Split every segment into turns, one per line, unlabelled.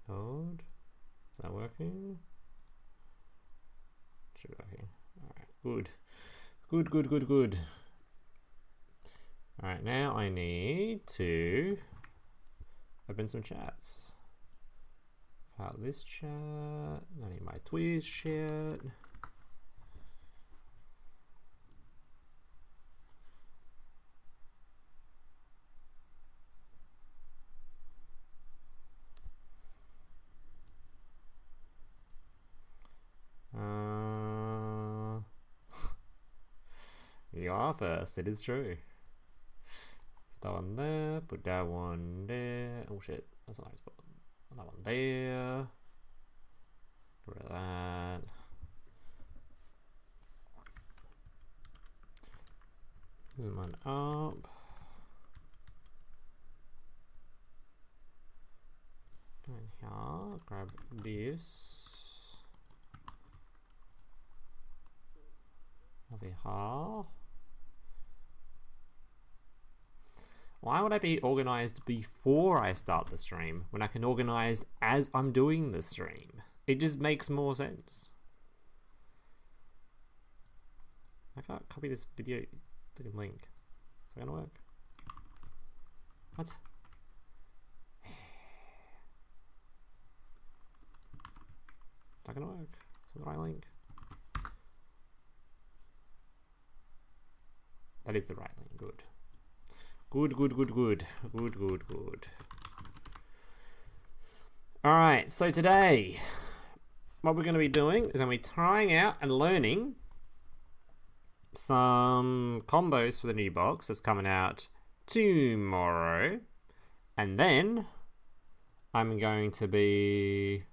Hold. Is that working? Should be working. Alright, good. Good, good, good, good. Alright, now I need to open some chats. Out this chat. I need my Twitch chat. You are first, it is true. Put that one there, put that one there. Oh shit, that's a nice spot. Put that one there. Get rid of that. Move one up. And here, grab this. Over here. Why would I be organized before I start the stream when I can organize as I'm doing the stream? It just makes more sense. I can't copy this video link. Is that gonna work? What? Is that gonna work? Is that the right link? That is the right link. Good. Good, good, good, good. Good, good, good. Alright, so today, what we're going to be doing is going to be trying out and learning some combos for the new box that's coming out tomorrow. And then, I'm going to be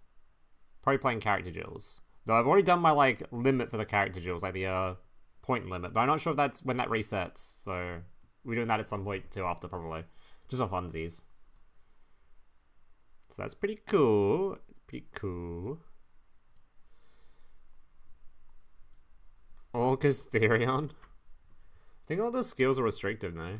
probably playing character duels. Though I've already done my, like, limit for the character duels, like the, point limit, but I'm not sure if that's when that resets, so we're doing that at some point too after, probably. Just for funsies. So that's pretty cool. It's pretty cool. All because Therion. I think all the skills are restrictive now.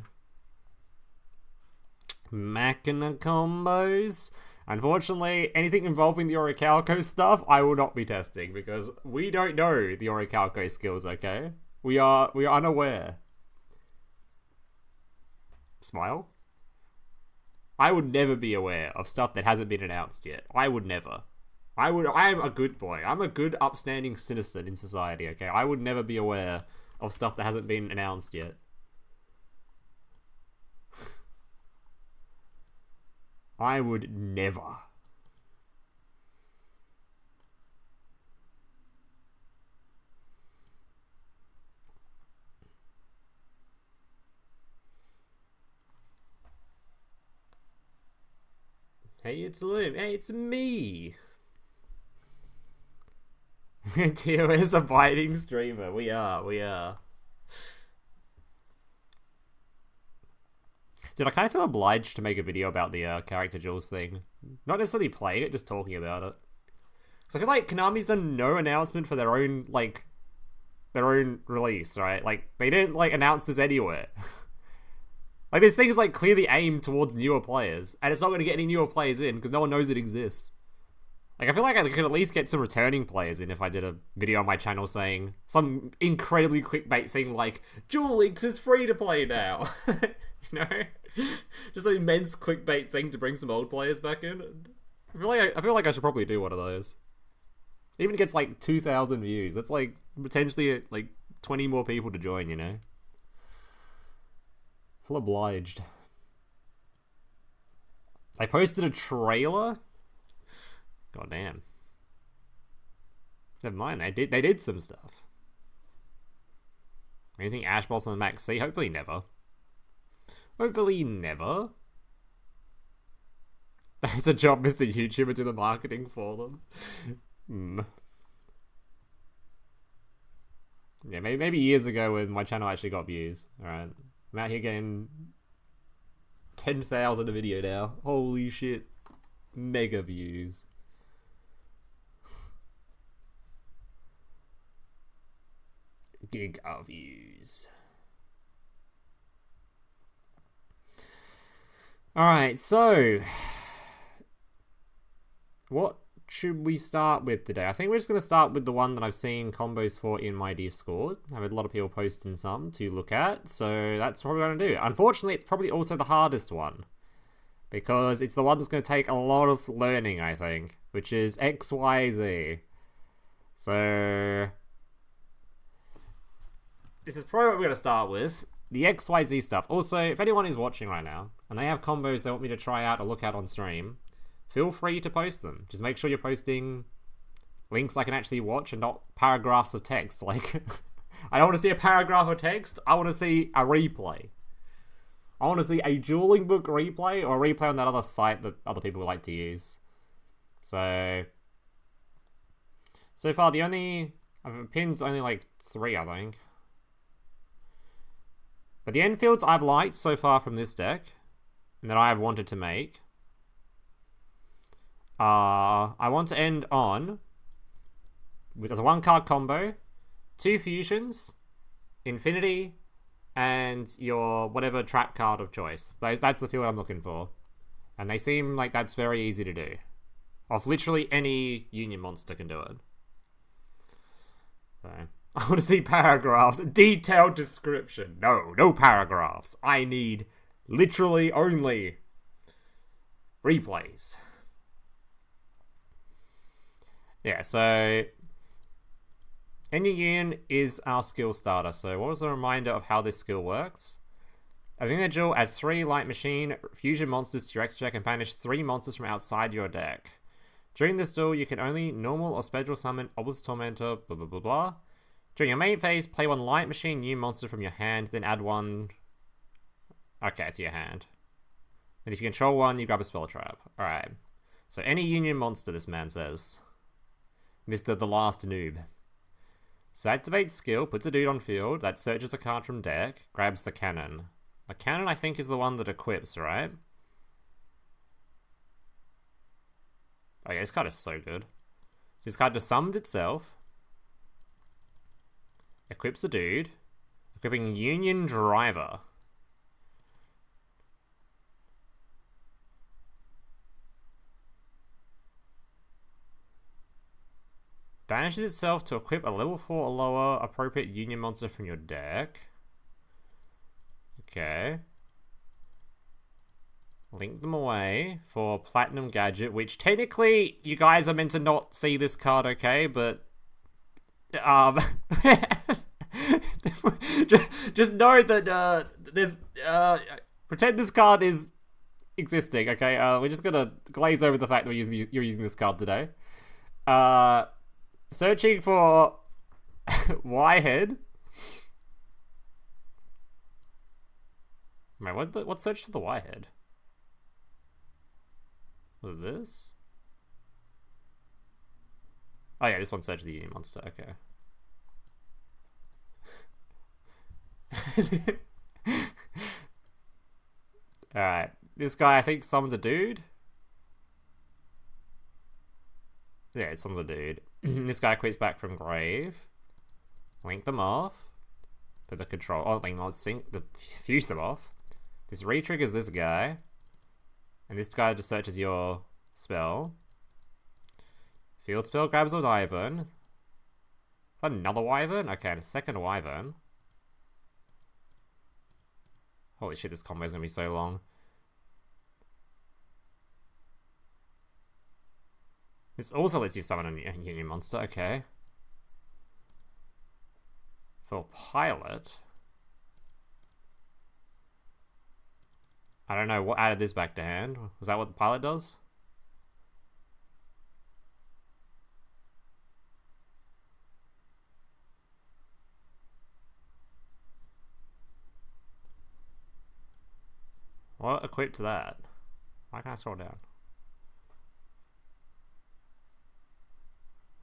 Machina combos. Unfortunately, anything involving the Orichalco stuff, I will not be testing because we don't know the Orichalco skills, okay? We are unaware. Smile. I would never be aware of stuff that hasn't been announced yet. I would never. I am a good boy. I'm a good, upstanding citizen in society, okay? I would never be aware of stuff that hasn't been announced yet. I would never. Hey, it's Loom. Hey, it's me. Tio is a biting streamer. We are. Dude, I kind of feel obliged to make a video about the character duels thing. Not necessarily playing it, just talking about it. Because I feel like Konami's done no announcement for their own, like, their own release, right? Like, they didn't, like, announce this anywhere. Like, this thing is, like, clearly aimed towards newer players, and it's not going to get any newer players in, because no one knows it exists. Like, I feel like I could at least get some returning players in if I did a video on my channel saying some incredibly clickbait thing like, Duel Links is free to play now. You know? Just an immense clickbait thing to bring some old players back in. I feel like I should probably do one of those. Even gets, like, 2,000 views. That's, like, potentially, like, 20 more people to join, you know? Feel obliged. I posted a trailer. God damn. Never mind, they did some stuff. Anything Ash Boss on the Max C? Hopefully never. Hopefully never. That's a job Mr. YouTuber do the marketing for them. Yeah, maybe years ago when my channel actually got views. Alright. I'm out here getting 10,000 a video now. Holy shit. Mega views. Giga views. Alright, so what should we start with today? I think we're just going to start with the one that I've seen combos for in my Discord. I've had a lot of people posting some to look at, so that's what we're going to do. Unfortunately, it's probably also the hardest one, because it's the one that's going to take a lot of learning, I think, which is XYZ. So this is probably what we're going to start with. The XYZ stuff. Also, if anyone is watching right now, and they have combos they want me to try out or look at on stream, feel free to post them. Just make sure you're posting links I can actually watch and not paragraphs of text. Like, I don't want to see a paragraph of text. I want to see a replay. I want to see a dueling book replay or a replay on that other site that other people like to use. So far I've pinned only like 3, I think. But the Enfields I've liked so far from this deck, and that I have wanted to make, I want to end on with as a 1-card combo, 2 fusions, infinity, and your whatever trap card of choice. That's the field I'm looking for. And they seem like that's very easy to do. Of literally any Union monster can do it. So, I want to see paragraphs, detailed description. No paragraphs. I need literally only replays. Yeah, so Union is our skill starter. So what was the reminder of how this skill works? At the beginning of the duel, add 3 light machine fusion monsters to your extra deck and banish 3 monsters from outside your deck. During this duel, you can only normal or special summon Obelisk Tormentor, blah blah blah blah. During your main phase, play 1 light machine new monster from your hand, then add 1 to your hand. And if you control 1, you grab a spell trap. Alright. So any Union monster, this man says. Mr. The Last Noob. So activate skill, puts a dude on field, that searches a card from deck, grabs the cannon. The cannon, I think, is the one that equips, right? Oh yeah, this card is so good. So this card just summoned itself, equips a dude, equipping Union Driver. Banishes itself to equip a level 4 or lower appropriate Union monster from your deck. Okay. Link them away for Platinum Gadget, which technically you guys are meant to not see this card, okay? But just know that there's pretend this card is existing, okay? We're just gonna glaze over the fact that you're using this card today. Searching for Y-head. Wait, what search for the Y-head? Was it this? Oh yeah, this one searches the Union monster, okay. Alright, this guy I think summons a dude. Yeah, it summons a dude. This guy quits back from grave. Link them off. Put the control. Oh, fuse them off. This re-triggers this guy. And this guy just searches your spell. Field spell grabs a wyvern. Is that another wyvern? Okay, and a second wyvern. Holy shit, this combo is gonna be so long. This also lets you summon a Union monster, okay. For pilot. I don't know what added this back to hand. Was that what the pilot does? What equipped to that? Why can't I scroll down?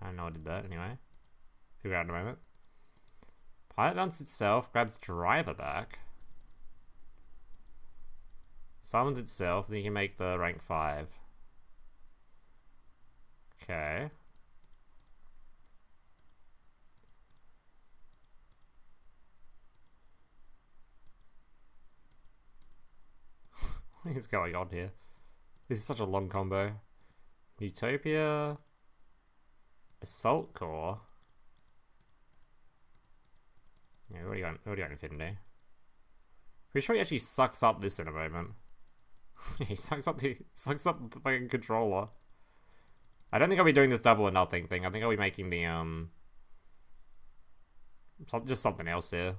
I don't know I did that anyway. Figure out in a moment. Pilot mounts itself, grabs driver back. Summons itself, then you can make the rank 5. Okay. What is going on here? This is such a long combo. Utopia. Assault Core. Yeah, we already got Infinity. Pretty sure he actually sucks up this in a moment. He sucks up the fucking controller. I don't think I'll be doing this double or nothing thing. I think I'll be making the just something else here.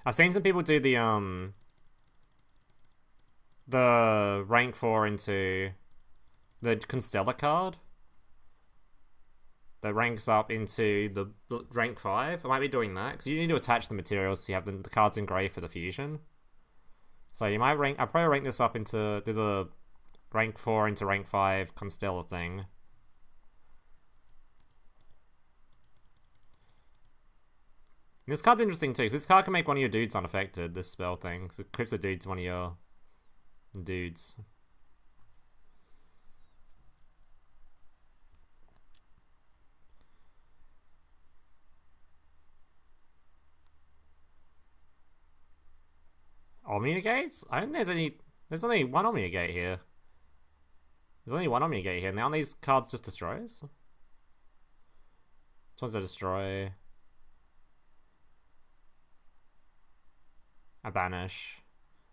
I've seen some people do the rank 4 into the Constellar card that ranks up into the rank 5. I might be doing that because you need to attach the materials so you have the cards in grey for the fusion. So you might I'll probably rank this up into do the rank 4 into rank 5 Constellar thing. This card's interesting too, because this card can make one of your dudes unaffected, this spell thing. So it equips a dude to one of your dudes. Omni-negates? I don't think there's only one Omni-negate here. There's only one Omni-negate here. Now these cards just destroys? This one's a destroy. A banish.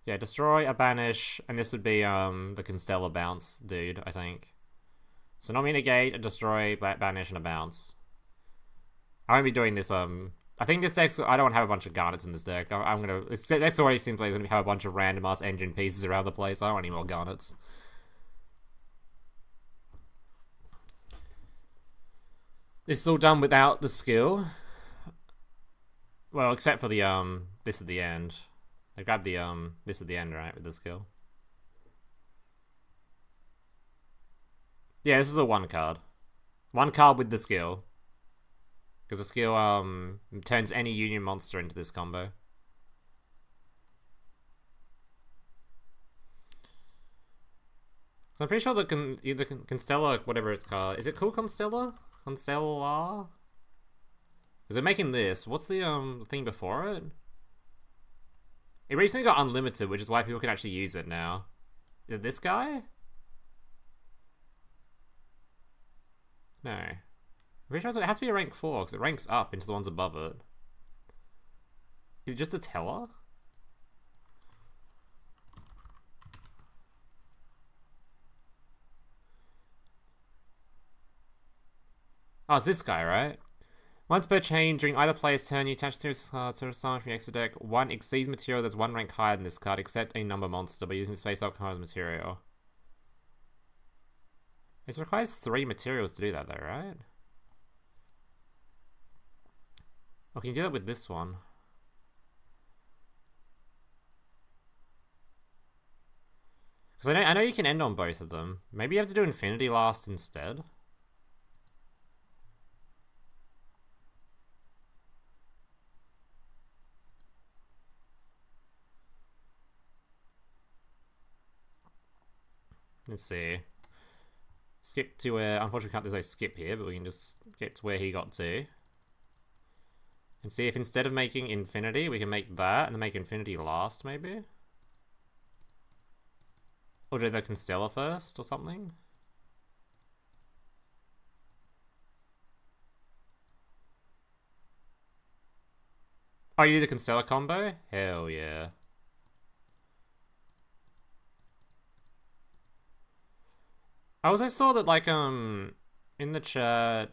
Yeah, destroy, a banish, and this would be the Constellar bounce dude, I think. So not negate, a destroy, banish, and a bounce. I won't be doing this, I think this deck's, I don't want to have a bunch of garnets in this deck. This deck already seems like it's gonna have a bunch of random ass engine pieces around the place. I don't want any more garnets. This is all done without the skill. Well, except for the, this at the end. I grabbed the, this at the end, right, with the skill. Yeah, this is a one card. One card with the skill. Because the skill, turns any Union monster into this combo. So I'm pretty sure the Constellar, whatever it's called, is it called Constellar? Constellar? Is it making this? What's the thing before it? It recently got unlimited, which is why people can actually use it now. Is it this guy? No. I'm pretty sure it has to be a rank 4, because it ranks up into the ones above it. Is it just a teller? Oh, it's this guy, right? Once per chain, during either player's turn, you attach to a summon from your extra deck one exceeds material that's one rank higher than this card, except a number monster, by using the space up card material. It requires 3 materials to do that, though, right? Oh, can you do that with this one? Because I know you can end on both of them. Maybe you have to do Infinity last instead. Let's see. Skip to where, unfortunately there's no skip here, but we can just get to where he got to. And see if instead of making Infinity, we can make that and then make Infinity last, maybe? Or do the Constellar first or something? Oh, you do the Constellar combo? Hell yeah. I also saw that, like, in the chat,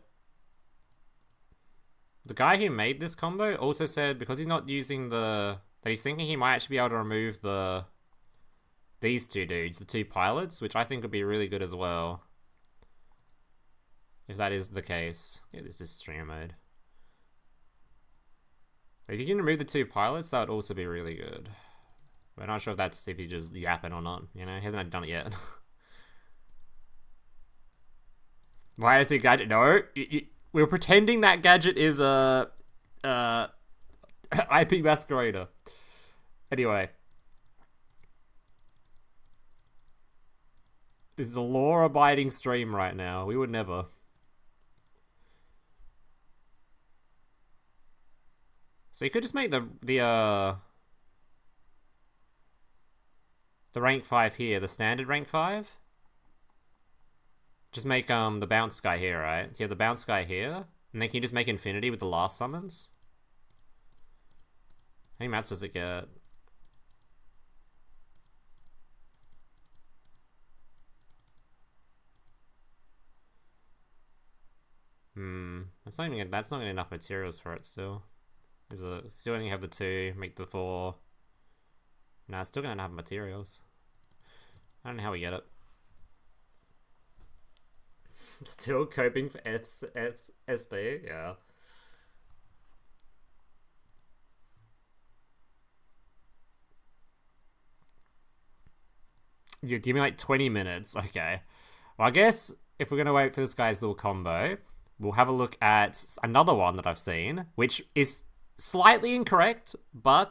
the guy who made this combo also said because he's not using that he's thinking he might actually be able to remove these two dudes, the 2 pilots, which I think would be really good as well. If that is the case. Yeah, this is stream mode. If you can remove the 2 pilots, that would also be really good. We're not sure if he's just yapping or not, you know? He hasn't done it yet. Why is he gadget? No, we're pretending that gadget is a IP Masquerader. Anyway, this is a law-abiding stream right now. We would never. So you could just make the the rank 5 here, the standard rank 5. Just make the bounce guy here, right? So you have the bounce guy here, and then can you just make infinity with the last summons? How many mats does it get? That's not even enough materials for it still. Still only have the 2, make the 4. Nah, it's still gonna have materials. I don't know how we get it. I'm still coping for SB, yeah. You give me like 20 minutes, okay. Well, I guess if we're gonna wait for this guy's little combo, we'll have a look at another one that I've seen, which is slightly incorrect, but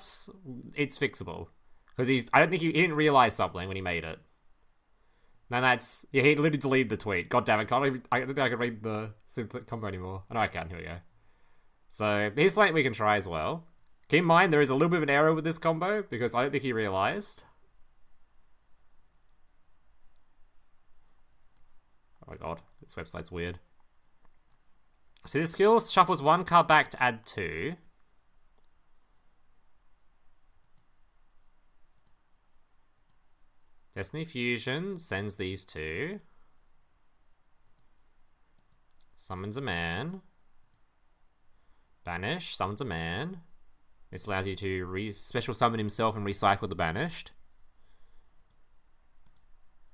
it's fixable. Because I don't think he didn't realize something when he made it. And that's, yeah, he literally deleted the tweet. God damn it, I don't think I can read the simplet combo anymore. Oh, no, I can, here we go. So, here's something we can try as well. Keep in mind, there is a little bit of an error with this combo, because I don't think he realized. Oh my god, this website's weird. So this skill shuffles 1 card back to add 2. Destiny Fusion sends these 2. Summons a man. Banish, summons a man. This allows you to special summon himself and recycle the banished.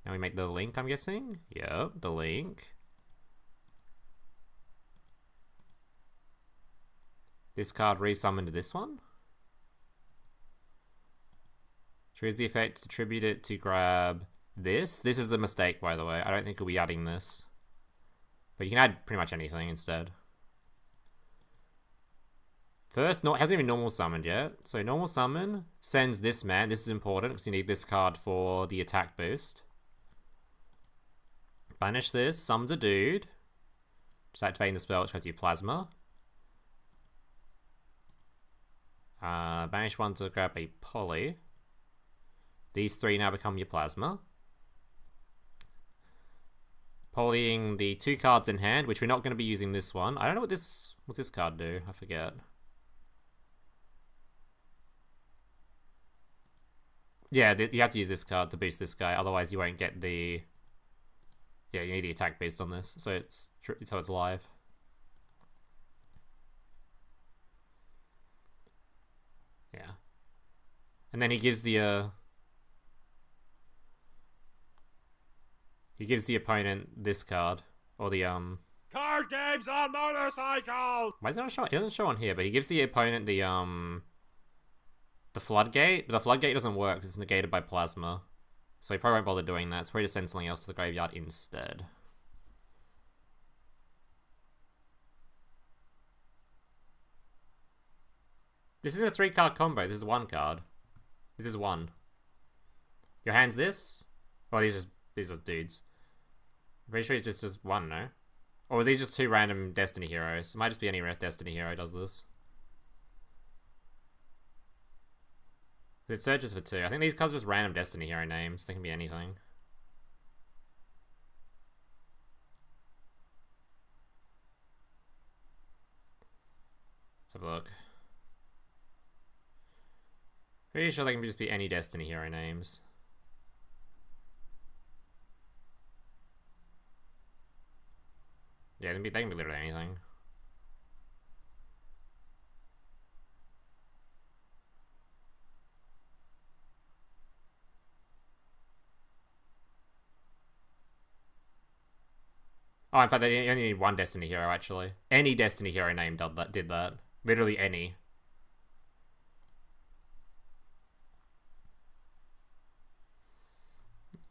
Now we make the link, I'm guessing? Yep, the link. This card resummoned to this one. Choose the effect, attribute it to grab this. This is the mistake, by the way. I don't think we'll be adding this. But you can add pretty much anything instead. First, hasn't even normal summoned yet. So normal summon sends this man. This is important because you need this card for the attack boost. Banish this, summons a dude. Just activating the spell, which shows you plasma. Banish one to grab a poly. These 3 now become your plasma. Polying the 2 cards in hand, which we're not going to be using this one. I don't know what's this card do? I forget. Yeah, you have to use this card to boost this guy, otherwise you won't get the... Yeah, you need the attack boost on this, so it's live. Yeah. And then he gives the opponent this card, or the
Card games on motorcycles.
Why is it not showing? It doesn't show on here, but he gives the opponent the floodgate. But the floodgate doesn't work because it's negated by plasma, so he probably won't bother doing that. So probably just send something else to the graveyard instead. This isn't a 3-card combo. This is 1 card. This is 1. Your hand's this. Oh, these are dudes. I'm pretty sure it's just 1, no? Or is these just 2 random Destiny heroes? It might just be any Destiny hero does this. It searches for 2. I think these cards are just random Destiny hero names. They can be anything. Let's have a look. Pretty sure they can just be any Destiny hero names. Yeah, they can be literally anything. Oh, in fact, they only need 1 Destiny hero, actually. Any Destiny hero name did that. Literally any.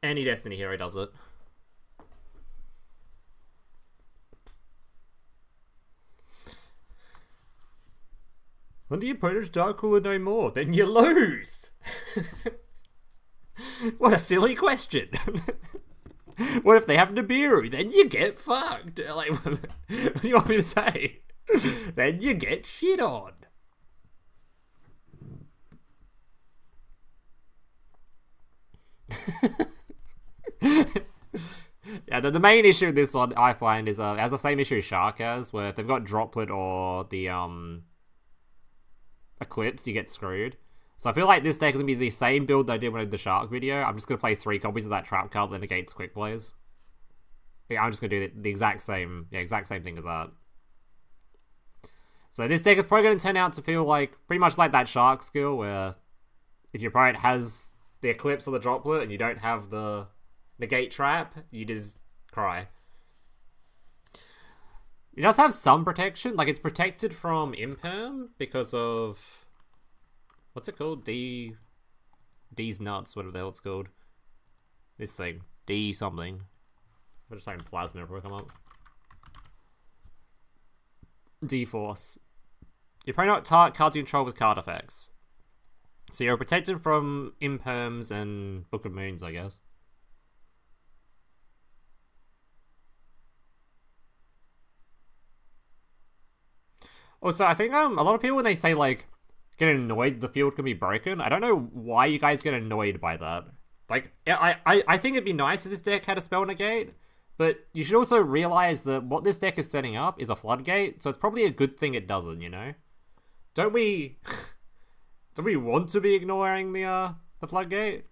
Any Destiny hero does it. When the opponent's Dark Ruler no more, then you lose! What a silly question! What if they have Nibiru? Then you get fucked! Like, what do you want me to say? Then you get shit on! Yeah, the main issue with this one I find is has the same issue Shark has, where if they've got Droplet or the Eclipse, you get screwed. So I feel like this deck is gonna be the same build that I did when I did the Shark video. I'm just gonna play 3 copies of that trap card that negates quick plays. Yeah, I'm just gonna do the exact same thing as that. So this deck is probably gonna turn out to feel like pretty much like that Shark skill, where if your opponent has the Eclipse or the Droplet and you don't have the negate trap, you just cry. It does have some protection, like it's protected from Imperm because of what's it called? D's nuts, whatever the hell it's called. This thing. D something. I'm just saying plasma before I come up. D force. You probably not target cards you control with card effects. So you're protected from Imperms and Book of Moons, I guess. Also, I think a lot of people, when they say, like, get annoyed the field can be broken, I don't know why you guys get annoyed by that. Like, I think it'd be nice if this deck had a spell negate, but you should also realize that what this deck is setting up is a floodgate, so it's probably a good thing it doesn't, you know? Don't we... don't we want to be ignoring the floodgate?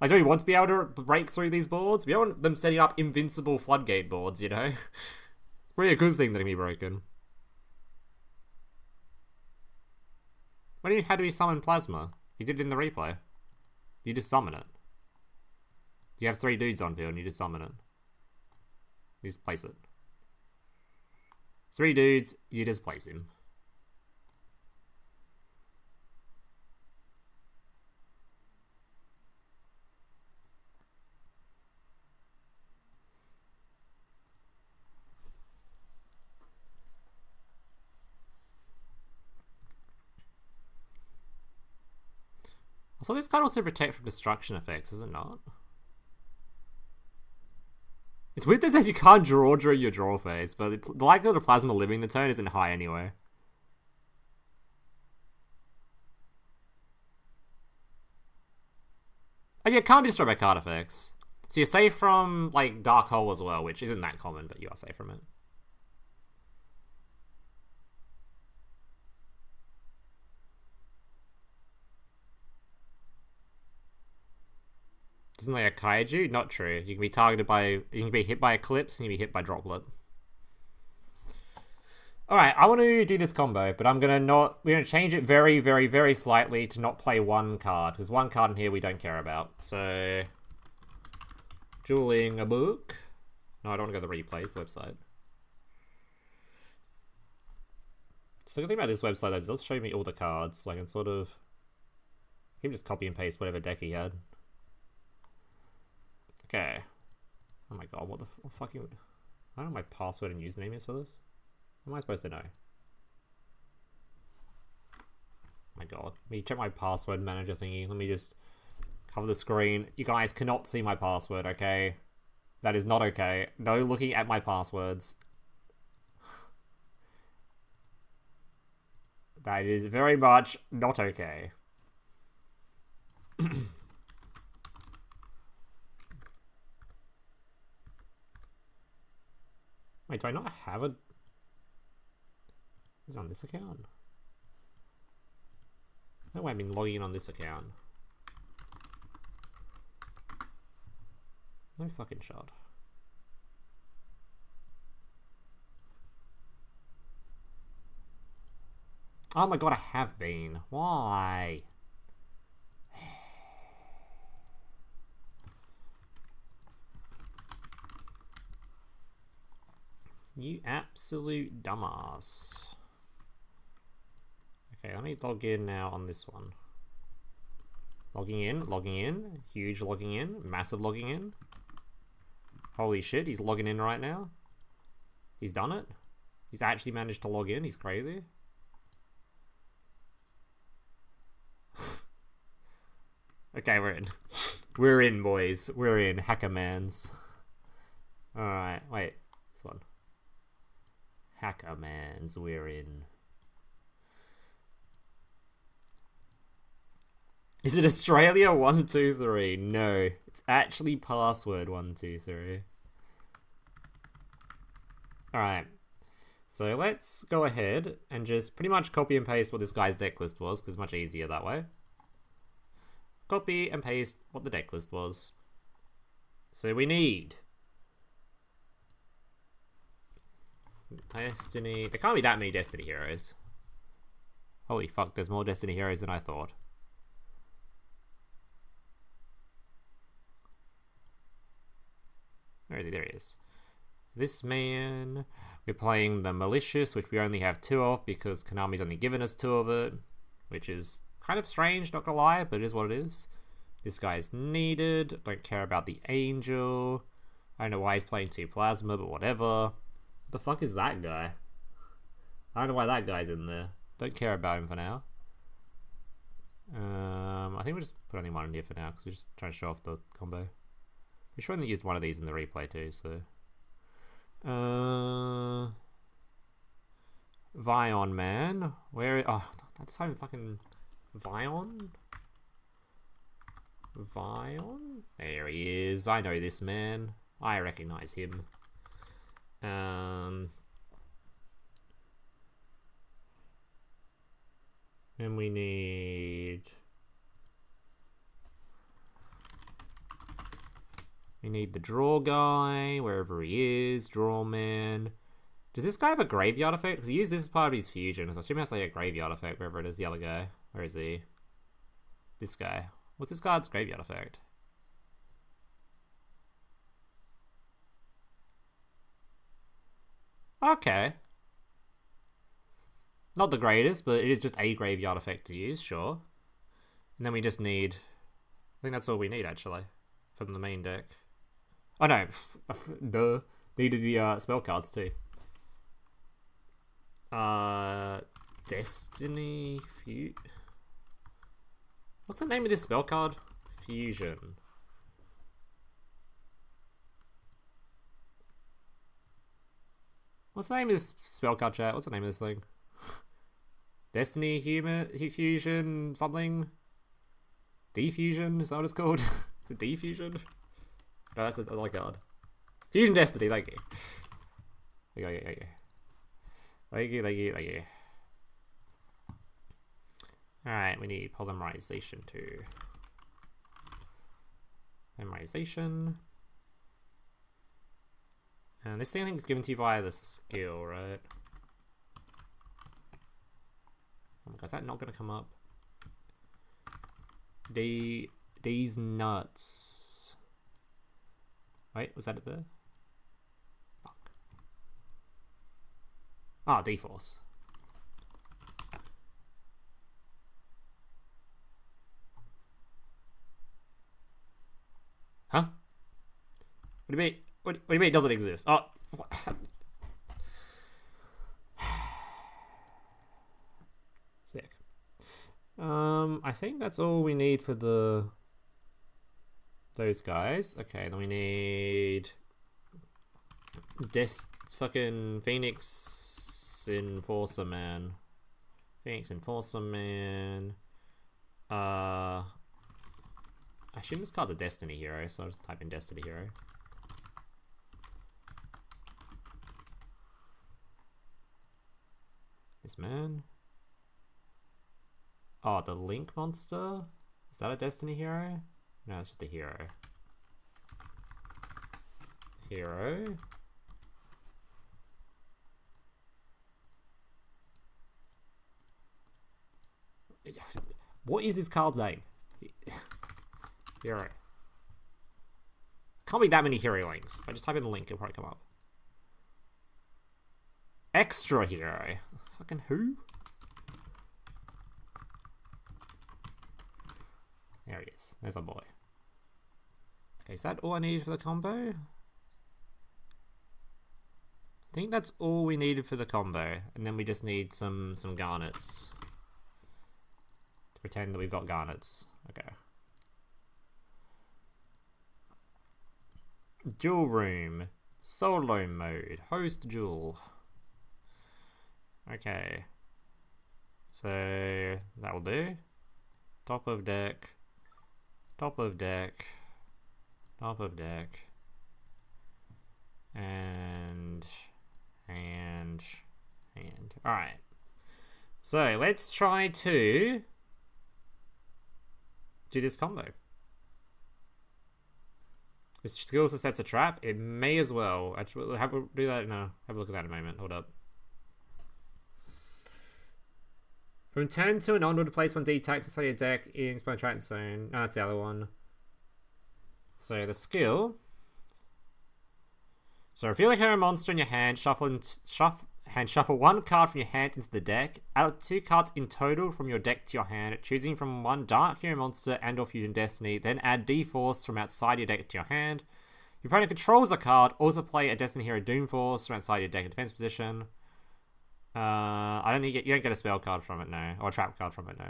Like, do we want to be able to break through these boards? We don't want them setting up invincible floodgate boards, you know? Probably a good thing that can be broken. What do you mean, how do we summon Plasma? You did it in the replay. You just summon it. You have 3 dudes on field and you just summon it. You just place it. 3 dudes, you just place him. So this card also protect from destruction effects, is it not? It's weird that it says you can't draw during your draw phase, but the likelihood of Plasma living the turn isn't high anyway. Oh yeah, can't be destroyed by card effects. So you're safe from, like, Dark Hole as well, which isn't that common, but you are safe from it. Isn't like a kaiju? Not true. You can be targeted by... You can be hit by Eclipse and you can be hit by Droplet. Alright, I want to do this combo, but I'm going to not... We're going to change it very, very, very slightly to not play one card. There's one card in here we don't care about. So... Dueling a book. No, I don't want to go to the replays, the website. So the good thing about this website is it does show me all the cards. So I can sort of... You can just copy and paste whatever deck he had. Okay. Oh my god, what the fucking... I don't know what my password and username is for this. How am I supposed to know? Oh my god. Let me check my password manager thingy. Let me just cover the screen. You guys cannot see my password, okay? That is not okay. No looking at my passwords. That is very much not okay. Wait, do I not have a... Is it on this account? No way I've been logging in on this account. No fucking shot. Oh my god, I have been. Why? You absolute dumbass. Okay, let me log in now on this one. Logging in, huge logging in, massive logging in. Holy shit, he's logging in right now. He's done it. He's actually managed to log in, he's crazy. Okay, we're in. We're in, boys. We're in. Hackermans. Alright, wait. This one. Hackermans, we're in. Is it Australia 123? No, it's actually password 123. Alright, so let's go ahead and just pretty much copy and paste what this guy's deck list was, because it's much easier that way. Copy and paste what the deck list was. So we need Destiny. There can't be that many Destiny heroes. Holy fuck, there's more Destiny heroes than I thought. Where is he? There he is. This man. We're playing the Malicious, which we only have 2 of because Konami's only given us 2 of it, which is kind of strange, not gonna lie, but it is what it is. This guy is needed. Don't care about the Angel. I don't know why he's playing 2 Plasma, but whatever. What the fuck is that guy? I don't know why that guy's in there. Don't care about him for now. I think we'll just put only one in here for now because we're just trying to show off the combo. We're sure they used one of these in the replay too, so. Vion man. Where? Oh, that's so fucking. Vion? Vion? There he is. I know this man. I recognize him. And we need... We need the draw guy, wherever he is. Draw man. Does this guy have a graveyard effect? Because he used this as part of his fusion. So I assume he has like a graveyard effect, wherever it is, the other guy. Where is he? This guy. What's this card's graveyard effect? Okay. Not the greatest, but it is just a graveyard effect to use, sure. And then we just need... I think that's all we need, actually, from the main deck. Oh, no. Duh. Needed the spell cards, too. Destiny... What's the name of this spell card? Fusion. What's the name of this spell card, chat? What's the name of this thing? Destiny Fusion something? Defusion? Is that what it's called? Is it Defusion? No, that's another card. Fusion Destiny, thank you. Thank you. Alright, we need polymerization too. Polymerization. And this thing I think is given to you via the skill, right? Oh my god, is that not gonna come up? These nuts. Wait, was that it there? Fuck. Ah, D-Force. Huh? What do you mean? What do you mean it doesn't exist? Oh. Sick. I think that's all we need for those guys. Okay, then we need fucking Phoenix Enforcer Man. Phoenix Enforcer Man. I assume this card's a Destiny hero, so I'll just type in Destiny hero. This man. Oh, the Link monster? Is that a Destiny hero? No, it's just a hero. Hero. What is this card's name? Hero. Can't be that many hero links. If I just type in the link, it'll probably come up. Extra hero. Fucking who? There he is. There's our boy. Okay, is that all I need for the combo? I think that's all we needed for the combo. And then we just need some garnets. To pretend that we've got garnets. Okay. Duel room. Solo mode. Host duel. Okay. So that will do. top of deck, top of deck, top of deck, and. Alright. So let's try to do this combo. This skill also sets a trap. It may as well. Actually, we'll do that. No, have a look at that in a moment. Hold up. From turn 2 and onward, place 1D tack to study a deck in Explode Trap Zone. No, that's the other one. So the skill. So reveal a hero monster in your hand, shuffle one card from your hand into the deck, add 2 cards in total from your deck to your hand, choosing from one dark hero monster and or fusion destiny, then add D-Force from outside your deck to your hand. If your opponent controls a card, also play a Destiny Hero Doom Force from outside your deck in defense position. You don't get a spell card from it, no. Or a trap card from it, no.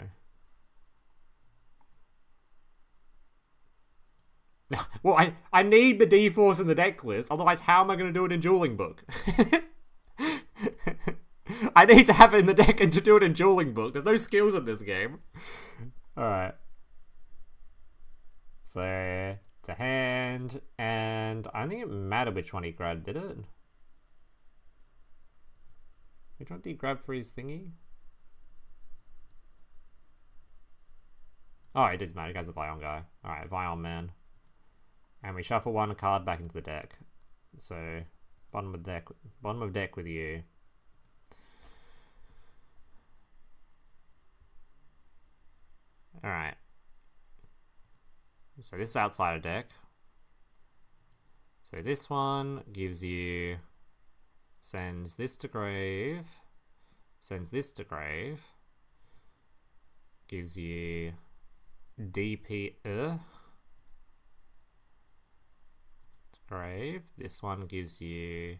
Well, I need the D-Force in the deck list, otherwise how am I going to do it in Dueling Book? I need to have it in the deck and to do it in Dueling Book. There's no skills in this game. Alright. So, to hand, and I don't think it mattered which one he grabbed, did it? Which one did he grab for his thingy? Oh, it does matter, he guy's a Vion guy. Alright, Vion man. And we shuffle one card back into the deck. So, bottom of deck with you. Alright. So this is outside of deck. So this one gives you... Sends this to grave. Sends this to grave. Gives you... DP... grave. This one gives you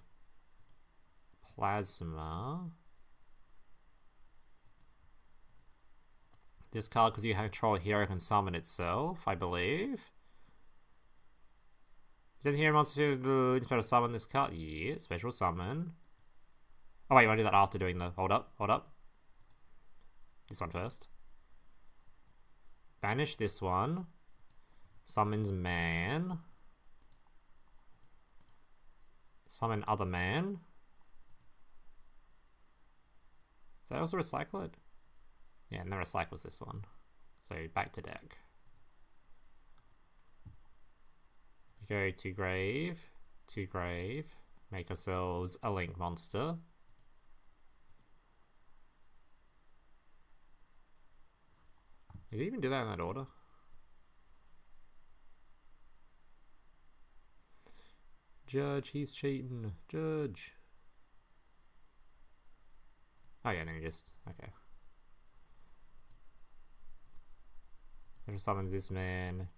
plasma. This card, because you control a hero, can summon itself, I believe. Does hero monster special summon this card? Yeah, special summon. Oh wait, you want to do that after doing the... Hold up. This one first. Banish this one. Summons man. Summon other man. Does that also recycle it? Yeah, and then recycles this one. So back to deck. We go to grave, make ourselves a link monster. Did he even do that in that order? Judge, he's cheating. Judge. Oh yeah, no, just... Okay. I'll summon this man.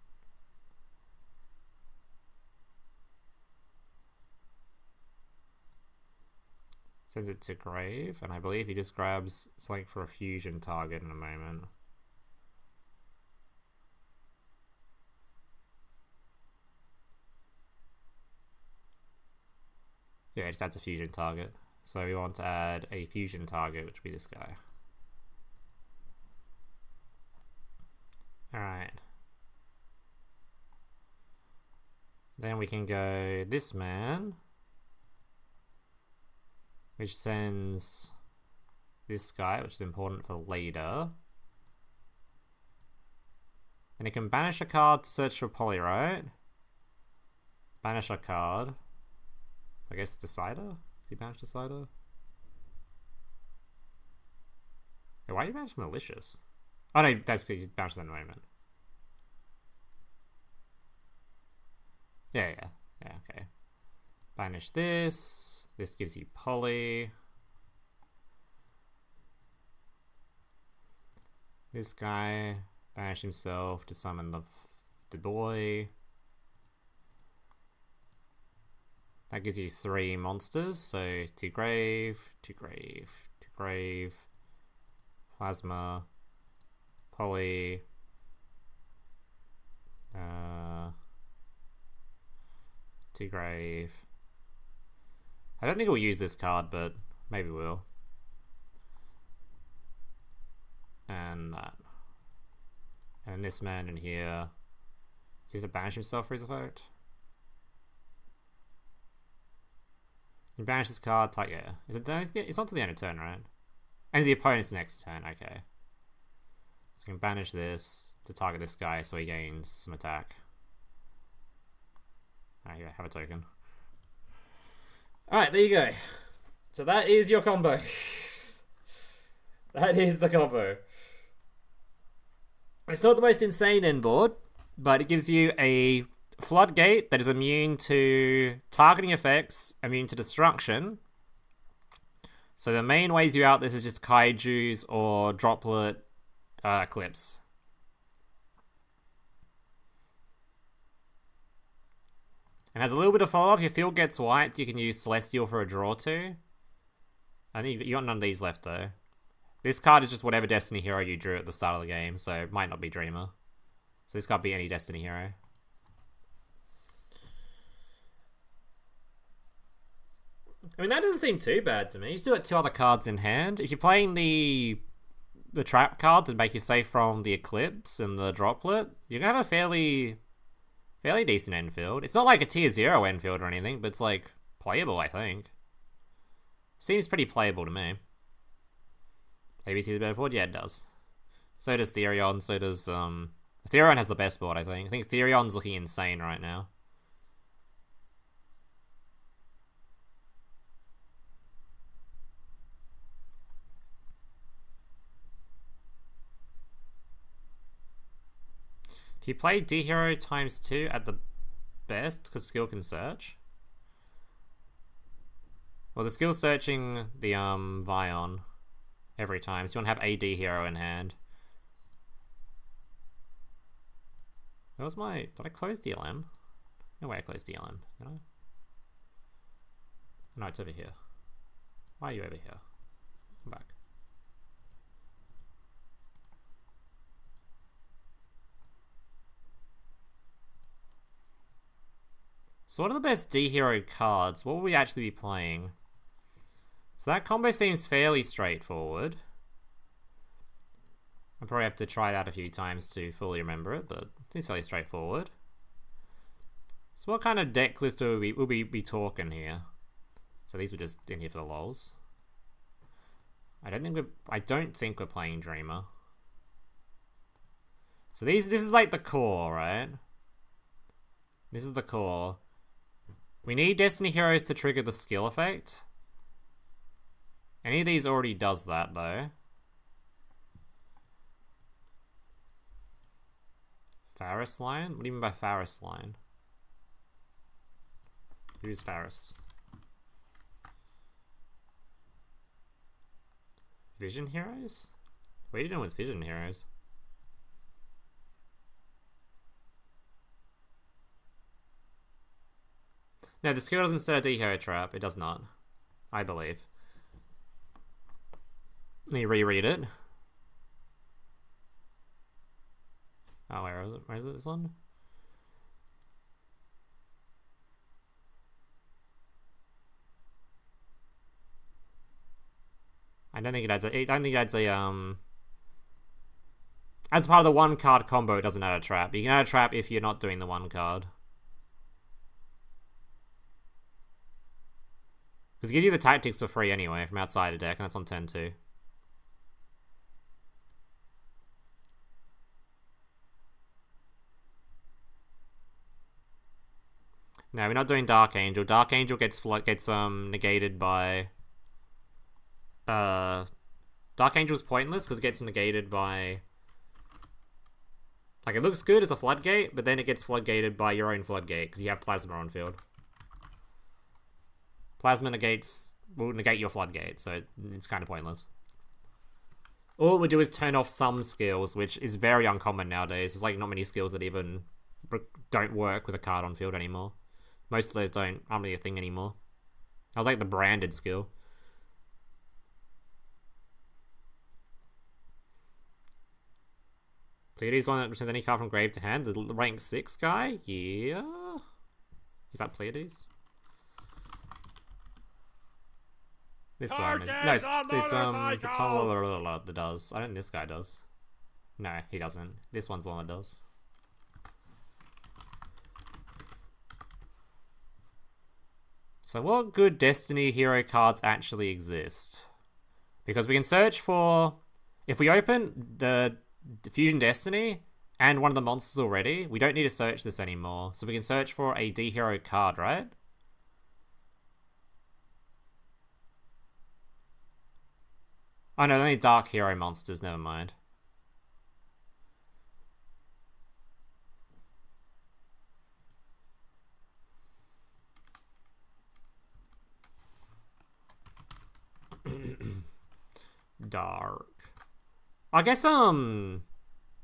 Sends it to grave, and I believe he just grabs something for a fusion target in a moment. Yeah, it just adds a fusion target. So we want to add a fusion target, which would be this guy. Alright. Then we can go this man, which sends this guy, which is important for later. And it can banish a card to search for poly, right? Banish a card. So I guess Decider? Did he banish Decider? Hey, why are you banish Malicious? Oh no, that's he's banished that in a moment. Yeah, okay. Banish this. This gives you poly. This guy banish himself to summon the boy. That gives you 3 monsters, so to grave, plasma, poly, to grave. I don't think we'll use this card, but maybe we'll. And that. And this man in here. Does he have to banish himself for his effect? You banish this card, yeah. Is it done? It's not to the end of turn, right? And the opponent's next turn, okay. So we can banish this to target this guy so he gains some attack. Alright, yeah, have a token. Alright, there you go. So that is your combo. That is the combo. It's not the most insane end board, but it gives you a Floodgate that is immune to targeting effects, immune to destruction. So the main ways you out this is just Kaijus or Droplet Eclipse. And has a little bit of follow-up. If your field gets wiped, you can use Celestial for a draw too. I think you got none of these left though. This card is just whatever Destiny Hero you drew at the start of the game, so it might not be Dreamer. So this can't be any Destiny Hero. I mean, that doesn't seem too bad to me. You still got 2 other cards in hand. If you're playing the trap card to make you safe from the Eclipse and the Droplet, you're going to have a fairly decent endfield. It's not like a tier 0 endfield or anything, but it's like playable, I think. Seems pretty playable to me. ABC's a better board? Yeah, it does. So does Therion, so does... Therion has the best board, I think. I think Therion's looking insane right now. If you play D-Hero ×2 at the best, because skill can search. Well, the skill's searching the Vion every time, so you want to have a D-Hero in hand. That was my... Did I close DLM? No way I closed DLM, did I? No, it's over here. Why are you over here? Come back. So what are the best D-Hero cards? What will we actually be playing? So that combo seems fairly straightforward. I'll probably have to try that a few times to fully remember it, but it seems fairly straightforward. So what kind of deck list will we be talking here? So these were just in here for the lols. I don't think we're playing Dreamer. So this is like the core, right? This is the core. We need Destiny Heroes to trigger the skill effect. Any of these already does that, though. Faris line? What do you mean by Faris line? Who's Faris? Vision Heroes? What are you doing with Vision Heroes? No, the skill doesn't set a D-Hero trap. It does not. I believe. Let me reread it. Oh, where is it? Where is it, this one? I don't think it adds a... I don't think it adds a, as part of the 1-card combo, it doesn't add a trap. You can add a trap if you're not doing the 1 card. Because it gives you the tactics for free anyway from outside the deck, and that's on turn 2. No, we're not doing Dark Angel. Dark Angel gets negated by... Dark Angel's pointless because it gets negated by... Like, it looks good as a Floodgate, but then it gets floodgated by your own Floodgate because you have Plasma on field. Plasma will negate your Floodgate, so it's kind of pointless. All it would do is turn off some skills, which is very uncommon nowadays. There's like not many skills that even don't work with a card on field anymore. Most of those aren't really a thing anymore. That was like the branded skill. Pleiades one that returns any card from grave to hand. The rank 6 guy? Yeah. Is that Pleiades? This one is... No, it's that does. I don't think this guy does. No, he doesn't. This one's the one that does. So what good Destiny hero cards actually exist? Because we can search for... If we open the Fusion Destiny and one of the monsters already, we don't need to search this anymore. So we can search for a D hero card, right? Oh no, only Dark Hero monsters, never mind. Dark. I guess,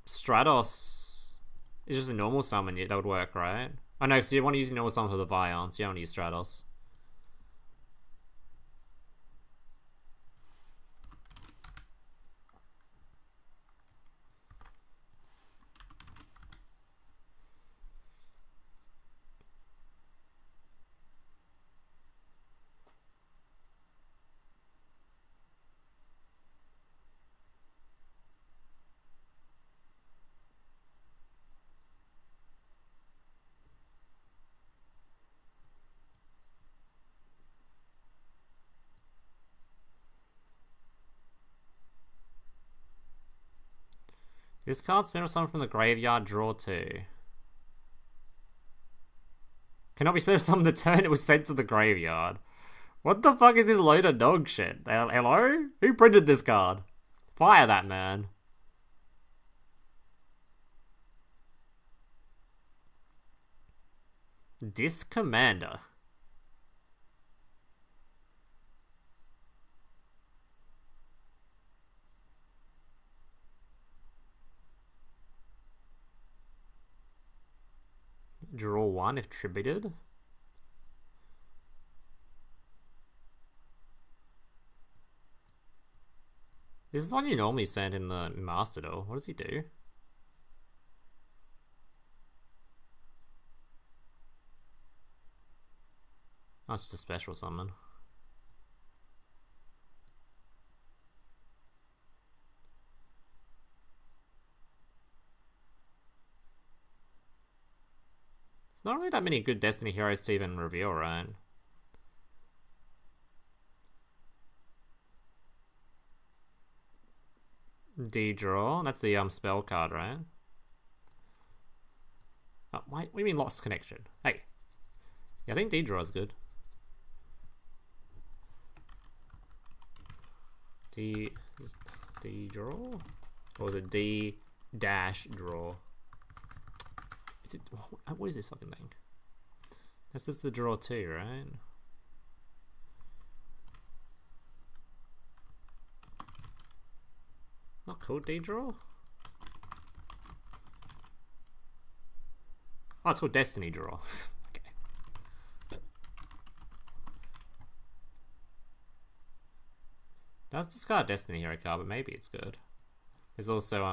Stratos is just a normal summon, yeah, that would work, right? I know, because you want to use a normal summon for the Vions, you don't want to use Stratos. This card spent summon from the graveyard, draw 2. Cannot be spent summon the turn it was sent to the graveyard. What the fuck is this load of dog shit? Hello? Who printed this card? Fire that man. Disc Commander. Draw 1 if tributed. This is the one you normally send in the Master Duel. What does he do? Oh, it's just a special summon. There's not really that many good Destiny heroes to even reveal, right? D-draw, that's the spell card, right? Oh, what do you mean lost connection? Hey. Yeah, I think D-draw is good. D-draw? Or is it D-draw? Is it, what is this fucking thing? That's just the draw 2, right? Not called D-draw? Oh, it's called Destiny Draw. Okay. Does discard Destiny hero card, but maybe it's good. There's also,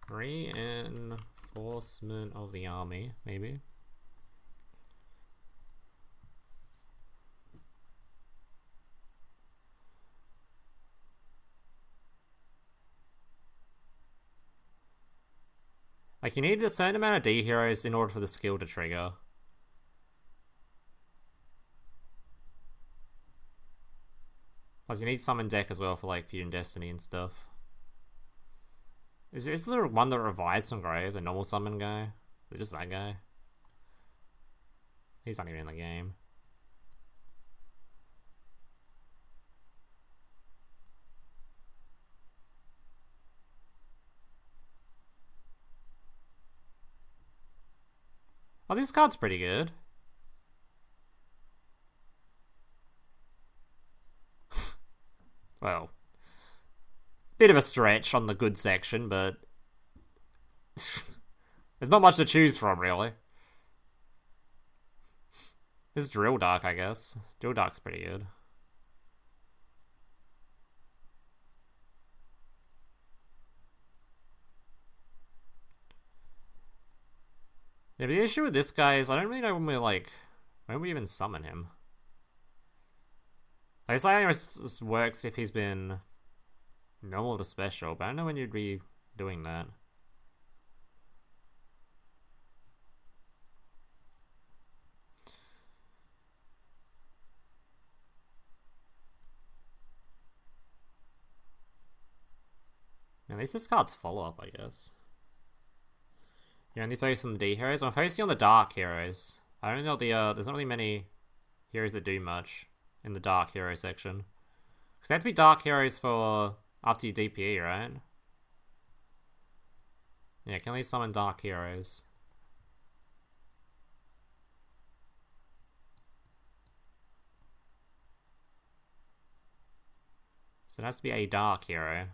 reinforcement of the army, maybe. Like, you need a certain amount of D heroes in order for the skill to trigger. Plus, you need summon deck as well for, like, Fusion Destiny and stuff. Is there one that revives from grave, the normal summon guy? Is it just that guy? He's not even in the game. Oh, this card's pretty good. Well, bit of a stretch on the good section, but there's not much to choose from, really. This is Drill Dark, I guess. Drill Dark's pretty good. Yeah, but the issue with this guy is I don't really know when we even summon him. I guess I only works if he's been normal to special, but I don't know when you'd be doing that. At least this card's follow-up, I guess. You're only focusing on the D heroes? I'm focusing on the dark heroes. I don't know there's not really many heroes that do much in the dark hero section. Because they have to be dark heroes for after you DPE, right? Yeah, can only summon dark heroes. So it has to be a dark hero.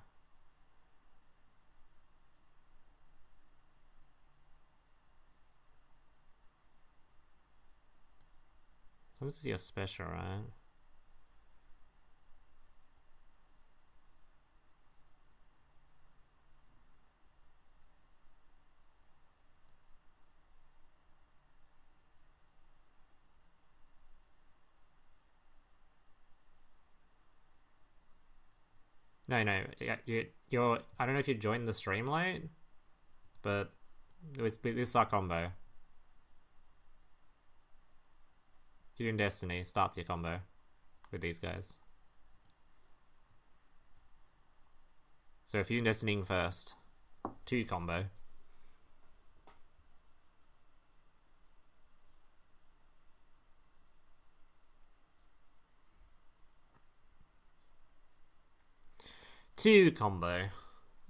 So this is your special, right? No, you're. I don't know if you joined the stream late, but this is our combo. Union Destiny starts your combo with these guys. So if you're Destinying first, 2 combo. Two combo.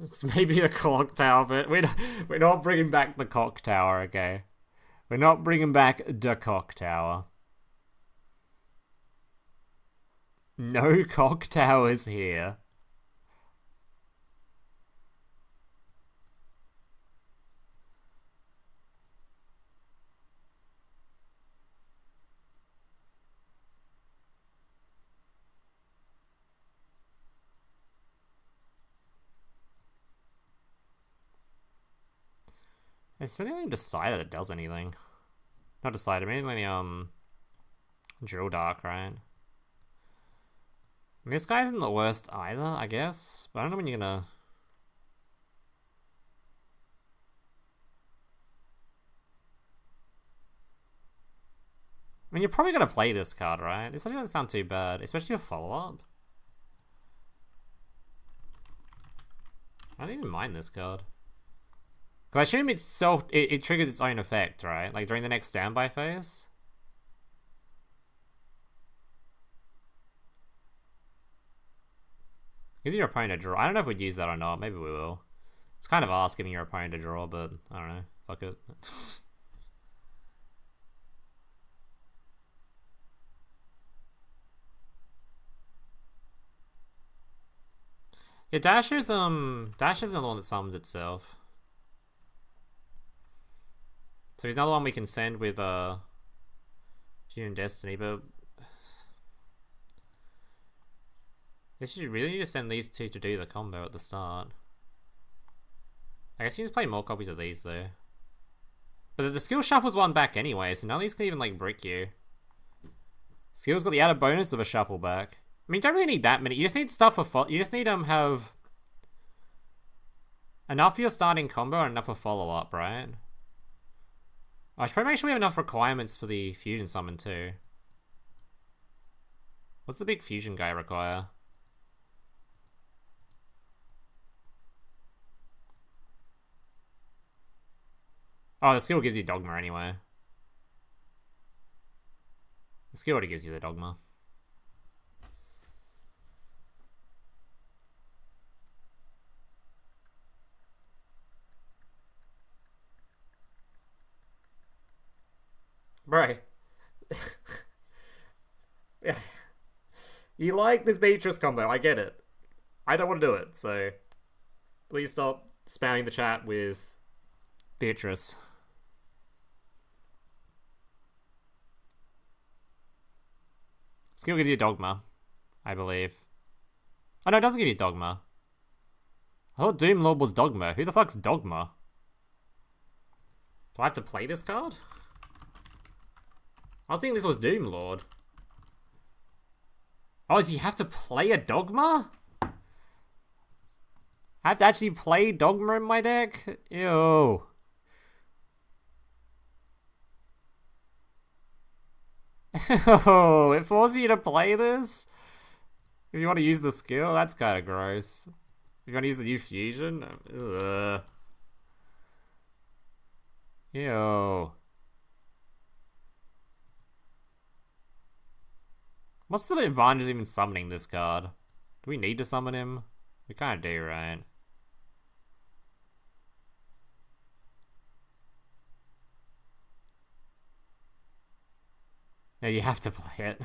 It's maybe a clock tower, but we're not bringing back the cock tower, okay? We're not bringing back the cock tower. No cock towers here. It's really only Decider that does anything. Not Decider, mainly Drill Dark, right? I mean, this guy isn't the worst either, I guess. But I don't know when you're gonna... I mean, you're probably gonna play this card, right? This actually doesn't sound too bad, especially for follow-up. I don't even mind this card. Because I assume it triggers its own effect, right? Like during the next standby phase? Gives your opponent a draw. I don't know if we'd use that or not. Maybe we will. It's kind of ass giving your opponent a draw, but I don't know. Fuck it. Yeah, Dasher's another one that summons itself. So he's another one we can send with Union Destiny, but I guess you really need to send these two to do the combo at the start. I guess you just play more copies of these though. But the skill shuffle's one back anyway, so none of these can even like brick you. Skill's got the added bonus of a shuffle back. I mean, you don't really need that many. You just need stuff for you just need have enough for your starting combo and enough for follow up, right? I should probably make sure we have enough requirements for the fusion summon too. What's the big fusion guy require? Oh, the skill gives you Dogma anyway. The skill already gives you the Dogma. Bro. Yeah. You like this Beatrice combo, I get it. I don't want to do it, so please stop spamming the chat with Beatrice. Skill gives you Dogma, I believe. Oh no, it doesn't give you Dogma. I thought Doomlord was Dogma. Who the fuck's Dogma? Do I have to play this card? I was thinking this was Doomlord. Oh, so you have to play a Dogma? I have to actually play Dogma in my deck? Ew. Oh, it forces you to play this? If you want to use the skill, that's kind of gross. If you want to use the new fusion? Ugh. Ew. What's the advantage of even summoning this card? Do we need to summon him? We kind of do, right? Yeah, you have to play it.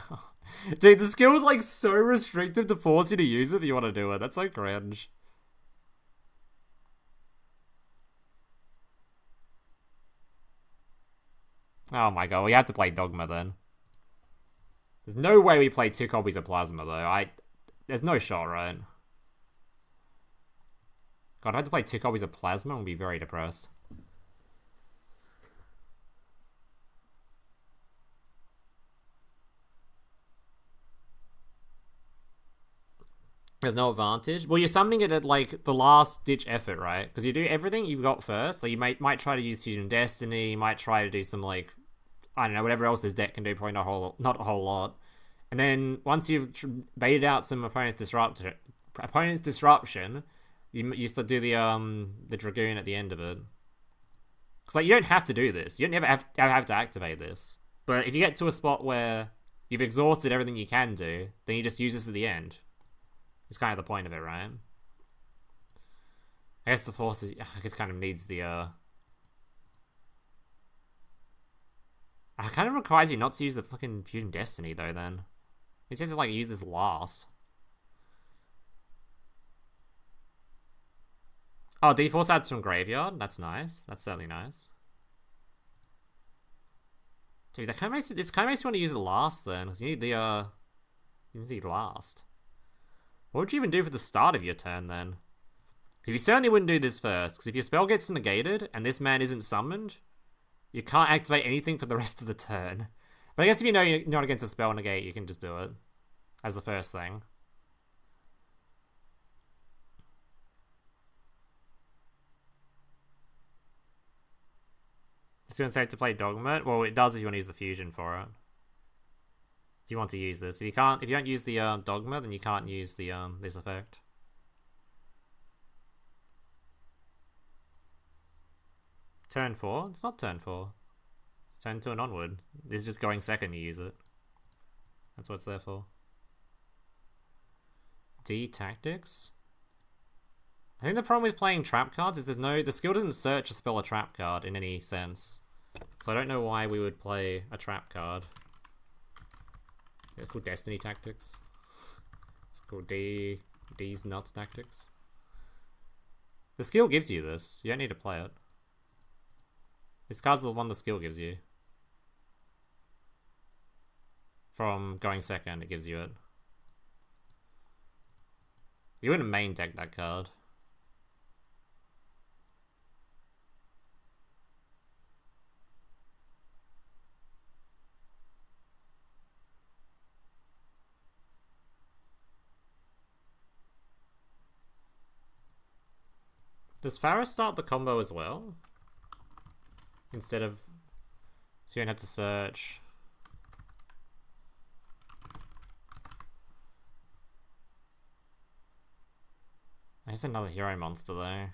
Dude, the skill is like so restrictive to force you to use it if you want to do it. That's so cringe. Oh my god, we have to play Dogma then. There's no way we play 2 copies of Plasma though. There's no shot, right? God, I had to play 2 copies of Plasma and be very depressed. There's no advantage. Well, you're summoning it at like the last ditch effort, right? Because you do everything you've got first. So you might try to use Fusion Destiny. You might try to do some like, I don't know, whatever else this deck can do. Probably not a whole lot. And then once you've baited out some opponent's disruption, you still do the Dragoon at the end of it. Because like you don't have to do this. You don't ever have to activate this. But if you get to a spot where you've exhausted everything you can do, then you just use this at the end. It's kind of the point of it, right? I guess the force is, I guess kind of needs the, it kind of requires you not to use the fucking Fusion Destiny, though, then. You just have to, like, use this last. Oh, D-Force adds from Graveyard? That's nice. That's certainly nice. Dude, that kind of makes you want to use it last, then. Because you need the, you need the last. What would you even do for the start of your turn, then? Because you certainly wouldn't do this first, because if your spell gets negated, and this man isn't summoned, you can't activate anything for the rest of the turn. But I guess if you know you're not against a spell negate, you can just do it. As the first thing. It's going to say to play Dogma? Well, it does if you want to use the fusion for it. If you want to use this. If you don't use the Dogma, then you can't use the this effect. Turn 4? It's not turn 4. It's turn 2 and onward. This is just going second, you use it. That's what it's there for. D tactics? I think the problem with playing trap cards is the skill doesn't search a spell or trap card in any sense. So I don't know why we would play a trap card. It's called Destiny Tactics. It's called D's Nuts Tactics. The skill gives you this. You don't need to play it. This card's the one the skill gives you. From going second, it gives you it. You wouldn't main deck that card. Does Farah start the combo as well? Instead of... So you don't have to search. There's another hero monster though.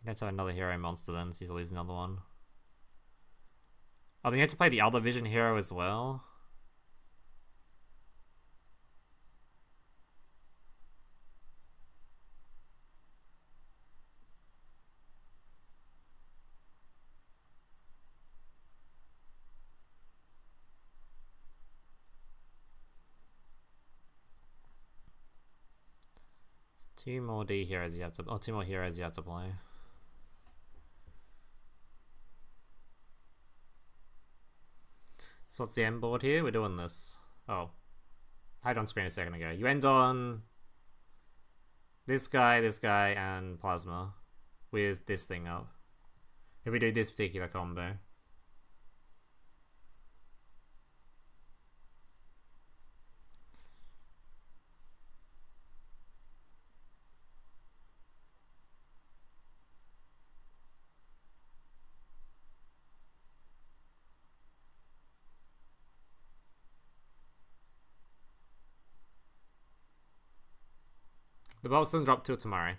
Let's have another hero monster then, so he'll lose another one. Oh, then you have to play the other vision hero as well. It's 2 more D heroes you have to, 2 more heroes you have to play. So what's the end board here? We're doing this. Oh. I had on screen a second ago. You end on this guy, and Plasma with this thing up. If we do this particular combo. The box doesn't drop till tomorrow.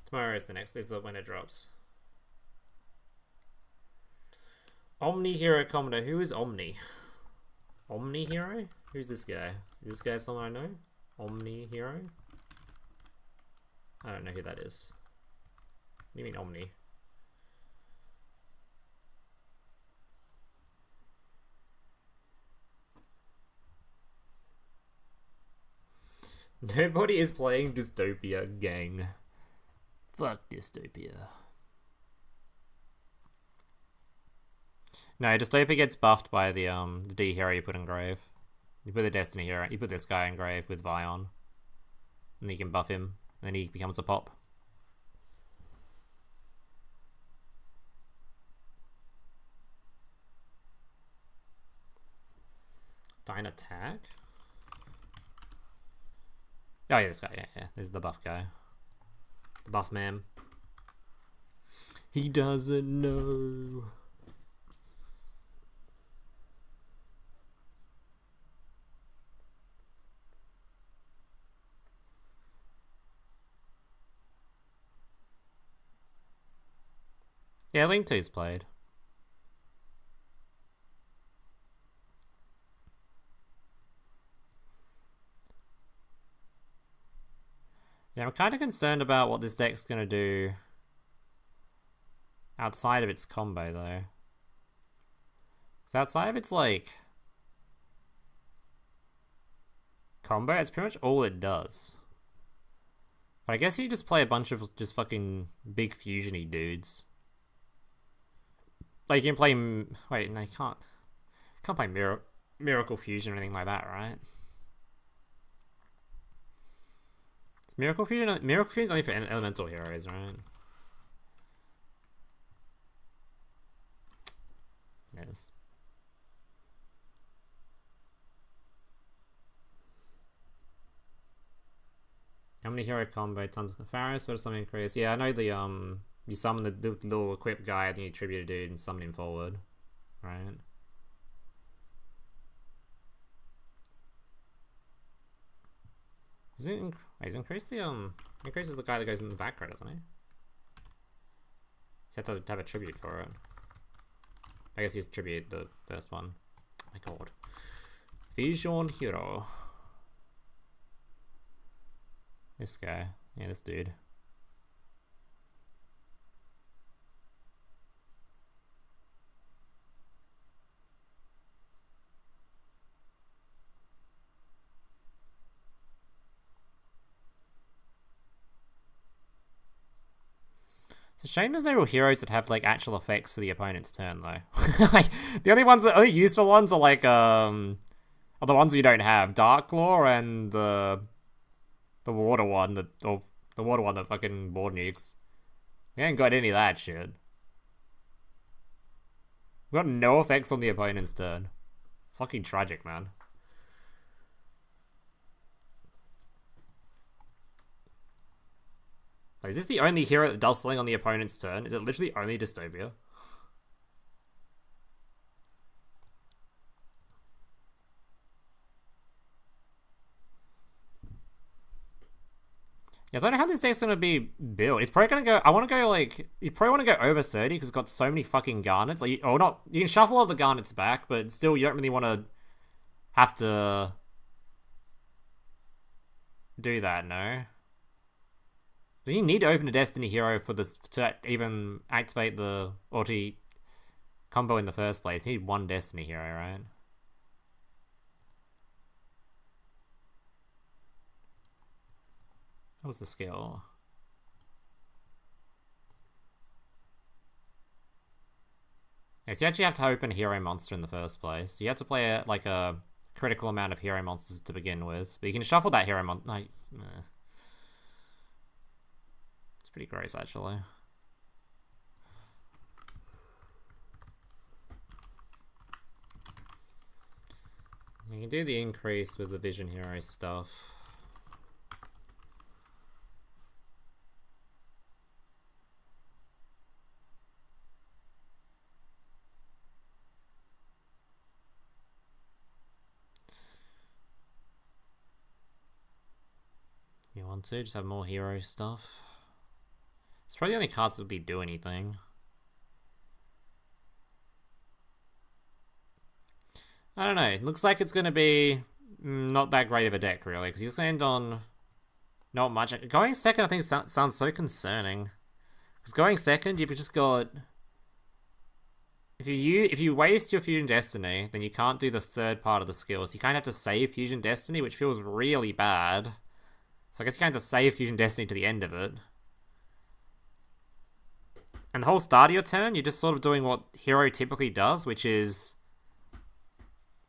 Tomorrow is when it drops. Omni Hero Commoner. Who is Omni? Omni Hero? Who's this guy? Is this guy someone I know? Omni Hero? I don't know who that is. What do you mean Omni? Nobody is playing Dystopia, gang. Fuck Dystopia. No, Dystopia gets buffed by the D hero you put in Grave. You put the Destiny hero, you put this guy in Grave with Vion. And then you can buff him, and then he becomes a pop. Dying attack? Oh yeah, this guy, yeah. This is the buff guy. The buff man. He doesn't know. Yeah, Link 2's played. Yeah, I'm kind of concerned about what this deck's going to do outside of its combo, though. So outside of its, like, combo, it's pretty much all it does. But I guess you just play a bunch of just fucking big fusion-y dudes. Like, you can play... Wait, no, you can't. You can't play Miracle Fusion or anything like that, right? It's Miracle Fusion's only for elemental heroes, right? Yes. How many hero combo? Tons of Pharos, but something crazy. Yeah, I know the you summon the little equipped guy, and then you tribute a dude and summon him forward, right? Is it he's increased the increases the guy that goes in the back row, doesn't he? So you have to have a tribute for it. I guess he's tribute the first one. Oh my god. Vision Hero. This guy. Yeah, this dude. It's a shame there's no real heroes that have like actual effects to the opponent's turn though. Like the only useful ones are like are the ones we don't have. Darklaw and the water one or the water one that fucking board nukes. We ain't got any of that shit. We got no effects on the opponent's turn. It's fucking tragic, man. Like, is this the only hero that does something on the opponent's turn? Is it literally only Dystopia? Yeah, I don't know how this deck's gonna be built. It's probably gonna go... I want to go, like... You probably want to go over 30 because it's got so many fucking garnets. Like, or not... You can shuffle all the garnets back, but still you don't really want to have to do that, no? You need to open a Destiny hero for this to even activate the ulti combo in the first place. You need one Destiny hero, right? What was the skill? Yeah, so you actually have to open a hero monster in the first place. You have to play like a critical amount of hero monsters to begin with. But you can shuffle that hero monster. No, pretty gross, actually. You can do the increase with the Vision Hero stuff. You want to just have more hero stuff? It's probably the only cards that really do anything. I don't know. It looks like it's going to be not that great of a deck, really, because you stand on not much. Going second, I think, sounds so concerning. Because going second, you've just got... If you waste your Fusion Destiny, then you can't do the third part of the skills. You kind of have to save Fusion Destiny, which feels really bad. So I guess you kind of have to save Fusion Destiny to the end of it. And the whole start of your turn, you're just sort of doing what Hero typically does, which is...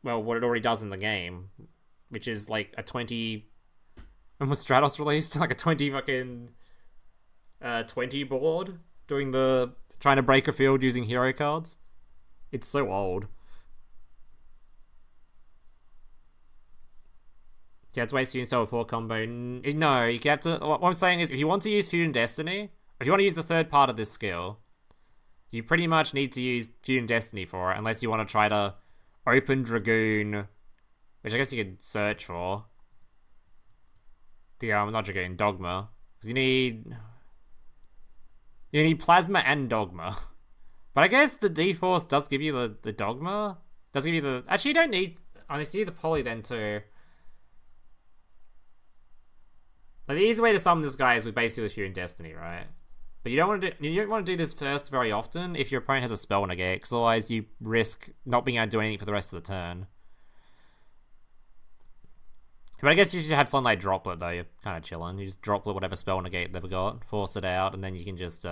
Well, what it already does in the game, which is like a 20... When was Stratos released? Like a 20 fucking... 20 board, doing the... Trying to break a field using hero cards. It's so old. So you have to waste Fusion Cell before combo. No, you have to... What I'm saying is, if you want to use Fusion Destiny, if you want to use the third part of this skill, you pretty much need to use Fusion Destiny for it, unless you want to try to open Dragoon, which I guess you could search for. The, not Dragoon, Dogma. Because you need Plasma and Dogma. But I guess the D-Force does give you the Dogma. Does give you the... Actually, you don't need... Honestly, the Poly then too. Like, the easy way to summon this guy is with basically with Fusion Destiny, right? But you don't want to do this first very often if your opponent has a spell negate, because otherwise you risk not being able to do anything for the rest of the turn. But I guess you should have something like Droplet, though. You're kind of chilling. You just Droplet whatever spell negate they've got, force it out, and then you can just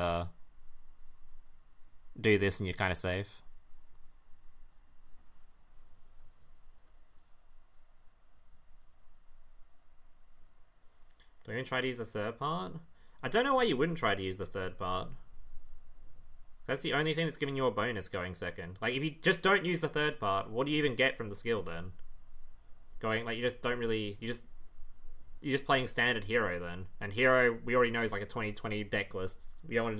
do this and you're kind of safe. Do you even try to use the third part? I don't know why you wouldn't try to use the third part. That's the only thing that's giving you a bonus going second. Like, if you just don't use the third part, what do you even get from the skill then? Going, like, you just don't really... You're just playing standard hero then. And hero, we already know, is like a 2020 deck list. We don't want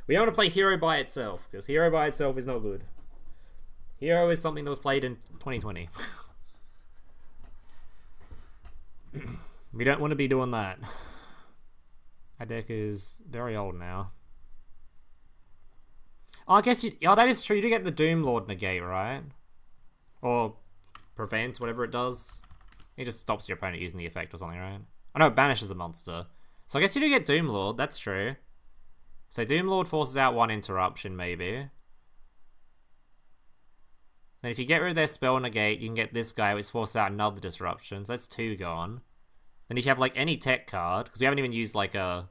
to play hero by itself, because hero by itself is not good. Hero is something that was played in 2020. We don't want to be doing that. That deck is very old now. Oh, I guess oh, that is true. You do get the Doom Lord negate, right? Or prevent, whatever it does. It just stops your opponent using the effect or something, right? Oh no, it banishes a monster. So I guess you do get Doom Lord, that's true. So Doom Lord forces out one interruption, maybe. Then if you get rid of their spell negate, you can get this guy, which forces out another disruption. So that's 2 gone. Then if you have like any tech card, because we haven't even used like a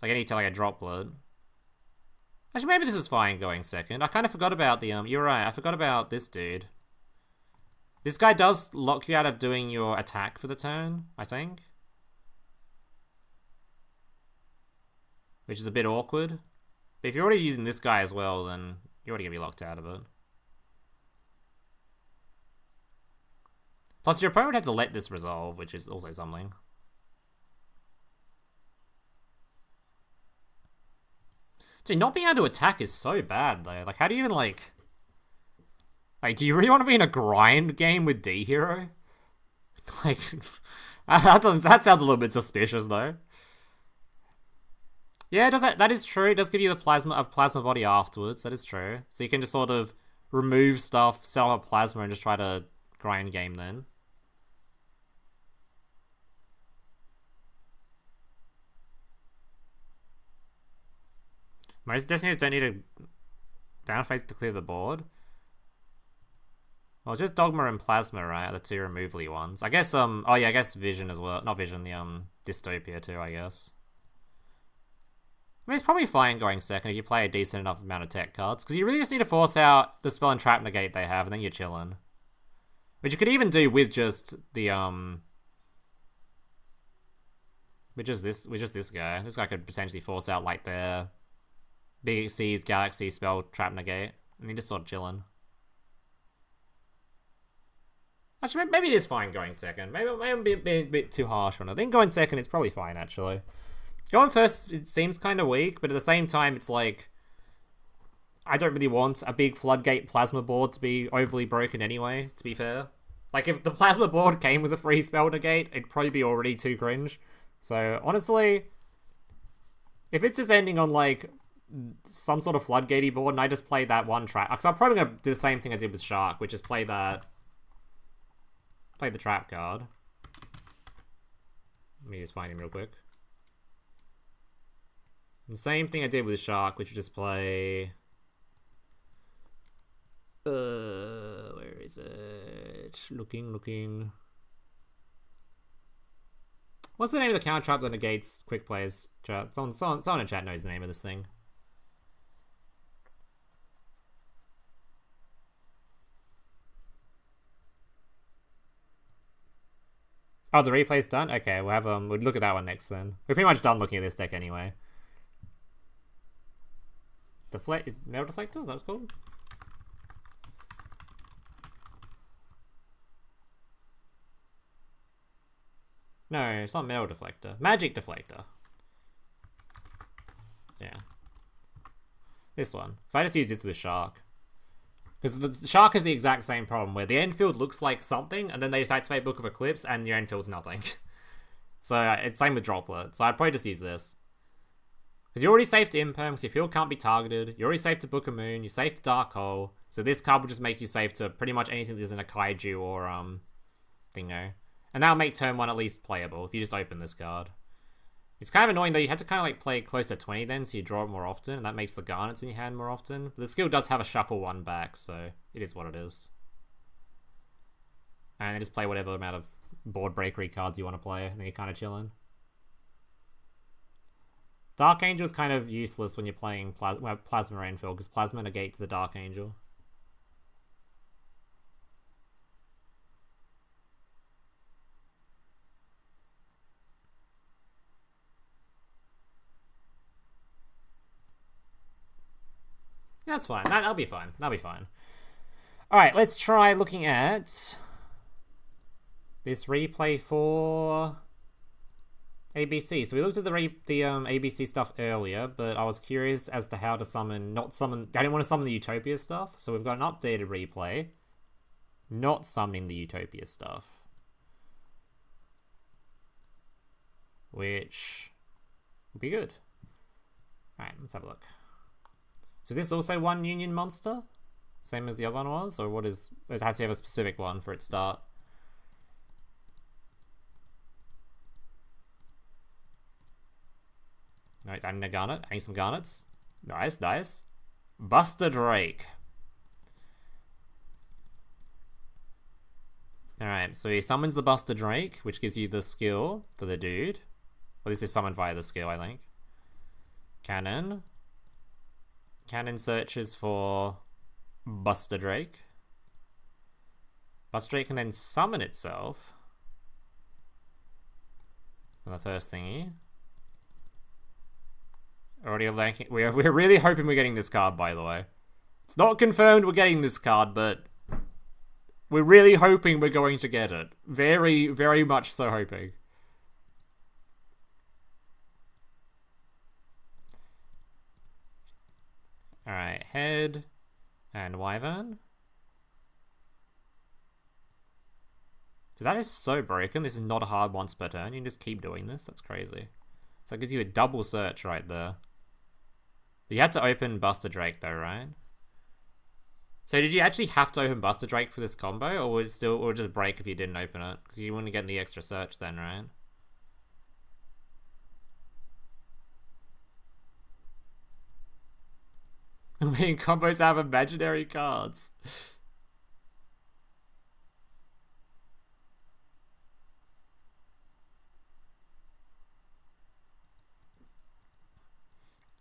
Droplet. Actually, maybe this is fine going second. I kind of forgot about the you're right. I forgot about this dude. This guy does lock you out of doing your attack for the turn, I think, which is a bit awkward. But if you're already using this guy as well, then you're already gonna be locked out of it. Plus, your opponent would have to let this resolve, which is also something. Dude, not being able to attack is so bad, though. Like, how do you even, like, do you really want to be in a grind game with D-Hero? Like, that sounds a little bit suspicious, though. Yeah, that is true. It does give you the plasma body afterwards. That is true. So you can just sort of remove stuff, sell a plasma, and just try to grind game then. Most Destinies don't need a down phase to clear the board. Well, it's just Dogma and Plasma, right? The 2 removally ones. I guess, oh yeah, I guess Vision as well. Not Vision, the, Dystopia too, I guess. I mean, it's probably fine going second if you play a decent enough amount of tech cards. Because you really just need to force out the spell and trap negate they have, and then you're chilling. Which you could even do with just the Which is this guy. This guy could potentially force out like their Big C's Galaxy spell trap negate. And he just sort of chilling. Actually, maybe it is fine going second. Maybe I'm being a bit too harsh on it. I think going second, it's probably fine, actually. Going first, it seems kind of weak, but at the same time, it's like... I don't really want a big Floodgate Plasma board to be overly broken anyway, to be fair. Like, if the Plasma board came with a free spell negate, it'd probably be already too cringe. So, honestly, if it's just ending on, like, some sort of Floodgatey board, and I just play that one trap... Because I'm probably going to do the same thing I did with Shark, which is play that... Play the trap card. Let me just find him real quick. The same thing I did with Shark, which was just play... where is it? Looking. What's the name of the counter trap that negates quick plays? Someone in chat knows the name of this thing. Oh, the replay's done? Okay, we'll have we'll look at that one next then. We're pretty much done looking at this deck anyway. Metal Deflector? Is that what it's called? No, it's not Metal Deflector. Magic Deflector. Yeah. This one. So I just used it with Shark. Because the Shark is the exact same problem, where the end field looks like something, and then they just activate Book of Eclipse, and your end field's nothing. So it's same with Droplet. So I'd probably just use this. Because you're already safe to Imperm, because your field can't be targeted. You're already safe to Book of Moon. You're safe to Dark Hole. So this card will just make you safe to pretty much anything that isn't a Kaiju or, Thingo. And that'll make turn 1 at least playable, if you just open this card. It's kind of annoying, though. You had to kind of, like, play close to 20 then, so you draw it more often, and that makes the Garnets in your hand more often. But the skill does have a Shuffle 1 back, so it is what it is. And then just play whatever amount of board breakery cards you want to play, and then you're kind of chilling. Dark Angel is kind of useless when you're playing Plasma Rainfield, because Plasma negates the Dark Angel. That's fine. That'll be fine. That'll be fine. Alright, let's try looking at this replay for ABC. So we looked at the ABC stuff earlier, but I was curious as to how to summon... I didn't want to summon the Utopia stuff, so we've got an updated replay. Not summoning the Utopia stuff. Which would be good. Alright, let's have a look. So is this also one Union monster? Same as the other one was? Or what is... It has to have a specific one for its start. Alright, I need a Garnet. I need some Garnets. Nice, nice. Buster Drake. Alright, so he summons the Buster Drake, which gives you the skill for the dude. Well, this is summoned via the skill, I think. Cannon. Cannon searches for Buster Drake. Buster Drake can then summon itself for the first thingy. Already lanking. We're really hoping we're getting this card, by the way. It's not confirmed we're getting this card, but we're really hoping we're going to get it. Very, very much so hoping. Alright, Head and Wyvern. So that is so broken. This is not a hard once per turn. You can just keep doing this. That's crazy. So it gives you a double search right there. But you had to open Buster Drake though, right? So did you actually have to open Buster Drake for this combo? Or would it still, or just break if you didn't open it? Because you wouldn't get the extra search then, right? I mean, combos have imaginary cards.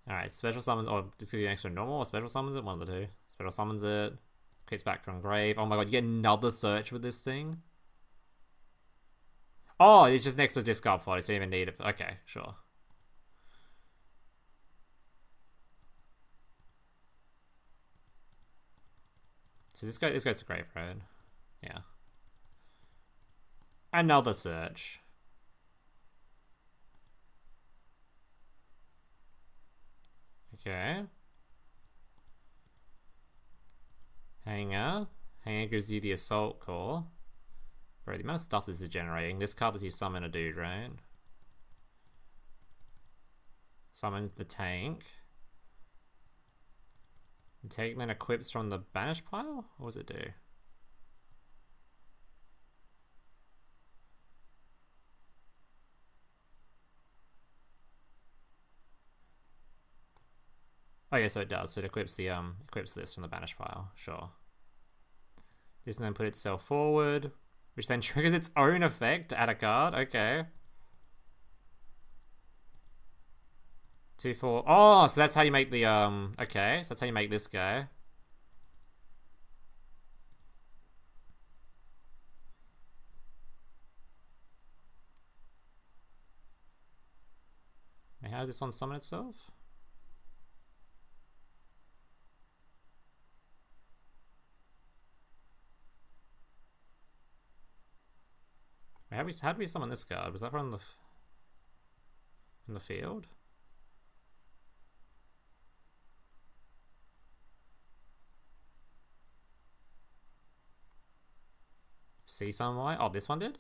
Alright, special summons, or just give you an extra normal, or special summons it? One of the two. Special summons it. Kicks back from grave. Oh my god, you get another search with this thing? Oh, it's just next to discard 40, so you even need it. Okay, sure. So this goes to Graveyard. Yeah. Another search. Okay. Hanger. Hanger gives you the Assault Core. Bro, the amount of stuff this is generating. This card lets you summon a dude, right? Summons the tank. The tank then equips from the banish pile? What does it do? Oh yeah, so it does. So it equips the equips this from the banish pile. Sure. This then put itself forward, which then triggers its own effect to add a card. Okay. 2, 4. Oh, so that's how you make the okay, so that's how you make this guy. And how does this one summon itself? How do we summon this card? Was that from the in the field? See some why? Oh, this one did?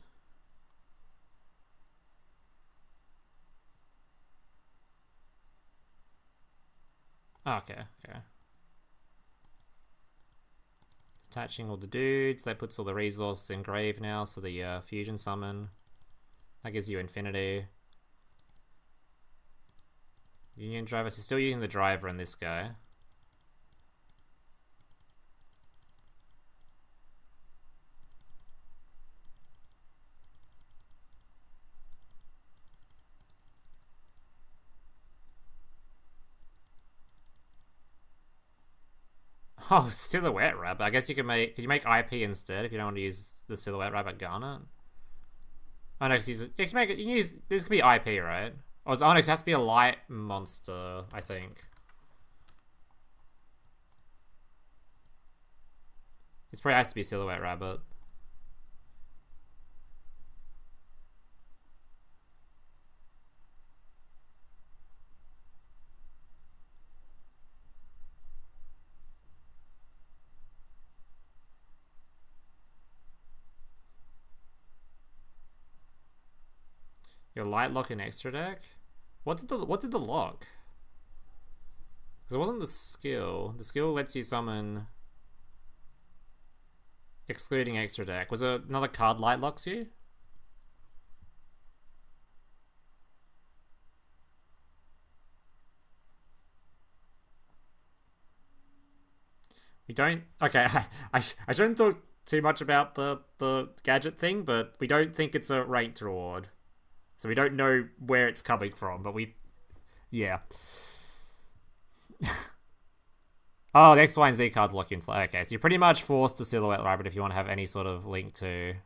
Oh, okay. Attaching all the dudes. That puts all the resources in grave now, so the fusion summon. That gives you infinity. Union driver, so still using the driver in this guy. Oh, Silhouette Rabbit. I guess you can make... Could you make IP instead if you don't want to use the Silhouette Rabbit Garnet? Oh no, because you can make it... You can use... This could be IP, right? Or is Onyx has to be a light monster, I think. It probably has to be Silhouette Rabbit. Your light lock and extra deck? What did the lock? Because it wasn't the skill. The skill lets you summon excluding extra deck. Was it another card light locks you? We don't... Okay, I shouldn't talk too much about the gadget thing, but we don't think it's a ranked reward. So we don't know where it's coming from, but we... Yeah. Oh, the X, Y, and Z cards lock into... Okay, so you're pretty much forced to Silhouette Rabbit if you want to have any sort of link to... And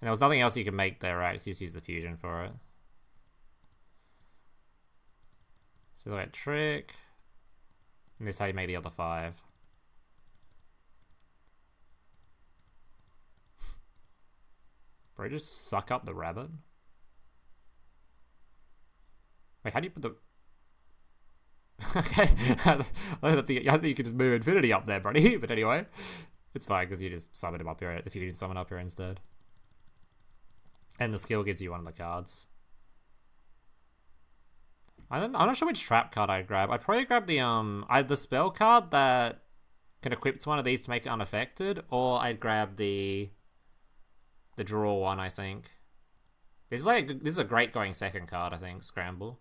there was nothing else you could make there, right? So you just use the fusion for it. Silhouette Trick. And this is how you make the other 5. Bro, just suck up the rabbit. Wait, how do you put the... Okay, I think you could just move Infinity up there, buddy. But anyway, it's fine because you just summon him up here. If you can summon up here instead. And the skill gives you one of the cards. I'm not sure which trap card I'd grab. I'd probably grab the spell card that can equip to one of these to make it unaffected, or I'd grab the draw one, I think. This is a great going second card, I think. Scramble.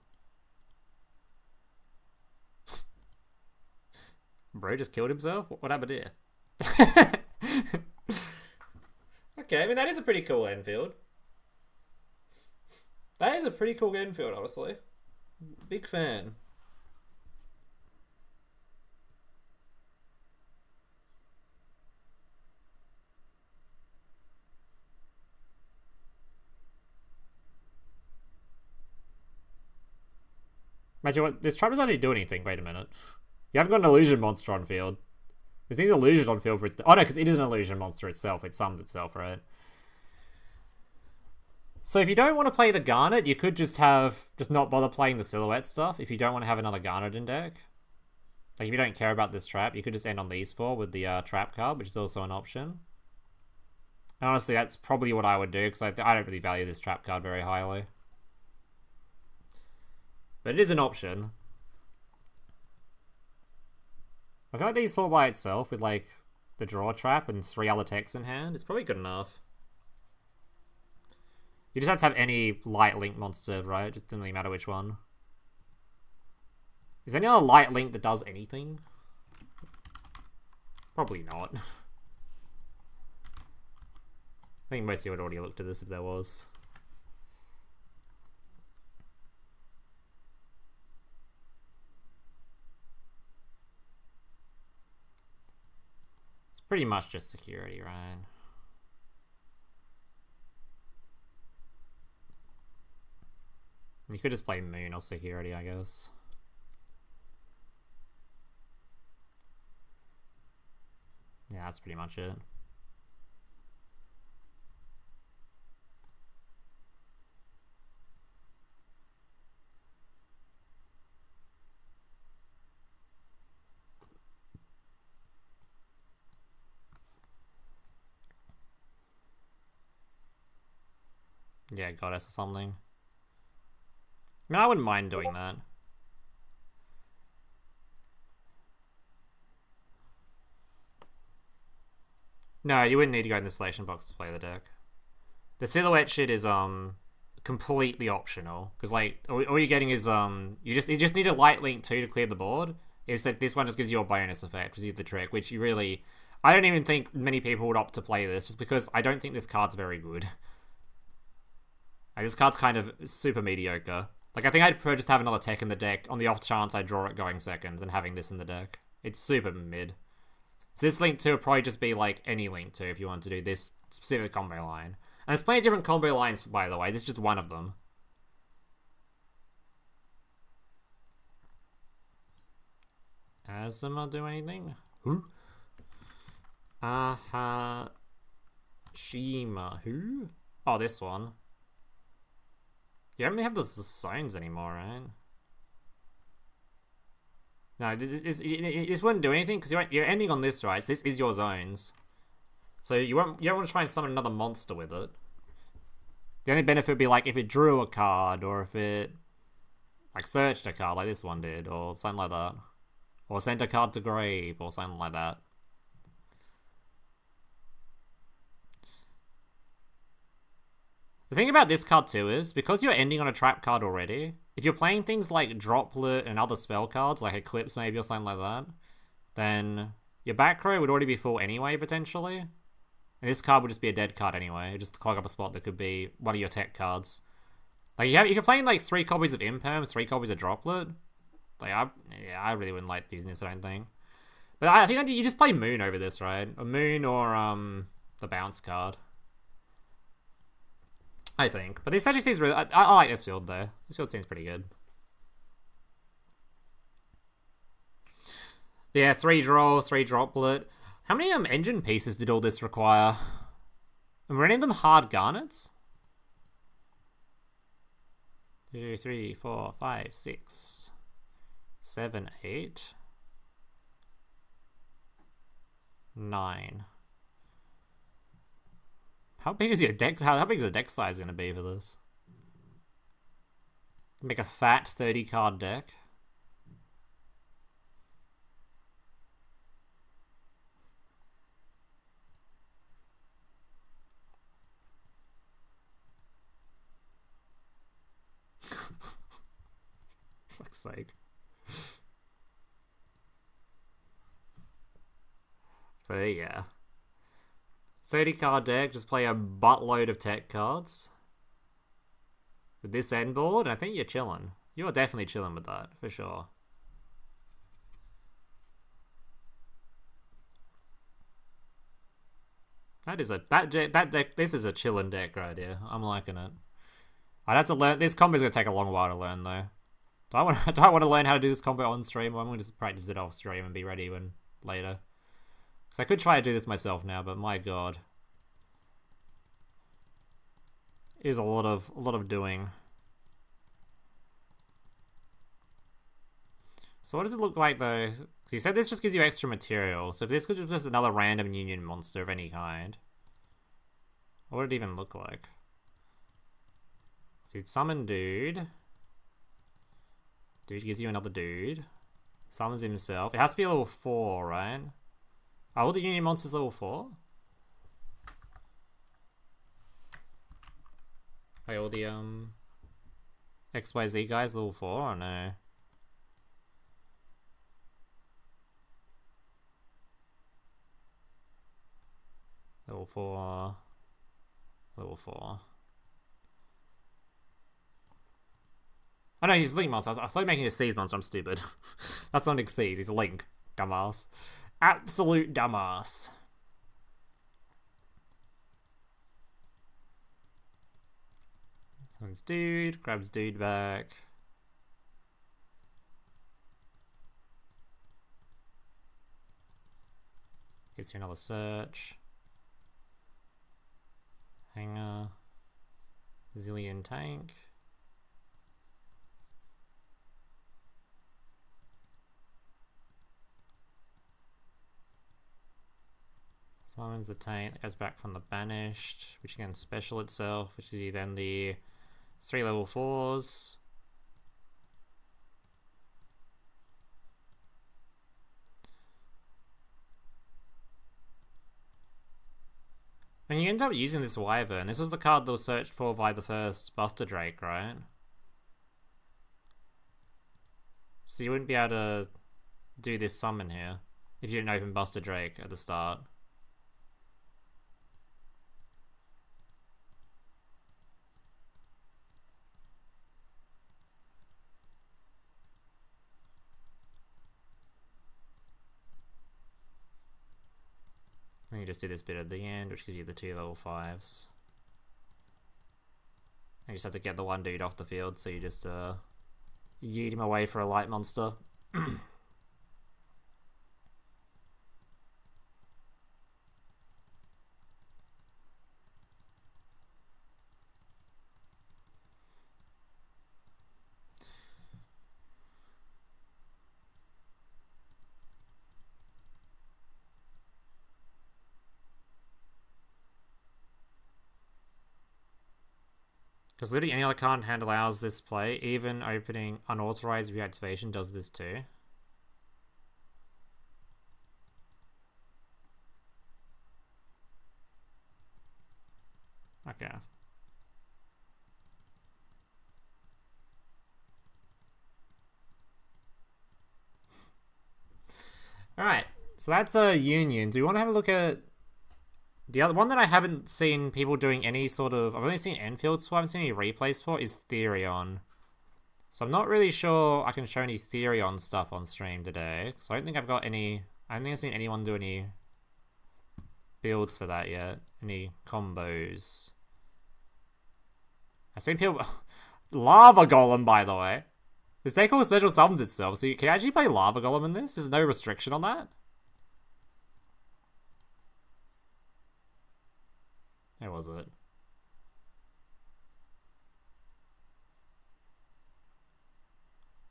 Bro just killed himself? What happened here? Okay, I mean, that is a pretty cool Enfield. That is a pretty cool Enfield, honestly. Big fan. Imagine what this trap doesn't actually do anything. Wait a minute. You haven't got an illusion monster on field. This needs illusion on field for it. Oh no, because it is an illusion monster itself. It summons itself, right? So if you don't want to play the Garnet, you could just not bother playing the Silhouette stuff. If you don't want to have another Garnet in deck, like if you don't care about this trap, you could just end on these four with the trap card, which is also an option. And honestly, that's probably what I would do because I don't really value this trap card very highly. But it is an option. I feel like these four by itself with like the draw trap and 3 other techs in hand, it's probably good enough. You just have to have any light link monster, right? It just doesn't really matter which one. Is there any other light link that does anything? Probably not. I think most of you would already looked at this if there was. It's pretty much just security, right? You could just play Moon or Security, I guess. Yeah, that's pretty much it. Yeah, Goddess or something. I mean, I wouldn't mind doing that. No, you wouldn't need to go in the installation box to play the deck. The Silhouette shit is completely optional because like all you're getting is you just need a light link 2 to clear the board. Except this one just gives you a bonus effect, which is the trick, which you really, I don't even think many people would opt to play this just because I don't think this card's very good. Like, this card's kind of super mediocre. Like, I think I'd prefer just have another tech in the deck on the off chance I draw it going second than having this in the deck. It's super mid. So this Link 2 would probably just be like any Link 2 if you want to do this specific combo line. And there's plenty of different combo lines, by the way. This is just one of them. Azuma do anything? Who? Shima. Who? Oh, this one. You don't really have the zones anymore, right? No, this wouldn't do anything because you're ending on this, right? So this is your zones. So you don't want to try and summon another monster with it. The only benefit would be like if it drew a card or if it like searched a card like this one did or something like that. Or sent a card to grave or something like that. The thing about this card too is, because you're ending on a trap card already, if you're playing things like Droplet and other spell cards, like Eclipse maybe or something like that, then your back row would already be full anyway, potentially. And this card would just be a dead card anyway, just to clog up a spot that could be one of your tech cards. Like, if you're playing like 3 copies of Imperm, 3 copies of Droplet, like, I really wouldn't like using this, I don't think. But I think you just play Moon over this, right? A Moon or the Bounce card. I think. But this actually seems really... I like this field, though. This field seems pretty good. Yeah, 3 draw, 3 Droplet. How many engine pieces did all this require? And were any of them hard garnets? 2, 3, 4, 5, 6, 7, 8, 9. How big is your deck? How big is the deck size going to be for this? Make a fat 30 card deck. Fuck's sake. So yeah. 30 card deck, just play a buttload of tech cards. With this end board, I think you're chilling. You are definitely chilling with that, for sure. This is a chilling deck right here. I'm liking it. I'd have to learn. This combo's gonna take a long while to learn though. Do I want to learn how to do this combo on stream, or I'm going to just practice it off stream and be ready when later? Because I could try to do this myself now, but my god, it is a lot of doing. So what does it look like though? Because he said this just gives you extra material. So if this was just another random union monster of any kind, what would it even look like? So you'd summon dude. Dude gives you another dude. Summons himself. It has to be a level 4, right? Are all the union monsters level 4? Are all the XYZ guys level 4 or no? Level 4. Level 4. Oh no, he's Link monster. I started making a Seas monster, I'm stupid. That's not Nick Seas, he's a Link. Dumbass. Absolute dumbass. Summons dude, grabs dude back. Gets you another search. Hanger. Zillion tank. Summons the tank that goes back from the banished, which can special itself, which is then the 3 level 4s. And you end up using this Wyvern. This was the card that was searched for by the first Buster Drake, right? So you wouldn't be able to do this summon here if you didn't open Buster Drake at the start. And you just do this bit at the end, which gives you the 2 level 5s. And you just have to get the one dude off the field, so you just yeet him away for a light monster. Because literally any other card in hand allows this play. Even opening unauthorized reactivation does this too. Okay. Alright, so that's a Union. Do you want to have a look at the other one that I haven't seen people doing any sort of... I've only seen Enfields for, I haven't seen any replays for, is Therion. So I'm not really sure I can show any Therion stuff on stream today. So I don't think I've got any... I don't think I've seen anyone do any builds for that yet. Any combos. I've seen people... Lava Golem, by the way. This deck all special summons itself, so you can actually play Lava Golem in this? There's no restriction on that? Where was it?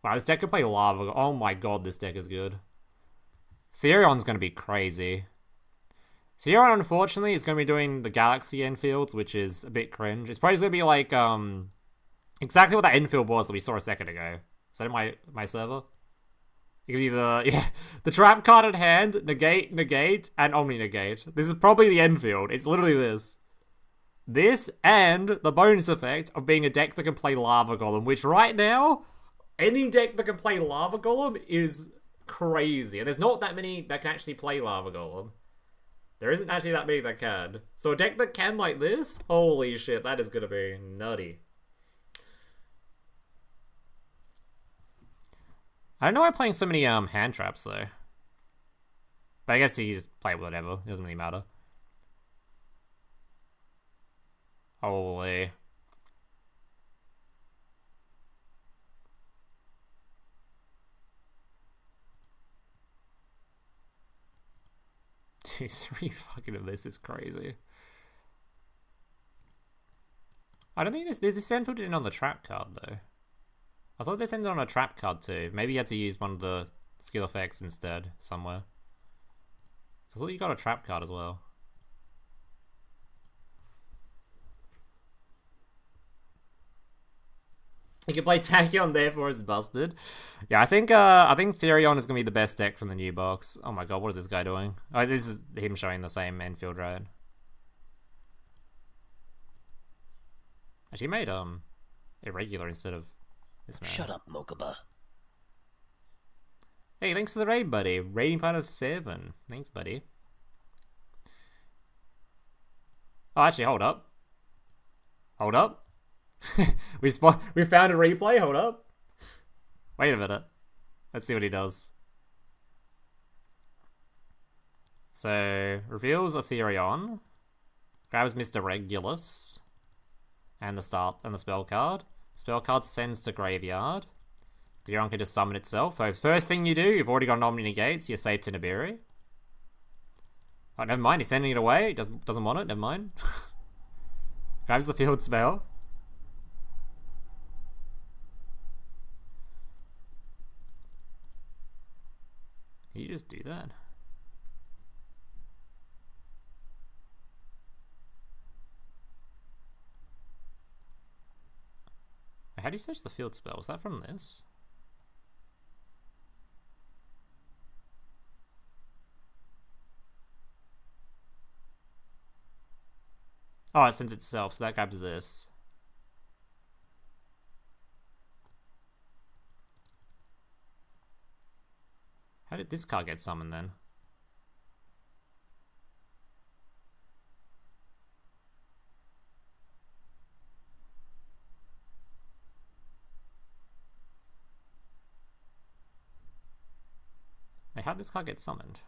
Wow, this deck can play Lava. Oh my god, this deck is good. Therion's going to be crazy. Therion, unfortunately, is going to be doing the Galaxy Enfields, which is a bit cringe. It's probably going to be like, exactly what that Enfield was that we saw a second ago. Is that in my server? It gives you the trap card at hand, negate, and Omni negate. This is probably the Enfield. It's literally this. This and the bonus effect of being a deck that can play Lava Golem, which right now, any deck that can play Lava Golem is crazy. And there's not that many that can actually play Lava Golem. There isn't actually that many that can. So a deck that can like this, holy shit, that is going to be nutty. I don't know why I'm playing so many hand traps though. But I guess he's play whatever, it doesn't really matter. Holy. use 3 fucking of this is crazy. I don't think this end put it in on the trap card though. I thought this ended on a trap card too. Maybe you had to use one of the skill effects instead somewhere. So I thought you got a trap card as well. You can play Tachyon, therefore it's busted. Yeah, I think Therion is gonna be the best deck from the new box. Oh my god, what is this guy doing? Oh, this is him showing the same Enfield, right? Actually, he made irregular instead of this man.
Shut up, Mokuba.
Hey, thanks to the raid, buddy. Rating part of 7. Thanks, buddy. Oh, actually, hold up. Hold up. we found a replay. Hold up. Wait a minute. Let's see what he does. So reveals a Therion, grabs Mr. Regulus, and the spell card. Spell card sends to graveyard. Therion can just summon itself. So first thing you do, you've already got an Omni Negates. You're safe to Nibiru. Oh, never mind. He's sending it away. He doesn't want it. Never mind. Grabs the field spell. Can you just do that? How do you search the field spell? Was that from this? Oh, it sends itself, so that grabs this. How did this card get summoned then? Wait, how did this card get summoned?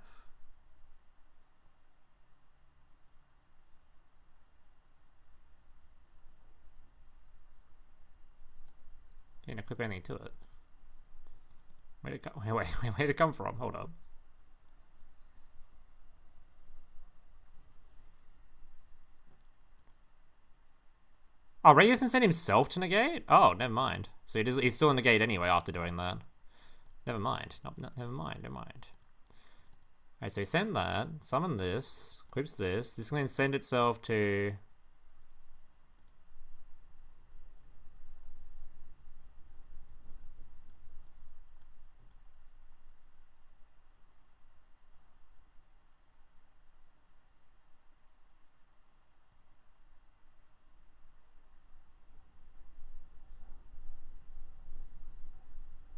Didn't equip anything to it. Where'd it come from? Hold up. Oh, Ray doesn't send himself to negate? Oh, never mind. So he's still in negate anyway after doing that. Never mind. Never mind. Alright, so he sent that, summon this, equips this. This can then send itself to...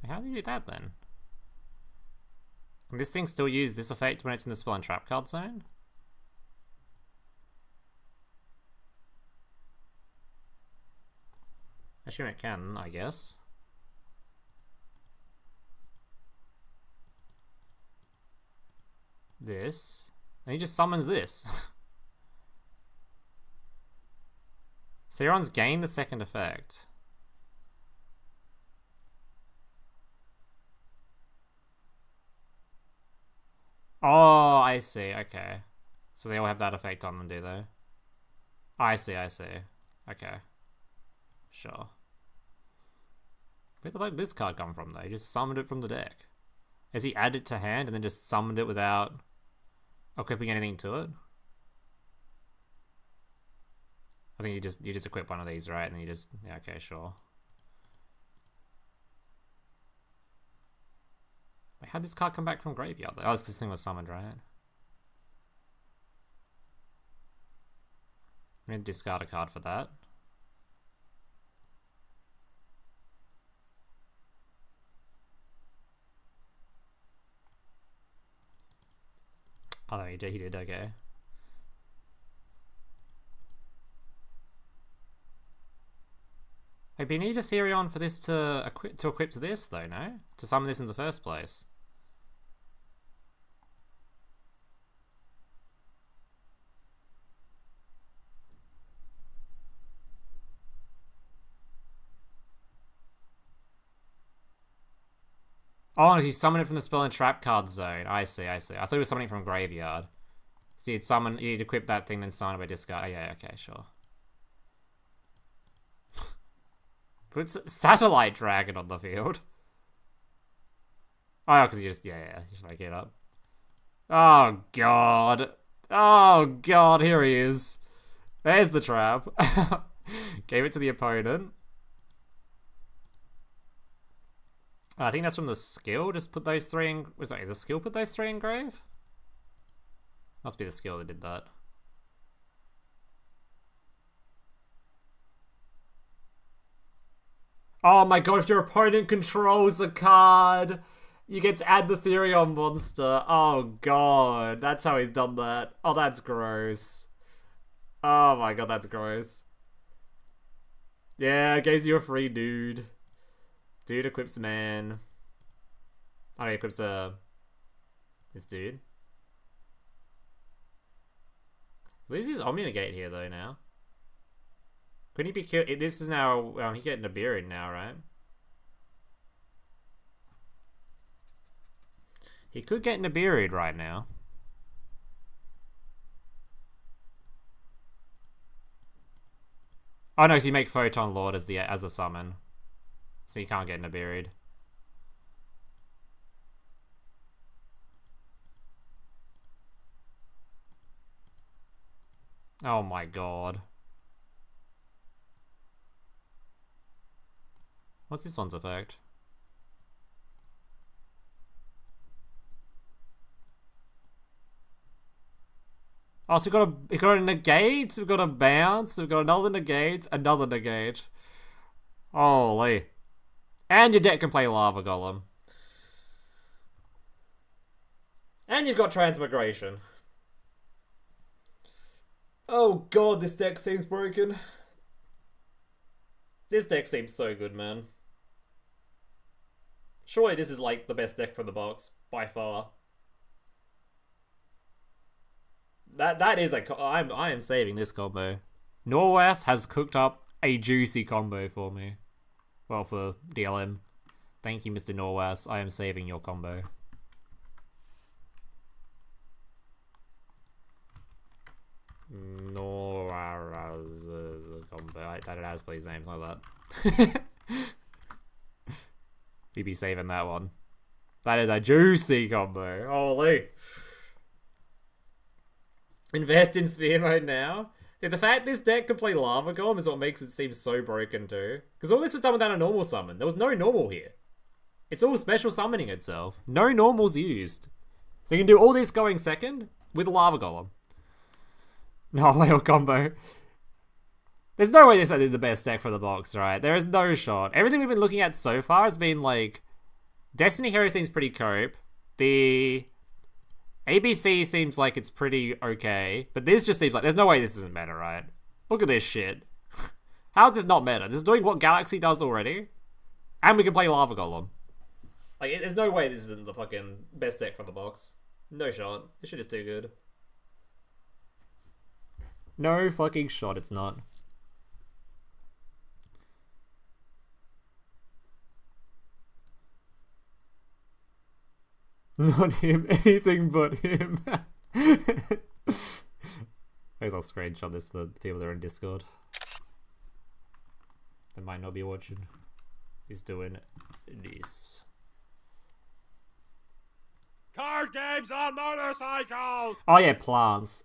How do you do that then? Can this thing still use this effect when it's in the spell and trap card zone? I assume it can, I guess. This. And he just summons this. Therion's gained the second effect. Oh, I see. Okay. So they all have that effect on them, do they? I see. Okay. Sure. Where did this card come from, though? He just summoned it from the deck. Has he added it to hand and then just summoned it without equipping anything to it? I think you just equip one of these, right? And then you just... Yeah, okay, sure. Wait, how'd this card come back from graveyard? Oh, it's because this thing was summoned, right? I'm going to discard a card for that. Oh, he did, okay. Hey, but you need a Therion for this to equip to this, though, no? To summon this in the first place. Oh, he's summoning it from the spell and trap card zone. I see. I thought it was summoning from graveyard. So you'd equip that thing, then summon by discard. Oh, yeah, okay, sure. Puts Satellite Dragon on the field. Oh, because you just, yeah, you just make it up. Oh, God. Oh, God, here he is. There's the trap. Gave it to the opponent. I think that's from the skill. Just put those three in... Was that the skill put those three in grave? Must be the skill that did that. Oh my god, if your opponent controls a card, you get to add the Therion monster. Oh god, that's how he's done that. Oh, that's gross. Oh my god, that's gross. Yeah, gives you a free dude. Dude equips a man. Oh, he equips this dude. Loses Omni Negate here though now. Couldn't he be killed? This is now. He's getting a beard now, right? He could get in a beard right now. Oh no, so you make Photon Lord as the summon, so you can't get in a beard. Oh my god. What's this one's effect? Oh, so we've got a negate, we've got a bounce, we've got another negate, another negate. Holy. And your deck can play Lava Golem. And you've got Transmigration. Oh god, this deck seems broken. This deck seems so good, man. Surely this is like the best deck from the box, by far. That is I am saving this combo. Norwest has cooked up a juicy combo for me. Well, for DLM. Thank you, Mr. Norwest. I am saving your combo. Norwest is a combo. I don't know how to play his name like that. You'd be saving that one. That is a juicy combo. Holy. Invest in Spear Mode now? Yeah, the fact this deck can play Lava Golem is what makes it seem so broken too. Because all this was done without a normal summon. There was no normal here. It's all special summoning itself. No normals used. So you can do all this going second with a Lava Golem. No, whale combo. There's no way this is the best deck for the box, right? There is no shot. Everything we've been looking at so far has been like... Destiny Hero seems pretty cope. The... ABC seems like it's pretty okay. But this just seems like... There's no way this isn't meta, right? Look at this shit. How is this not meta? This is doing what Galaxy does already. And we can play Lava Golem. Like, there's no way this isn't the fucking best deck from the box. No shot. This shit is too good. No fucking shot, it's not. Not him, anything but him. I guess I'll screenshot this for people that are in Discord. They might not be watching. He's doing this.
Card games on motorcycles!
Oh yeah, plants.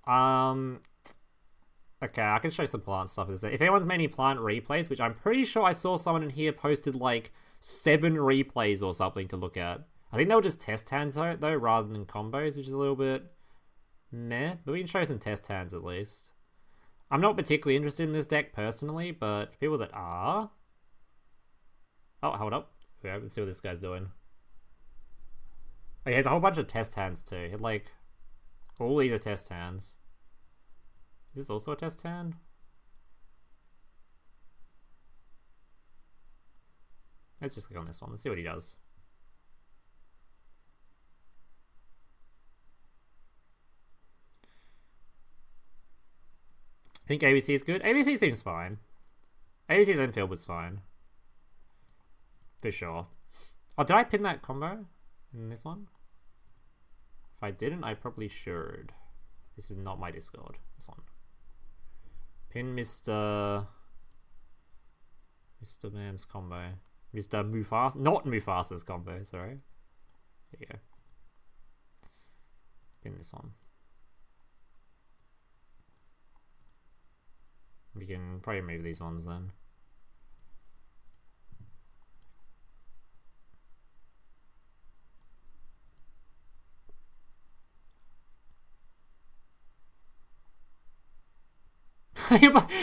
Okay, I can show some plant stuff. If anyone's made any plant replays, which I'm pretty sure I saw someone in here posted like 7 replays or something to look at. I think they were just test hands though, rather than combos, which is a little bit meh. But we can show some test hands at least. I'm not particularly interested in this deck personally, but for people that are... Oh, hold up. Okay, let's see what this guy's doing. Okay, there's a whole bunch of test hands too. Like, all these are test hands. Is this also a test hand? Let's just click on this one. Let's see what he does. I think ABC is good. ABC seems fine. ABC's own field was fine. For sure. Oh, did I pin that combo in this one? If I didn't, I probably should. This is not my Discord. This one. Pin Mr. Man's combo. Mr. Mufasa. Not Mufasa's combo, sorry. There you go. Pin this one. We can probably move these ones then.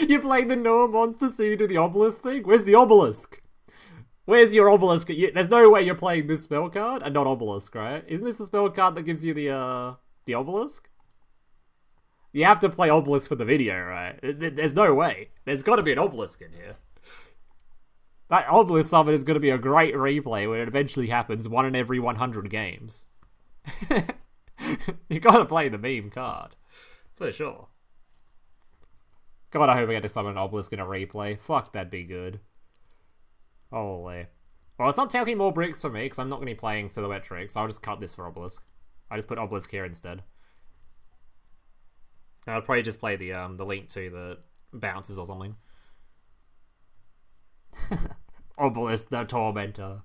You're playing the Noah monster so you do the obelisk thing? Where's the obelisk? Where's your obelisk? There's no way you're playing this spell card and not obelisk, right? Isn't this the spell card that gives you the obelisk? You have to play obelisk for the video, right? There's no way. There's got to be an obelisk in here. That obelisk summon is going to be a great replay when it eventually happens 1 in every 100 games. You got to play the meme card. For sure. God, I hope I get to summon an obelisk in a replay. Fuck, that'd be good. Holy. Well, it's not taking more bricks for me, because I'm not going to be playing Silhouette Trick, so I'll just cut this for obelisk. I just put obelisk here instead. And I'll probably just play the link to the bounces or something. Obelisk the Tormentor.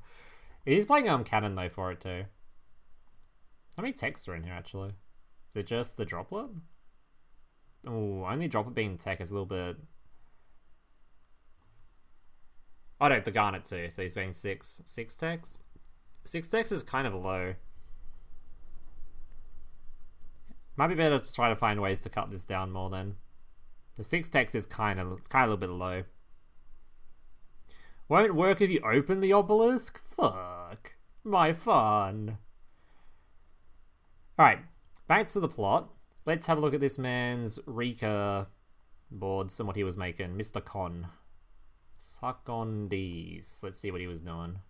He's playing cannon though for it too. How many texts are in here actually? Is it just the droplet? Oh, only droplet being tech is a little bit... Oh no, the garnet too, so he's being 6 texts? 6 texts is kind of low. Might be better to try to find ways to cut this down more then. The 6 text is kind of a little bit low. Won't work if you open the obelisk? Fuck. My fun. Alright, back to the plot. Let's have a look at this man's Rika boards and what he was making. Mr. Con. Suck on these. Let's see what he was doing.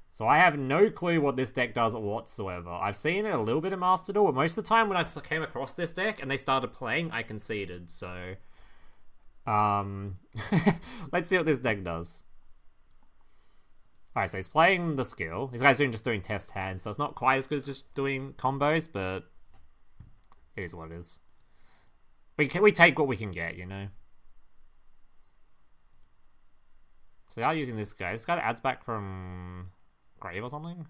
So I have no clue what this deck does whatsoever. I've seen it a little bit in Master Duel, but most of the time when I came across this deck and they started playing, I conceded, so... let's see what this deck does. Alright, so he's playing the skill. This guy's just doing test hands, so it's not quite as good as just doing combos, but... it is what it is. We take what we can get, you know? So they are using this guy. This guy that adds back from... grave or something?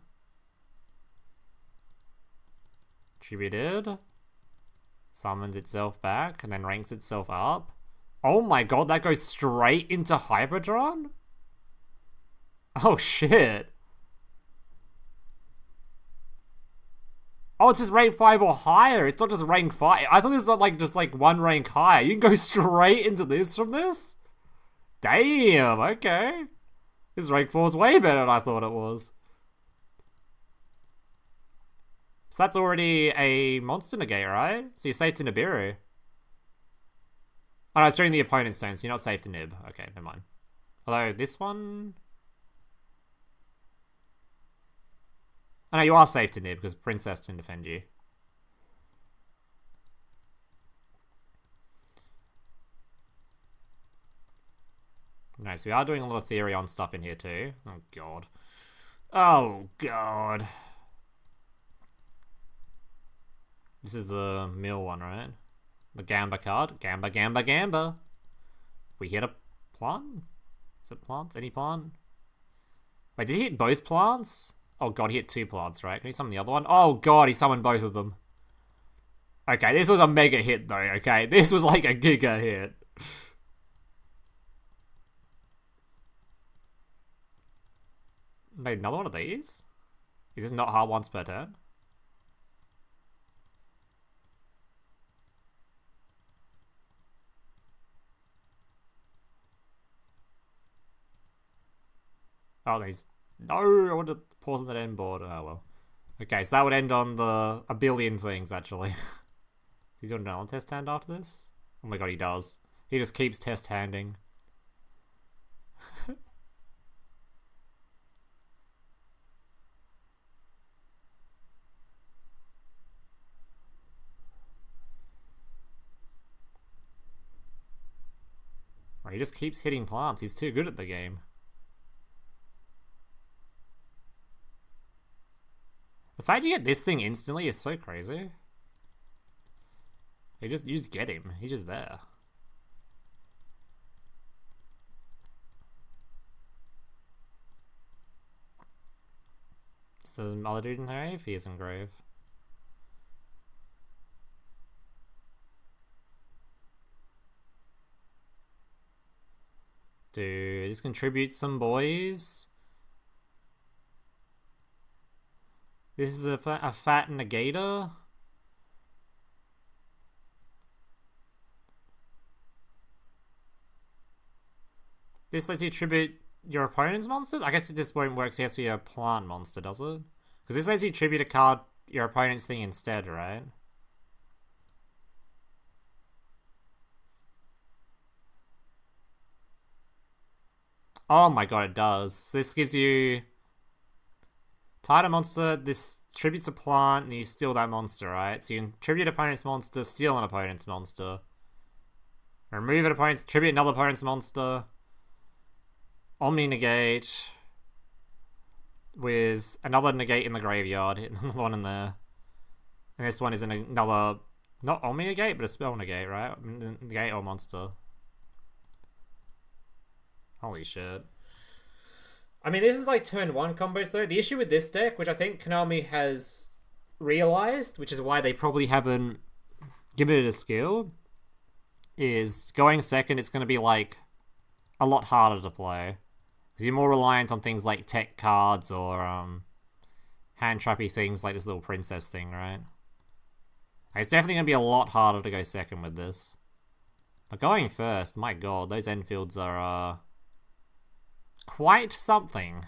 Attributed. Summons itself back and then ranks itself up. Oh my god, that goes straight into Hyperdron? Oh shit. Oh, it's just rank 5 or higher. It's not just rank 5. I thought this was like just like 1 rank higher. You can go straight into this from this? Damn, okay. This rank 4 is way better than I thought it was. So that's already a monster negate, right? So you're safe to Nibiru. Oh no, it's during the opponent's turn, so you're not safe to Nib. Okay, never mind. Although, this one... oh no, you are safe to Nib, because Princess can defend you. No, so we are doing a lot of Therion stuff in here too. Oh god. Oh god. This is the mill one, right? The Gamba card. Gamba, Gamba, Gamba. We hit a plant? Is it plants? Any plant? Wait, did he hit both plants? Oh god, he hit 2 plants, right? Can he summon the other one? Oh god, he summoned both of them. Okay, this was a mega hit though, okay? This was like a giga hit. Made another one of these? Is this not hard once per turn? Oh, there's... no, I want to pause on that end board. Oh, well. Okay, so that would end on a billion things, actually. He's doing another test hand after this? Oh my god, he does. He just keeps test handing. He just keeps hitting plants. He's too good at the game. The fact you get this thing instantly is so crazy. You just get him. He's just there. So the other dude in grave? He is in grave. Dude, this contributes some boys. This is a fat negator. This lets you tribute your opponent's monsters? I guess this won't work, so it has to be a plant monster, does it? Because this lets you tribute a card your opponent's thing instead, right? Oh my god, it does. This gives you... Target a monster, this tributes a plant, and you steal that monster, right? So you can tribute opponent's monster, steal an opponent's monster. Remove an opponent's... Tribute another opponent's monster. Omni-negate. With another negate in the graveyard. Another one in there. And this one is in another... Not Omni-negate, but a spell negate, right? Negate or monster. Holy shit. I mean, this is like turn 1 combos though. The issue with this deck, which I think Konami has realized, which is why they probably haven't given it a skill, is going second, it's going to be like a lot harder to play. Because you're more reliant on things like tech cards or hand trappy things like this little princess thing, right? It's definitely going to be a lot harder to go second with this. But going first, my god, those Enfields are... quite something.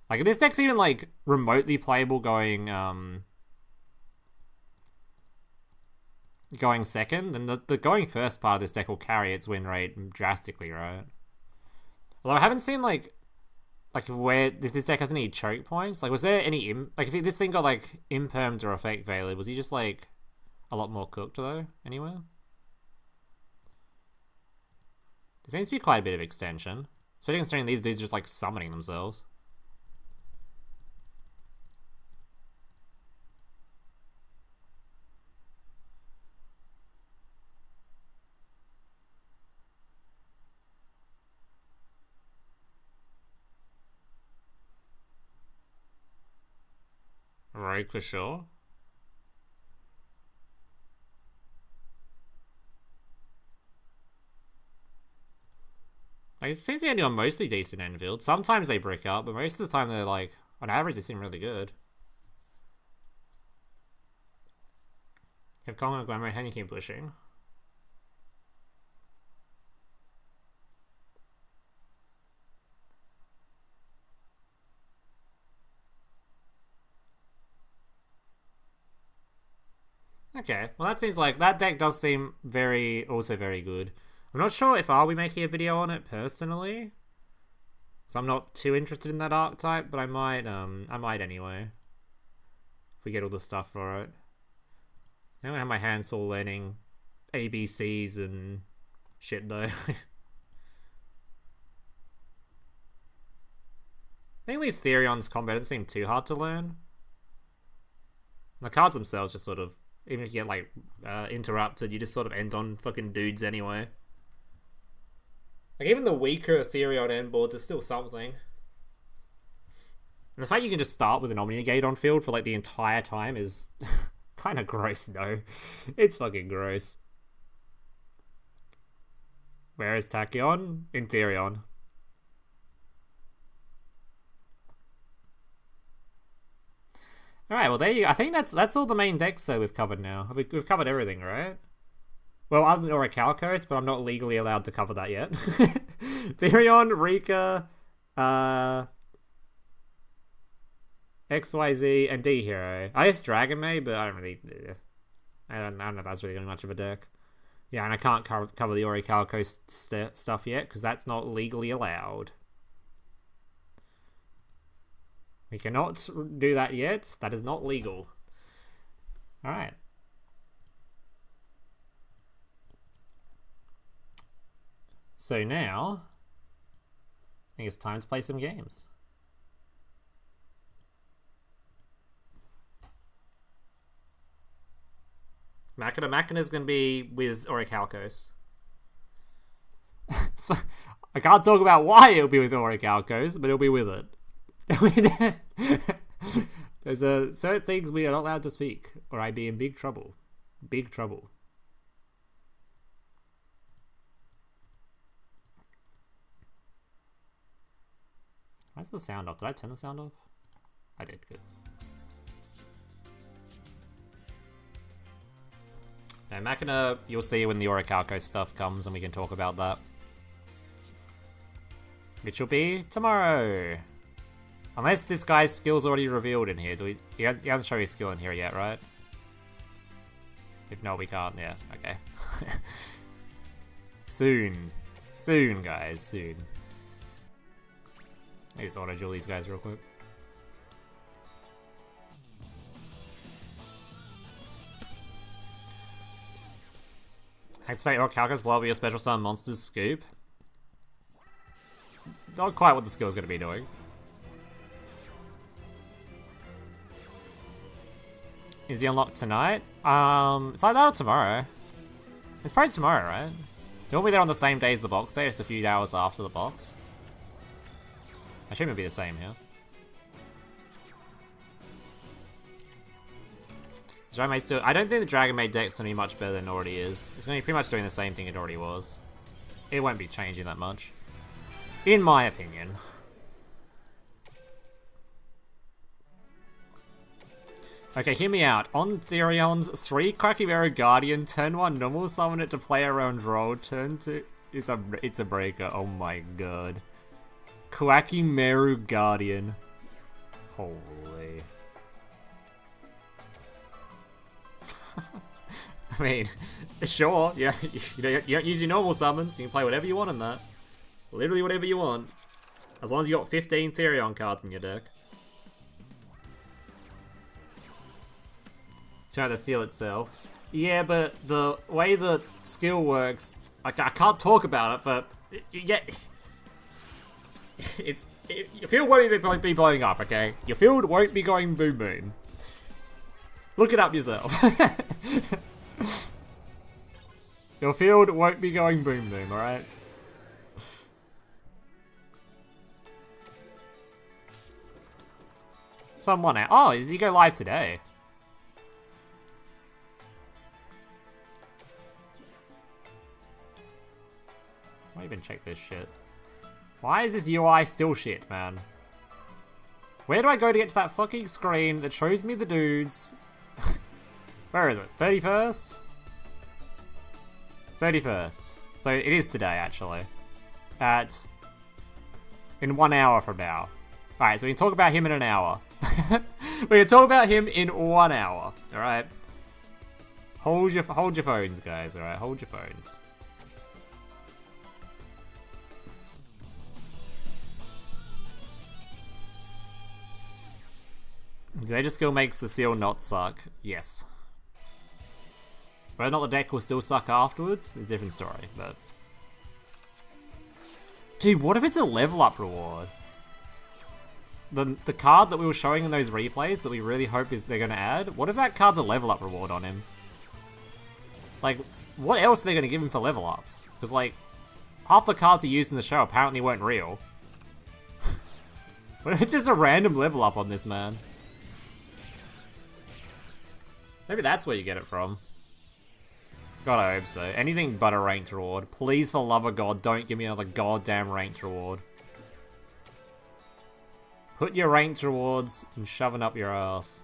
Like, if this deck's even, like, remotely playable going, going second, then the going first part of this deck will carry its win rate drastically, right? Although I haven't seen, like where this deck has any choke points. Like, was there any, like, if this thing got, like, impermed or effect valid, was he just, like, a lot more cooked, though, anywhere? There seems to be quite a bit of extension. Especially considering these dudes are just like summoning themselves. Rogue for sure. Like, it seems to be on mostly decent Enfield. Sometimes they brick up, but most of the time they're like, on average, they seem really good. You have Kong and Glamour, how do you keep pushing? Okay, well that seems like, that deck does seem also very good. I'm not sure if I'll be making a video on it personally, so I'm not too interested in that archetype, but I might anyway. If we get all the stuff for it. I don't have my hands full learning ABCs and shit though. I think at least Therion's combo doesn't seem too hard to learn. The cards themselves just sort of, even if you get like interrupted, you just sort of end on fucking dudes anyway. Like, even the weaker Therion end boards are still something. And the fact you can just start with an Omni-negate on field for, like, the entire time is kind of gross, though. It's fucking gross. Where is Tachyon? In Therion. Alright, well, there you go. I think that's all the main decks, though, we've covered now. We've covered everything, right? Well, other than Orichalcos, but I'm not legally allowed to cover that yet. Therion, Rika, XYZ, and D Hero. I guess Dragon May, but I don't know if that's really much of a deck. Yeah, and I can't cover the Orichalcos stuff yet, because that's not legally allowed. We cannot do that yet. That is not legal. Alright. So now, I think it's time to play some games. Machina's gonna be with Orichalcos. So, I can't talk about why it'll be with Orichalcos, but it'll be with it. There's certain things we are not allowed to speak, or I'd be in big trouble. Big trouble. Why's the sound off? Did I turn the sound off? I did, good. Now, Machina, you'll see when the Orichalcos stuff comes and we can talk about that. Which will be tomorrow. Unless this guy's skill's already revealed in here. He hasn't shown his skill in here yet, right? If not, we can't. Yeah, okay. Soon. Soon, guys. Soon. I just auto-duel these guys real quick. Activate Orichalcos while your special summon monsters scoop. Not quite what the skill is going to be doing. Is he unlocked tonight? It's like that or tomorrow. It's probably tomorrow, right? He won't be there on the same day as the box day, just a few hours after the box. I assume it'll be the same here. Dragon Maid still. I don't think the Dragon Maid deck's gonna be much better than it already is. It's gonna be pretty much doing the same thing it already was. It won't be changing that much, in my opinion. Okay, hear me out. On Therion's 3 Quackimero Guardian, turn 1 normal summon it to play around roll, turn 2 it's a breaker. Oh my god. Quackimero Guardian. Holy. I mean, sure, yeah, you don't use your normal summons, you can play whatever you want in that. Literally whatever you want. As long as you got 15 Therion cards in your deck. Try the seal itself. Yeah, but the way the skill works, I can't talk about it, but yeah, your field won't be blowing up, okay? Your field won't be going boom boom. Look it up yourself. Your field won't be going boom boom, alright? Someone out. Oh, does he go live today? Can I even check this shit? Why is this UI still shit, man? Where do I go to get to that fucking screen that shows me the dudes? Where is it? 31st? 31st. So it is today, actually. In 1 hour from now. Alright, so we can talk about him in an hour. We can talk about him in 1 hour. Alright? Hold your phones, guys, alright? Hold your phones. Data skill makes the seal not suck. Yes. Whether or not the deck will still suck afterwards, is a different story, but... Dude, what if it's a level up reward? The card that we were showing in those replays that we really hope they're going to add, what if that card's a level up reward on him? Like, what else are they going to give him for level ups? Because, like, half the cards he used in the show apparently weren't real. What if it's just a random level up on this man? Maybe that's where you get it from. God, I hope so. Anything but a ranked reward. Please, for love of God, don't give me another goddamn ranked reward. Put your ranked rewards and shove it up your ass.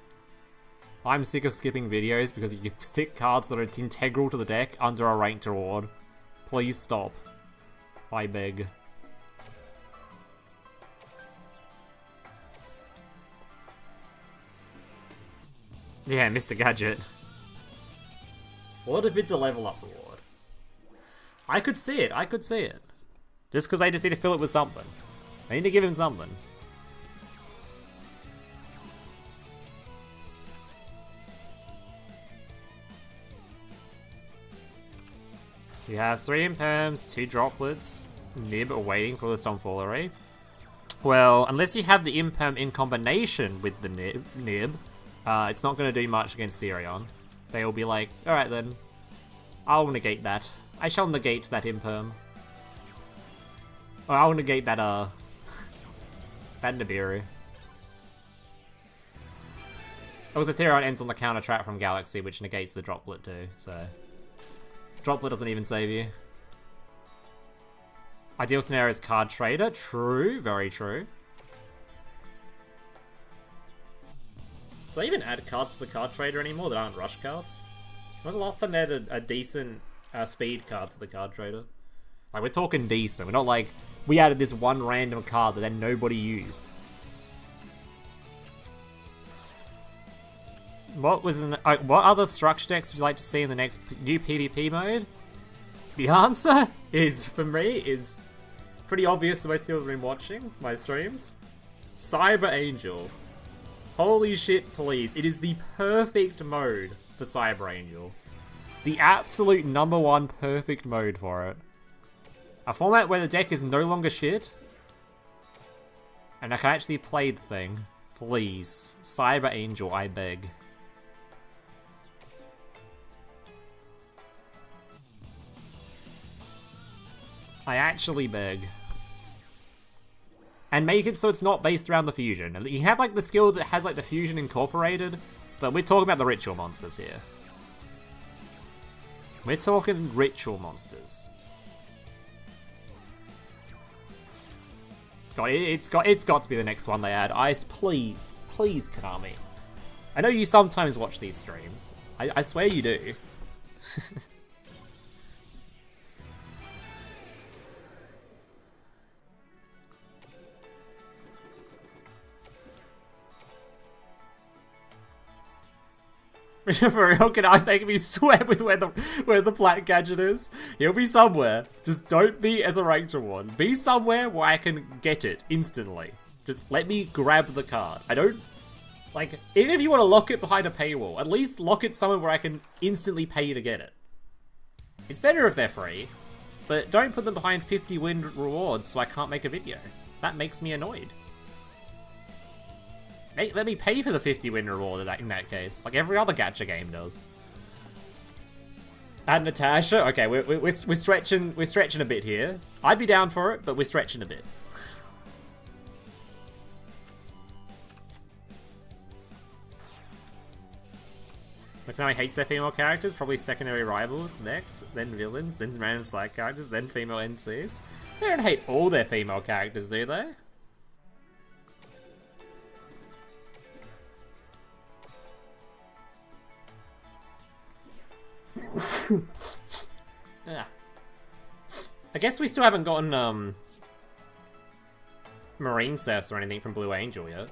I'm sick of skipping videos because you stick cards that are integral to the deck under a ranked reward. Please stop. I beg. Yeah, Mr. Gadget. What if it's a level up reward? I could see it, I could see it. Just because they just need to fill it with something. They need to give him something. He has 3 imperms, 2 droplets, nib awaiting for the Tomfoolery. Well, unless you have the imperm in combination with the nib, it's not going to do much against Therion. they will be like, alright then, I'll negate that. I shall negate that imperm. Or I'll negate that, that Nibiru. Also, Therion ends on the counter trap from Galaxy, which negates the Droplet too, so... Droplet doesn't even save you. Ideal scenario is card trader. True, very true. Do I even add cards to the card trader anymore that aren't rush cards? When was the last time they added a decent speed card to the card trader? Like, we're talking decent. We're not like, we added this one random card that then nobody used. What other structure decks would you like to see in the next new PvP mode? The answer is, for me, is pretty obvious to most people who've been watching my streams. Cyber Angel. Holy shit, please. It is the perfect mode for Cyber Angel. The absolute #1 perfect mode for it. A format where the deck is no longer shit. And I can actually play the thing. Please. Cyber Angel, I beg. I actually beg. And make it so it's not based around the fusion. You have like the skill that has like the fusion incorporated, but we're talking about the ritual monsters here. We're talking ritual monsters. God, it's got to be the next one they add. Please, please, Konami. I know you sometimes watch these streams. I swear you do. For real, Konami's making me sweat with where the plat gadget is. He'll be somewhere. Just don't be as a ranked one. Be somewhere where I can get it instantly. Just let me grab the card. I don't... Like, even if you want to lock it behind a paywall, at least lock it somewhere where I can instantly pay to get it. It's better if they're free, but don't put them behind 50 win rewards so I can't make a video. That makes me annoyed. Let me pay for the 50 win reward in that case, like every other gacha game does. And Natasha, okay, we're stretching a bit here. I'd be down for it, but we're stretching a bit. Konami hates their female characters, probably secondary rivals next, then villains, then random side characters, then female NCs. They don't hate all their female characters, do they? Yeah. I guess we still haven't gotten Marine Cess or anything from Blue Angel yet.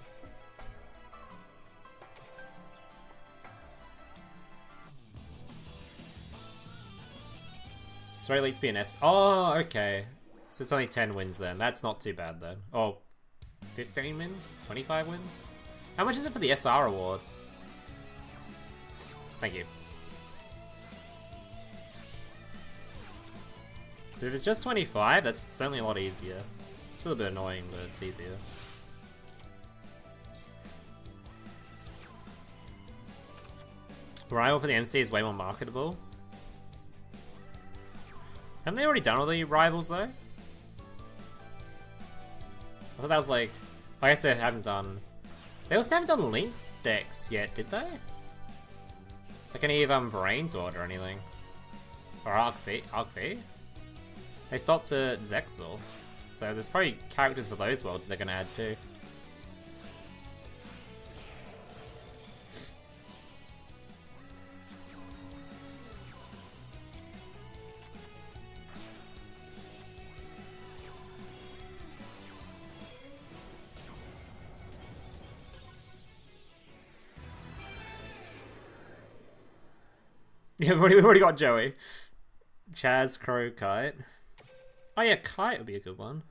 Sorry, Elite's BNS. Oh, okay. So it's only 10 wins then. That's not too bad then. Oh, 15 wins? 25 wins? How much is it for the SR award? Thank you. If it's just 25, that's certainly a lot easier. It's still a bit annoying, but it's easier. Rival for the MC is way more marketable. Haven't they already done all the rivals though? I thought that was like I guess they haven't done... They also haven't done Link decks yet, did they? Like any of Varane's Order or anything. Or Arc V? They stopped at Zexal. So there's probably characters for those worlds they're gonna add too. Yeah, we've already got Joey. Chaz, Crow, Kite. Oh yeah, Kite would be a good one.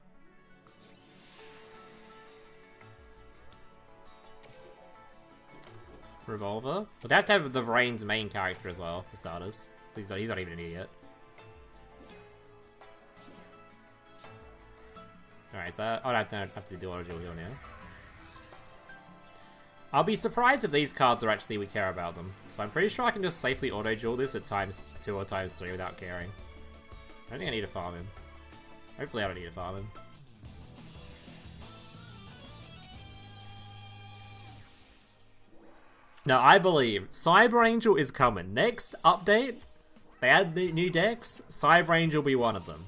Revolver. Well, they have to have the Varane's main character as well, for starters. He's not even an idiot. Alright, so I don't have to do auto duel here now. I'll be surprised if these cards are actually we care about them. So I'm pretty sure I can just safely auto-duel this at ×2 or ×3 without caring. I don't think I need to farm him. Hopefully I don't need to farm him. Now I believe Cyber Angel is coming. Next update, they add the new decks, Cyber Angel will be one of them.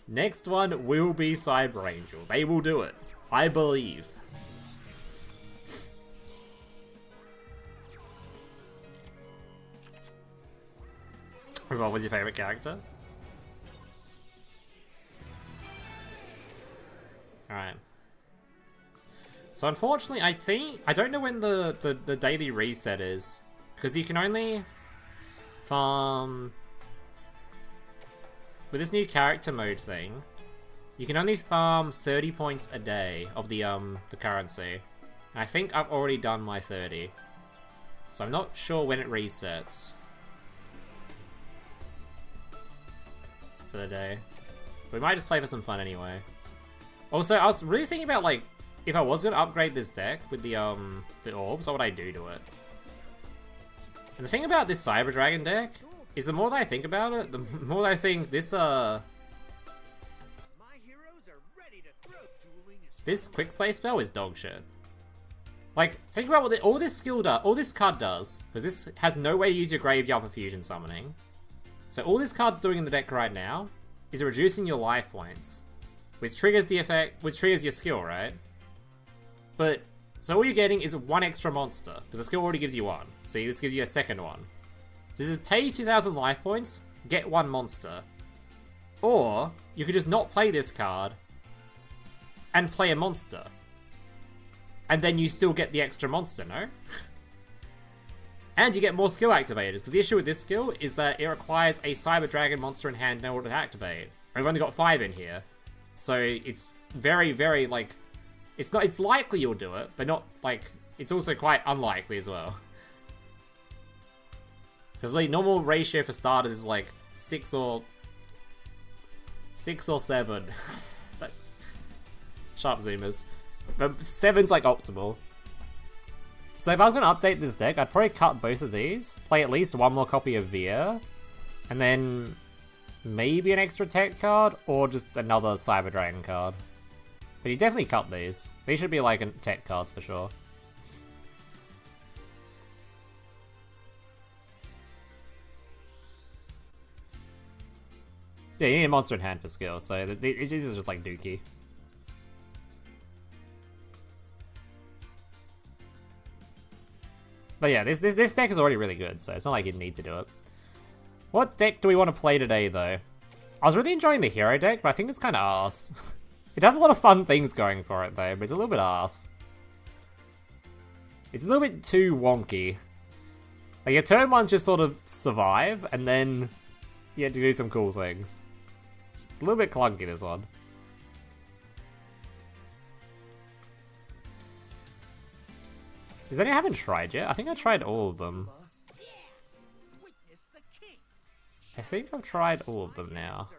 Next one will be Cyber Angel. They will do it. I believe. What was your favorite character? Alright. So unfortunately, I don't know when the daily reset is. Because you can only farm... With this new character mode thing, you can only farm 30 points a day of the currency. And I think I've already done my 30. So I'm not sure when it resets. For the day. But we might just play for some fun anyway. Also, I was really thinking about, like, if I was going to upgrade this deck with the orbs, what would I do to it? And the thing about this Cyber Dragon deck is the more that I think about it, the more that I think this, this quick play spell is dog shit. Like, think about what all this skill does, all this card does, because this has no way to use your graveyard for fusion summoning. So all this card's doing in the deck right now is reducing your life points, which triggers the effect, which triggers your skill, right? But, so all you're getting is one extra monster, because the skill already gives you one. So this gives you a second one. So this is pay 2,000 life points, get one monster. Or, you could just not play this card, and play a monster. And then you still get the extra monster, no? And you get more skill activators, because the issue with this skill is that it requires a Cyber Dragon monster in hand in order to activate. We've only got 5 in here. So it's very, very, like... It's likely you'll do it, but not, like... It's also quite unlikely as well. Because the normal ratio for starters is, like, 6 or 7. Sharp zoomers. But 7's, like, optimal. So if I was going to update this deck, I'd probably cut both of these, play at least one more copy of Veer, and then maybe an extra tech card, or just another Cyber Dragon card. But you definitely cut these. These should be like tech cards for sure. Yeah, you need a monster in hand for skill, so this is just like dookie. But yeah, this deck is already really good, so it's not like you need to do it. What deck do we want to play today, though? I was really enjoying the hero deck, but I think it's kind of arse. It has a lot of fun things going for it, though, but it's a little bit arse. It's a little bit too wonky. Like, your turn 1 just sort of survive, and then you have to do some cool things. It's a little bit clunky, this one. Is there any I haven't tried yet? I think I tried all of them. I think I've tried all of them now.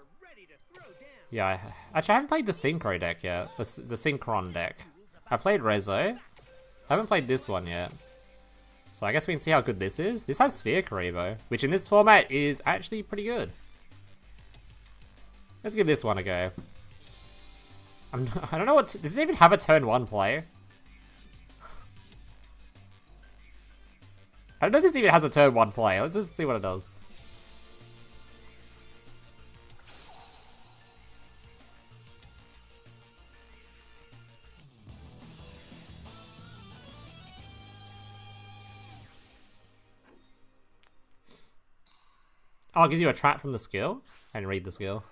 Yeah, actually I haven't played the Synchro deck yet. The Synchron deck. I played Rezo. I haven't played this one yet. So I guess we can see how good this is. This has Sphere Karibo, which in this format is actually pretty good. Let's give this one a go. I don't know what... Does it even have a turn 1 play? I don't know if this even has a turn 1 play. Let's just see what it does. Oh, it gives you a trap from the skill? I didn't read the skill.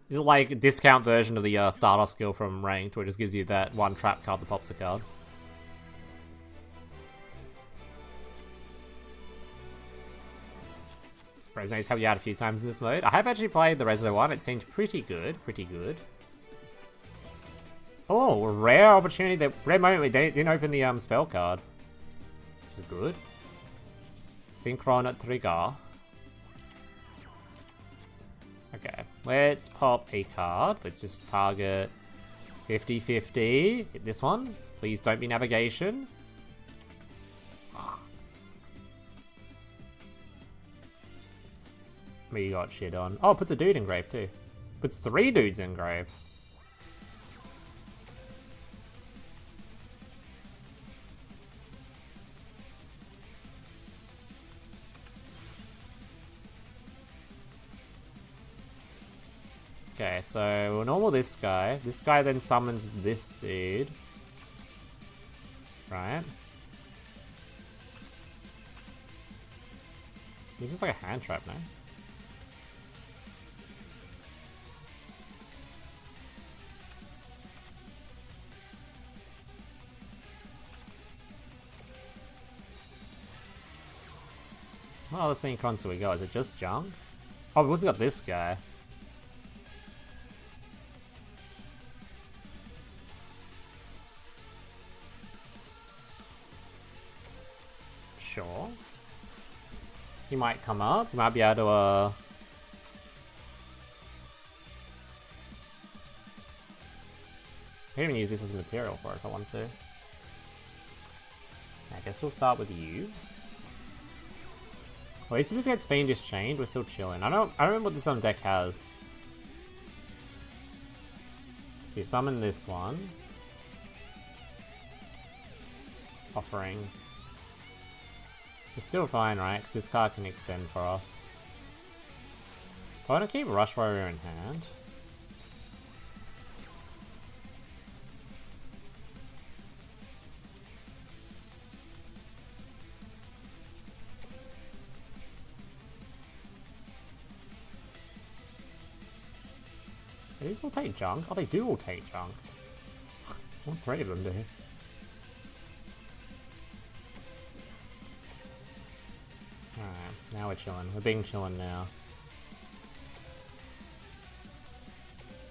Is it like a discount version of the starter skill from Ranked, where it just gives you that one trap card that pops a card? Resonates helped you out a few times in this mode. I have actually played the Rezo one. It seemed pretty good. Pretty good. Oh, a rare opportunity. Rare moment we didn't open the spell card. Which is good. Synchron trigger. Okay, let's pop a card. Let's just target 50-50. Hit this one. Please don't be navigation. We got shit on. Oh, it puts a dude in grave too. Puts 3 dudes in grave. Okay, so we'll normal this guy. This guy then summons this dude. Right. He's just like a hand trap, no? What other synchrons do we got? Is it just junk? Oh, we've also got this guy. Sure. He might come up. He might be able to, I can even use this as material for it if I want to. I guess we'll start with you. Well, at least if this gets Fiendish Chained, we're still chilling. I don't remember what this on deck has. So you summon this one. Offerings. We're still fine, right? Because this card can extend for us. So I want to keep Rush Warrior in hand. Do these all take junk? Oh, they do all take junk. All 3 of them do. Alright, now we're chilling. We're being chilling now.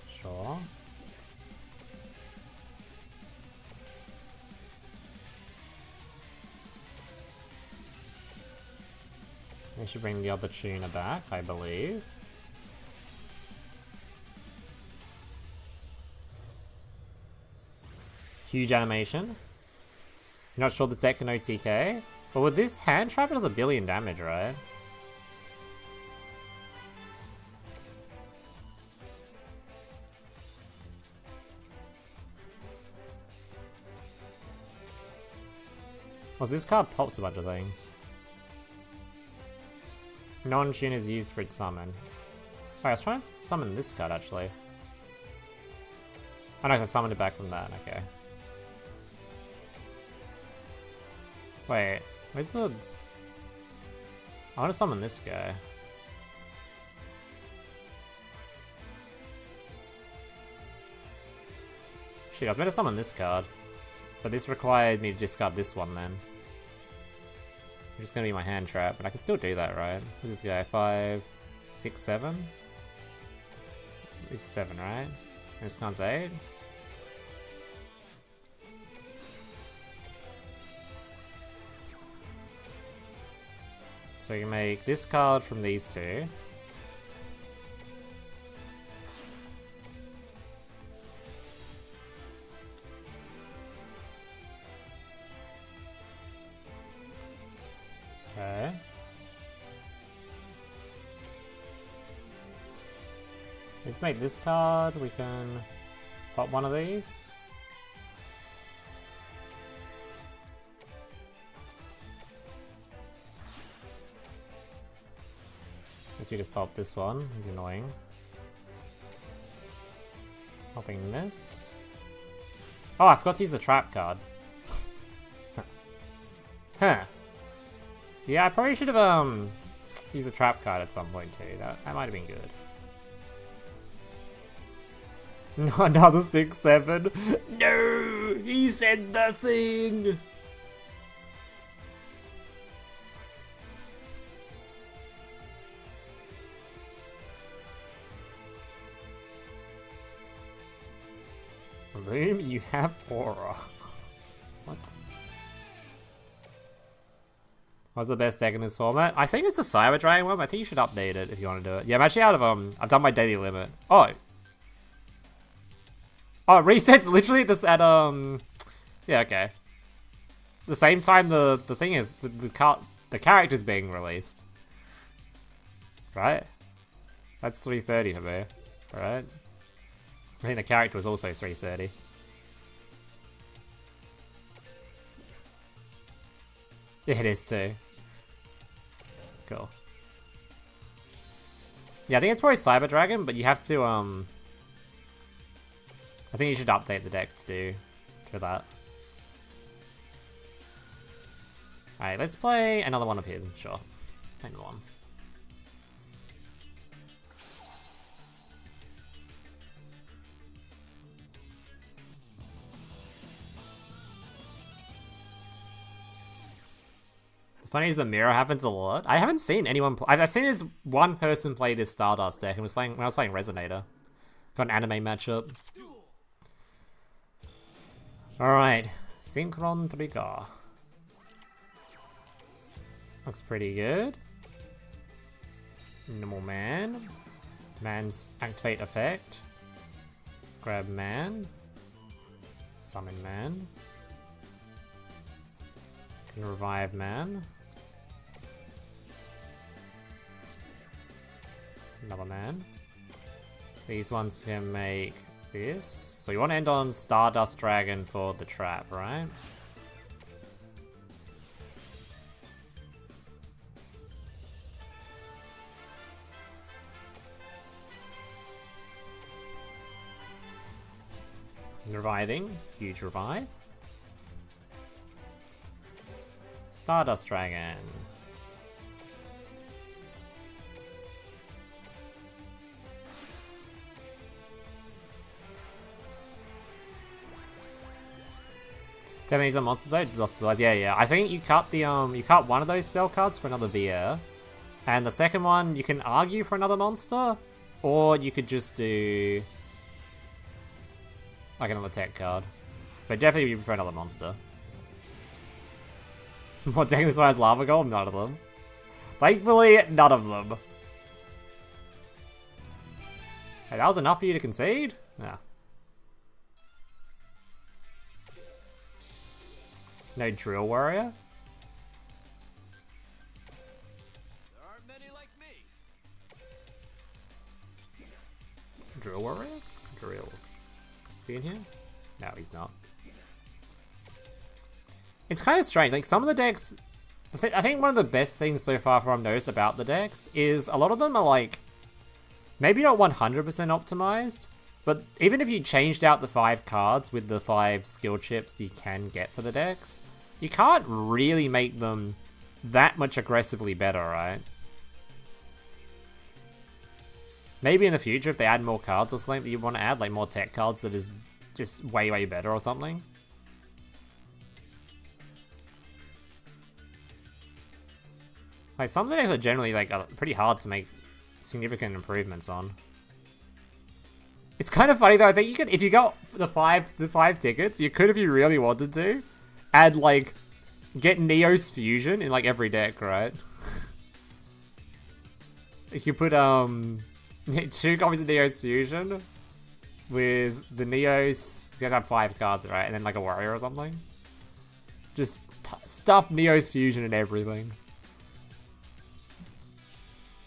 Sure. We should bring the other tuner back, I believe. Huge animation. You're not sure this deck can OTK? But with this hand trap, it does 1 billion damage, right? Well, this card pops a bunch of things. Non-tune is used for its summon. Wait, I was trying to summon this card, actually. Oh no, I summoned it back from that, okay. Wait, where's the... I want to summon this guy. Shit, I was meant to summon this card. But this required me to discard this one then. Which is going to be my hand trap, but I can still do that, right? What's this guy? 5, 6, 7? This is 7, right? And this card's 8? So you can make this card from these 2. Okay. Let's make this card. We can pop one of these. Let's just pop this one. He's annoying. Popping this. Oh, I forgot to use the trap card. Huh. Yeah, I probably should have used the trap card at some point too. That might have been good. No, another 6-7. No, he said the thing. Loom, you have aura. What? What's the best deck in this format? I think it's the Cyber Dragon one, but I think you should update it if you want to do it. Yeah, I'm actually out of, I've done my daily limit. Oh. Oh, it resets literally this at yeah, okay. The same time the thing is the character's being released. Right? That's 3:30 for me. Right? I think the character was also 3:30. Yeah, it is too. Cool. Yeah, I think it's probably Cyber Dragon, but you have to I think you should update the deck to do for that. Alright, let's play another one of him, sure. Another one. The funny is the mirror happens a lot. I haven't seen anyone play. I've seen this one person play this Stardust deck and was playing when I was playing Resonator. For an anime matchup. Alright. Synchron Trigger. Looks pretty good. Normal man. Man's activate effect. Grab man. Summon man. Can revive man. Another man. These ones can make this. So you want to end on Stardust Dragon for the trap, right? Reviving. Huge revive. Stardust Dragon. Definitely a monster though. Yeah. I think you cut the you cut one of those spell cards for another VR, and the second one you can argue for another monster, or you could just do like another tech card. But definitely you prefer another monster. What deck this one has Lava Golem? None of them. Thankfully, none of them. Hey, that was enough for you to concede? Yeah. No Drill Warrior?
There aren't many like me.
Drill Warrior? Drill. Is he in here? No, he's not. It's kind of strange. Like, some of the decks... I think one of the best things so far from I've noticed about the decks is a lot of them are, like... Maybe not 100% optimized, but even if you changed out the 5 cards with the 5 skill chips you can get for the decks, you can't really make them that much aggressively better, right? Maybe in the future if they add more cards or something that you want to add, like more tech cards that is just way, way better or something. Like, some of the decks are generally, like, pretty hard to make significant improvements on. It's kind of funny though. I think you could, if you got the five tickets, you could, if you really wanted to, add like get Neo's Fusion in like every deck, right? If you put 2 copies of Neo's Fusion with the Neos, you guys have 5 cards, right? And then like a warrior or something. Just stuff Neo's Fusion in everything.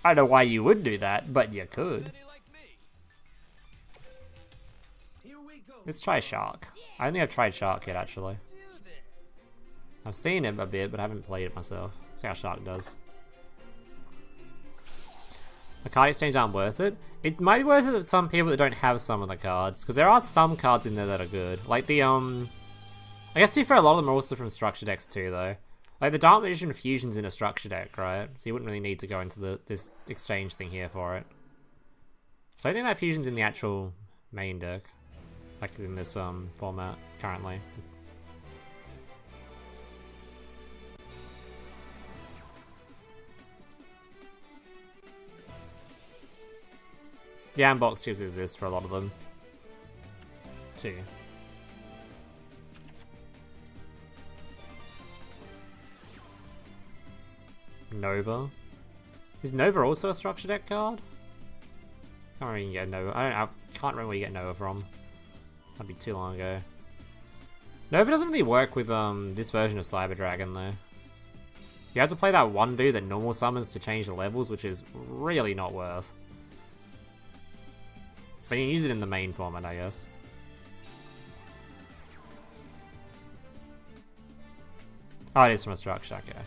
I don't know why you would do that, but you could. Let's try Shark. I don't think I've tried Shark yet, actually. I've seen it a bit, but I haven't played it myself. Let's see how Shark does. The card exchanges aren't worth it. It might be worth it to some people that don't have some of the cards, because there are some cards in there that are good. Like the, I guess to be fair, a lot of them are also from structure decks too, though. Like the Dark Magician Fusion's in a structure deck, right? So you wouldn't really need to go into this exchange thing here for it. So I think that Fusion's in the actual main deck. Like in this format currently. Yeah, and box chips exist for a lot of them. Too. Nova. Is Nova also a structure deck card? Can't remember where you get Nova. I can't remember where you get Nova from. That'd be too long ago. Nova doesn't really work with this version of Cyber Dragon though. You have to play that one dude that normal summons to change the levels, which is really not worth. But you can use it in the main format, I guess. Oh, it is from a structure, okay.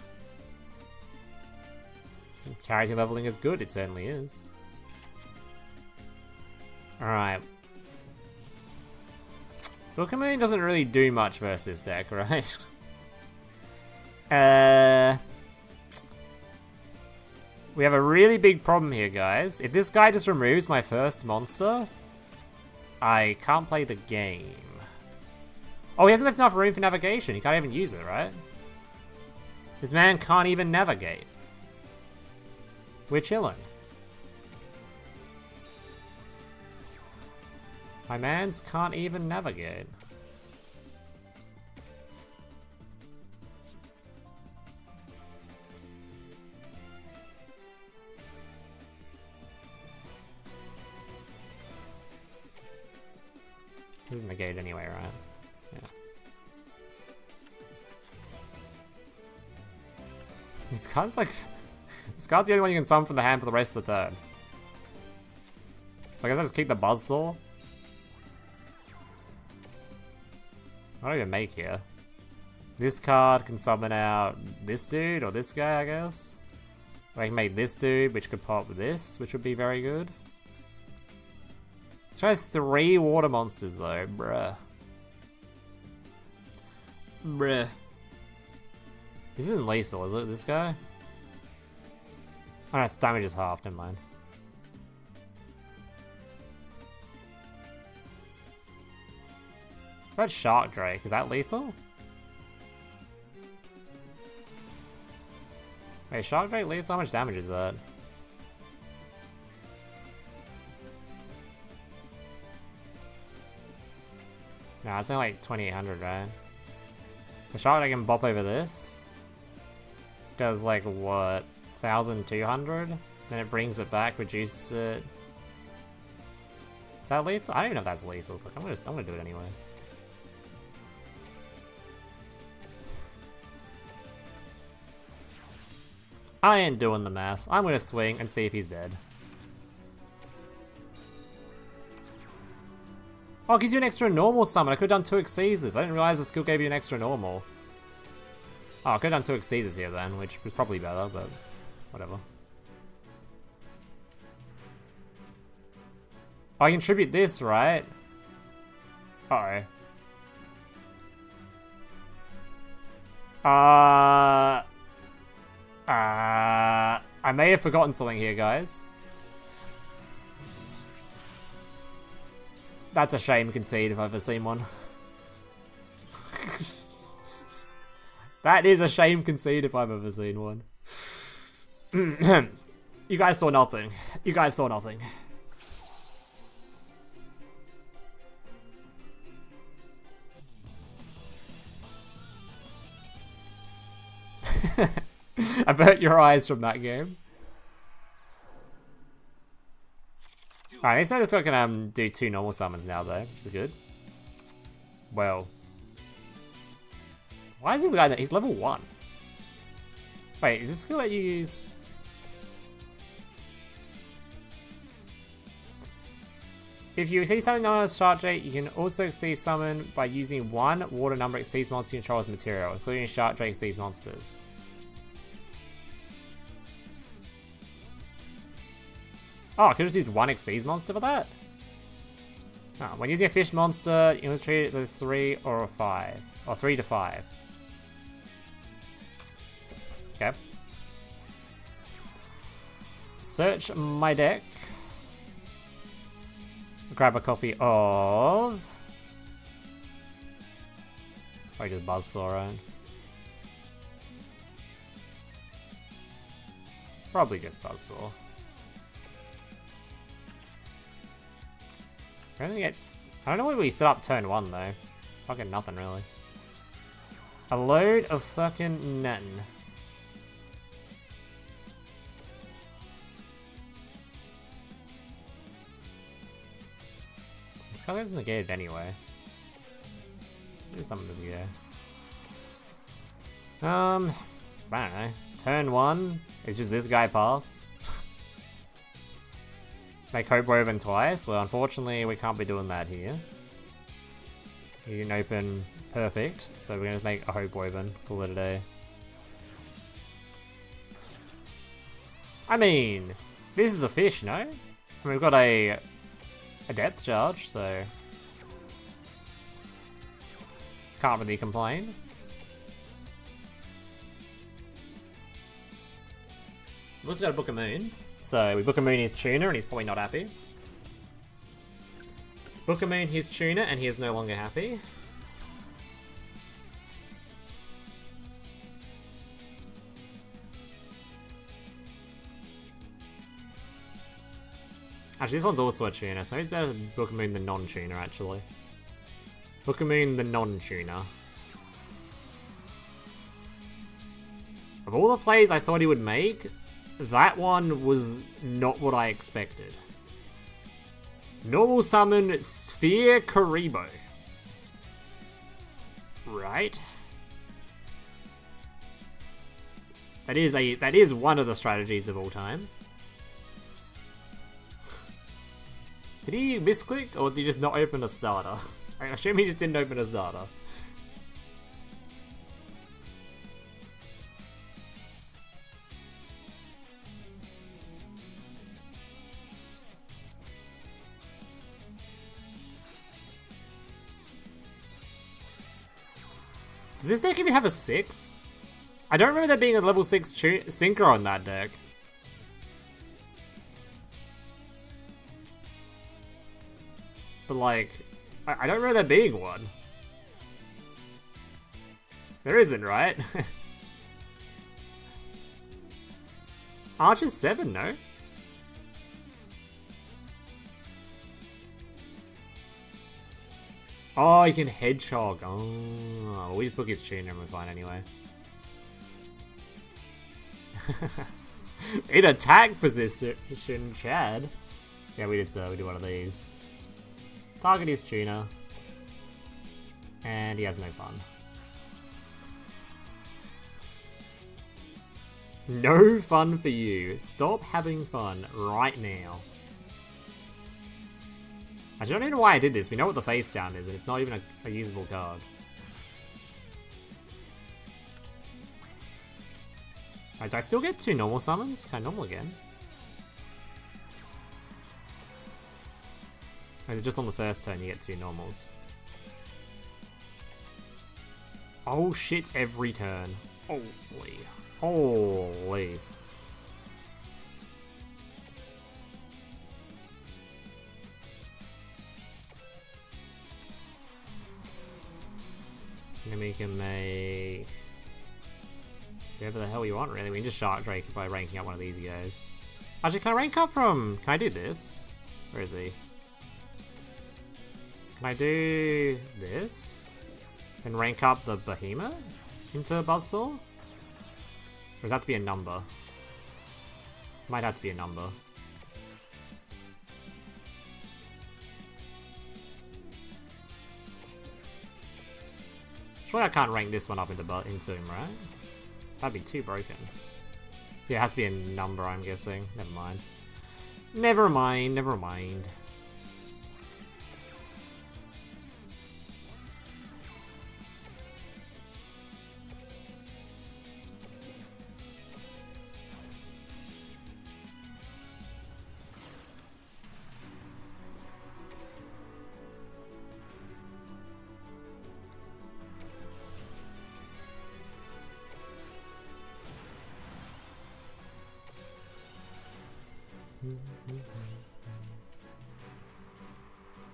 Character leveling is good, it certainly is. Alright. Bookmoon doesn't really do much versus this deck, right? We have a really big problem here, guys. If this guy just removes my first monster, I can't play the game. Oh, he hasn't left enough room for navigation. He can't even use it, right? This man can't even navigate. We're chilling. My mans can't even navigate. This is negated anyway, right? Yeah. This card's like... This card's the only one you can summon from the hand for the rest of the turn. So I guess I just keep the Buzzsaw. What do I even make here? This card can summon out this dude, or this guy, I guess. Or I can make this dude, which could pop this, which would be very good. This has 3 water monsters though, bruh. Bruh. This isn't lethal, is it, this guy? Oh no, its damage is half, never mind. What about Shark Drake? Is that lethal? Wait, Shark Drake lethal? How much damage is that? Nah, it's only like 2800, right? The Shark Drake can bop over this. Does like what? 1200? Then it brings it back, reduces it. Is that lethal? I don't even know if that's lethal. Fuck, I'm gonna do it anyway. I ain't doing the math. I'm gonna swing and see if he's dead. Oh, it gives you an extra normal summon. I could have done 2 Exceeders. I didn't realize the skill gave you an extra normal. Oh, I could have done 2 Exceeders here then, which was probably better, but whatever. Oh, I can tribute this, right? Uh-oh. I may have forgotten something here, guys. That's a shame concede if I've ever seen one. That is a shame concede if I've ever seen one. You guys saw nothing. You guys saw nothing. Avert your eyes from that game. Alright, this guy can do 2 normal summons now though, which is good. Well. Why is this guy, he's level 1? Wait, is this skill that you use? If you exceed summon on a start date, you can also exceed summon by using 1 water number exceeds monster you control as material, including Shark Drake exceeds monsters. Oh, I could just use 1 exceeds monster for that? Oh, when using a fish monster, you must treat it as a 3 or a 5. Or 3 to 5. Okay. Search my deck. Grab a copy of... Oh, just Buzzsaw, right? Probably just Buzzsaw. I don't know what we set up turn 1 though. Fucking nothing really. A load of fucking nothing. This card is negated anyway. Do something this guy. I don't know. Turn 1 is just this guy pass. Make Hope Woven twice. Well, unfortunately, we can't be doing that here. You didn't open perfect, so we're gonna make a Hope Woven. Call it a day. I mean, this is a fish, no? I mean, we've got a depth charge, so can't really complain. We've also got to book a moon. So we book a moon his tuner and he's probably not happy. Book a moon his tuner and he is no longer happy. Actually, this one's also a tuner, so maybe it's better to book a moon the non-tuner, actually. Book a moon the non-tuner. Of all the plays I thought he would make, that one was not what I expected. Normal summon Sphere Karibo. Right. That is one of the strategies of all time. Did he misclick or did he just not open a starter? I assume he just didn't open a starter. Does this deck even have a 6? I don't remember there being a level 6 Synchro on that deck. But like, I don't remember there being one. There isn't, right? Archer's 7, no? Oh, you can Hedgehog. Oh, we just book his tuner and we're fine anyway. In attack position, Chad. Yeah, we do one of these. Target his tuner. And he has no fun. No fun for you. Stop having fun right now. I don't even know why I did this. We know what the face down is, and it's not even a usable card. Right, do I still get 2 normal summons? Can I normal again? Or is it just on the first turn you get 2 normals? Oh shit, every turn. Holy. Holy. And we can make whatever the hell we want, really. We can just Shark Drake by ranking up one of these guys. Actually, can I rank up from... Can I do this? Where is he? Can I do this? And rank up the Behemoth into Buzzsaw? Or does that have to be a number? Might have to be a number. Surely I can't rank this one up into him, right? That'd be too broken. Yeah, it has to be a number, I'm guessing. Never mind. Never mind, never mind.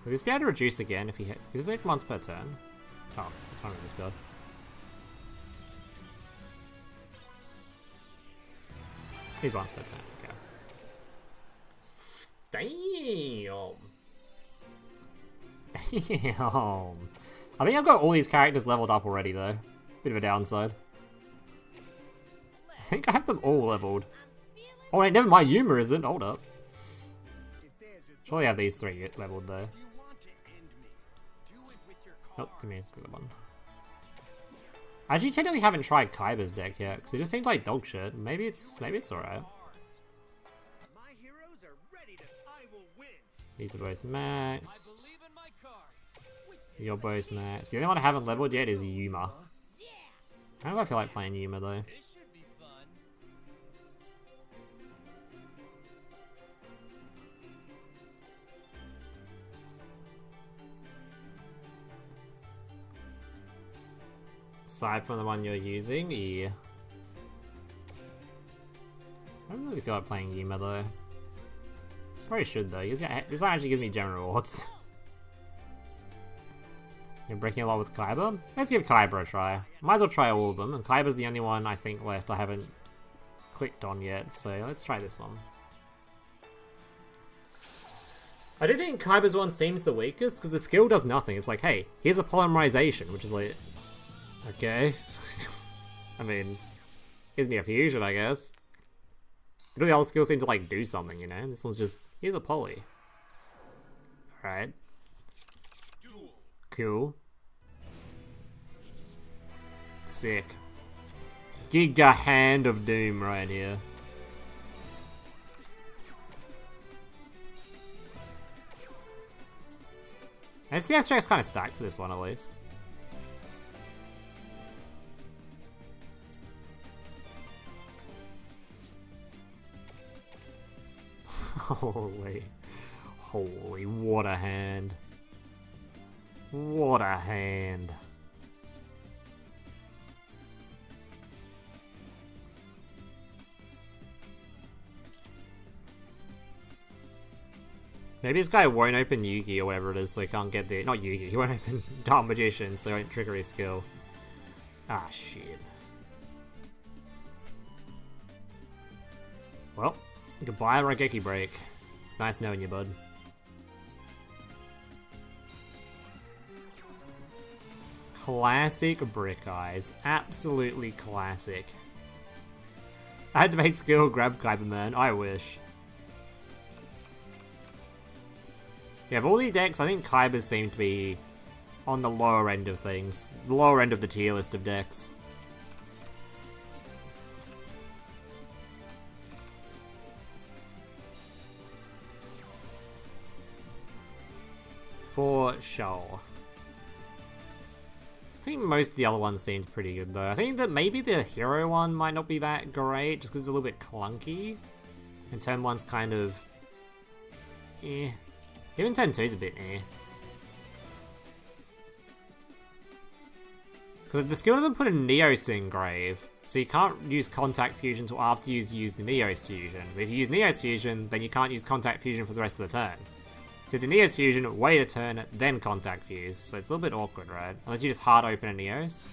Will this be able to reduce again if he hit? Is this only for once per turn? Oh, it's fine with this card. He's once per turn, okay. Damn! Damn! I think I've got all these characters leveled up already though. Bit of a downside. I think I have them all leveled. Oh wait, never mind, Yuma isn't. Hold up. Surely I have these 3 leveled though. Oh, give me the one. I actually technically haven't tried Kaiba's deck yet, because it just seems like dog shit. Maybe it's alright.
My heroes are ready to I will win.
These are both
I
maxed.
believe in my cards.
You're both maxed. The only one I haven't leveled yet is Yuma. I don't know if I feel like playing Yuma though.
This should be fun.
Aside from the one you're using, yeah. I don't really feel like playing Yuma though. Probably should though. This one actually gives me general rewards. You're breaking a lot with Kaiba? Let's give Kaiba a try. Might as well try all of them, and Kaiba's the only one I think left I haven't clicked on yet, so let's try this one. I do think Kaiba's one seems the weakest, because the skill does nothing. It's like, hey, here's a polymerization, which is like, okay. I mean, gives me a fusion, I guess. But all the other skills seem to like do something, you know? This one's just, here's a poly. Alright. Cool. Sick. Giga Hand of Doom right here. I see abstract's kind of stacked for this one at least. Holy, what a hand. What a hand. Maybe this guy won't open Yugi or whatever it is, so he can't get the... Not Yugi, he won't open Dark Magician, so he won't trigger his skill. Ah, shit. Well, goodbye Raigeki Break. It's nice knowing you, bud. Classic Brick Eyes. Absolutely classic. Activate skill, grab Kaiba Man. I wish. Yeah, of all the decks, I think Kaiba's seem to be on the lower end of things. The lower end of the tier list of decks. For sure. I think most of the other ones seemed pretty good though. I think that maybe the hero one might not be that great, just because it's a little bit clunky. And turn one's kind of... eh. Even turn two's a bit eh. Because the skill doesn't put a Neos in Grave, so you can't use Contact Fusion until after you use Neos Fusion. But if you use Neos Fusion, then you can't use Contact Fusion for the rest of the turn. So it's a Neos Fusion, wait a turn, then Contact Fuse. So it's a little bit awkward, right? Unless you just hard open a Neos.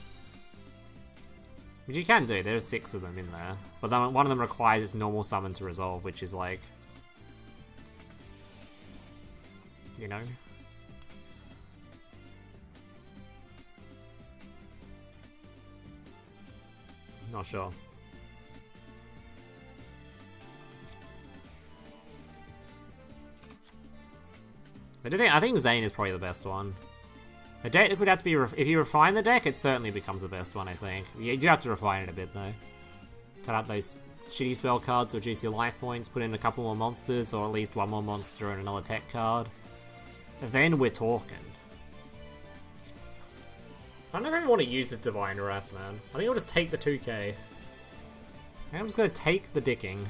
Which you can do, there's 6 of them in there. But then one of them requires its normal summon to resolve, which is like... you know? Not sure. I think Zane is probably the best one. The deck would have to be... if you refine the deck, it certainly becomes the best one, I think. You do have to refine it a bit, though. Cut out those shitty spell cards to reduce your life points, put in a couple more monsters, or at least one more monster and another tech card. Then we're talking. I don't even want to use the Divine Wrath, man. I think I'll just take the 2k. I'm just going to take the dicking.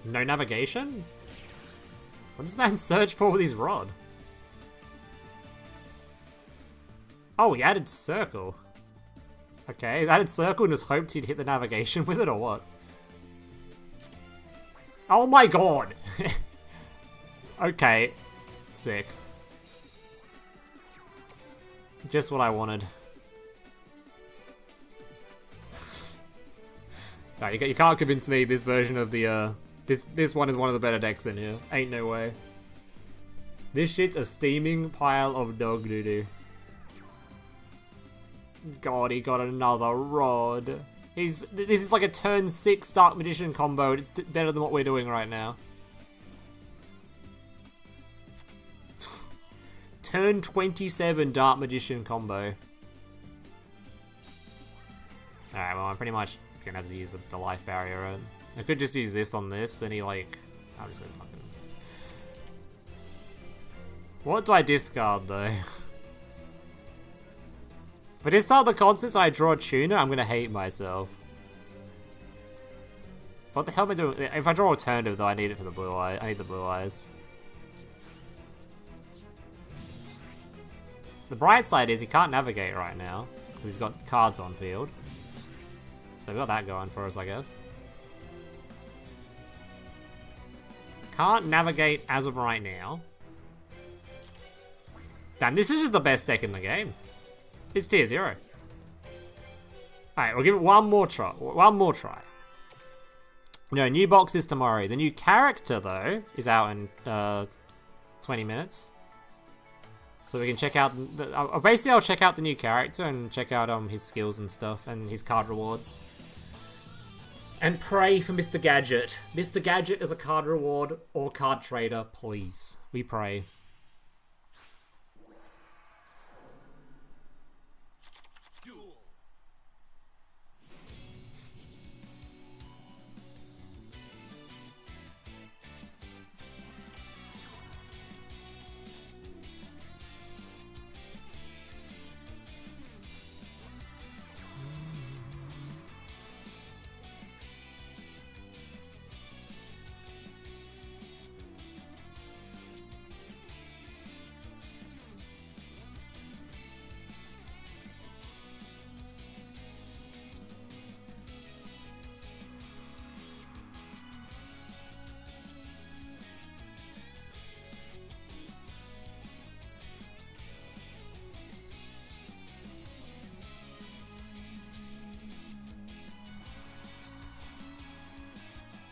No navigation? What does man search for with his rod? Oh, he added circle. Okay, he added circle and just hoped he'd hit the navigation with it or what? Oh my god! Okay. Sick. Just what I wanted. No, you can't convince me this version of the, This one is one of the better decks in here. Ain't no way. This shit's a steaming pile of dog doo-doo. God, he got another rod. This is like a turn 6 Dark Magician combo. It's better than what we're doing right now. turn 27 Dark Magician combo. Alright, well, I'm pretty much gonna have to use the life barrier, right? I could just use this on this, but he like... I'm just gonna fucking... What do I discard, though? If I discard the constants and I draw a tuner, I'm gonna hate myself. What the hell am I doing? If I draw alternative, though, I need it for the blue eye. I need the blue eyes. The bright side is he can't navigate right now, because he's got cards on field. So we've got that going for us, I guess. Can't navigate as of right now. Damn, this is just the best deck in the game. It's tier 0. Alright, we'll give it one more try. One more try. No, new box is tomorrow. The new character, though, is out in 20 minutes. So we can check out... basically, I'll check out the new character and check out his skills and stuff and his card rewards. And pray for Mr. Gadget. Mr. Gadget is a card reward or card trader, please. We pray.
Duel.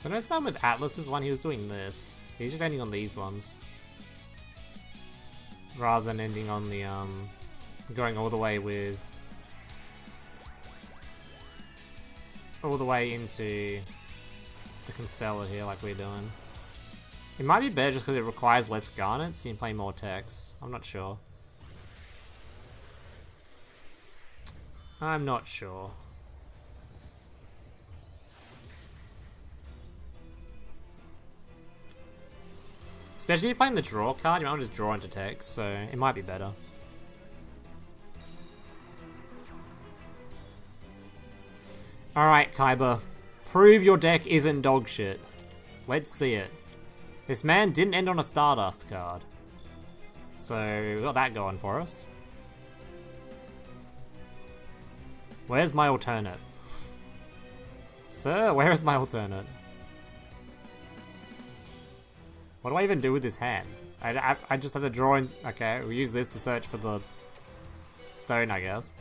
So next time with Atlas's one, he was doing this. He's just ending on these ones. Rather than ending on the, going all the way with... all the way into the Constellar here like we're doing. It might be better just because it requires less garnets, so you can play more techs. I'm not sure. I'm not sure. Especially if you're playing the draw card, you might want to just draw into text, so it might be better. Alright, Kaiba. Prove your deck isn't dog shit. Let's see it. This man didn't end on a Stardust card. So, we got that going for us. Where's my alternate? Sir, where is my alternate? What do I even do with this hand? I just have to draw in... Okay, we'll use this to search for the stone, I guess.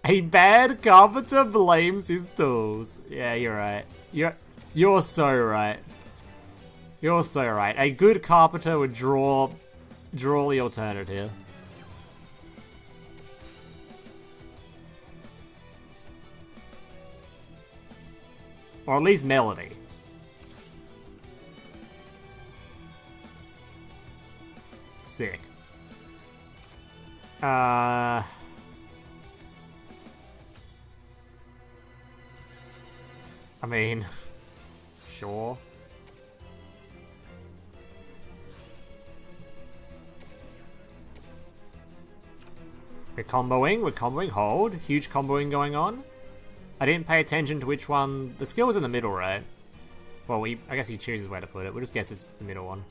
A bad carpenter blames his tools. Yeah, you're right. You're so right. You're so right. A good carpenter would draw the alternate here. Or at least melody. Sick. I mean, sure. We're comboing, hold. Huge comboing going on. I didn't pay attention to which one. The skill was in the middle, right? Well, I guess he chooses where to put it. We'll just guess it's the middle one.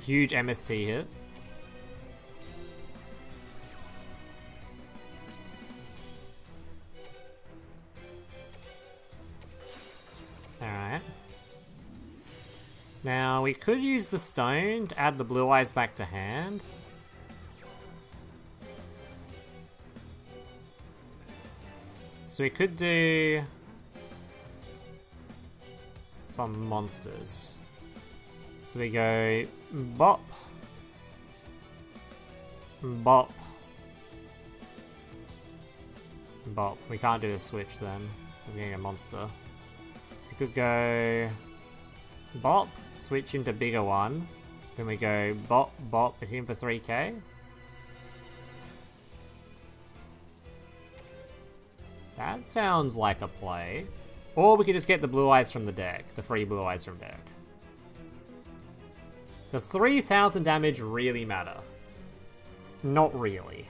Huge MST hit. Alright. Now, we could use the stone to add the blue eyes back to hand. So we could do some monsters. So we go bop, bop, bop. We can't do a switch then. We're getting a monster. So you could go bop, switch into bigger one. Then we go bop, bop, hit him for 3k. That sounds like a play. Or we could just get the blue eyes from the deck. The free blue eyes from deck. Does 3,000 damage really matter? Not really.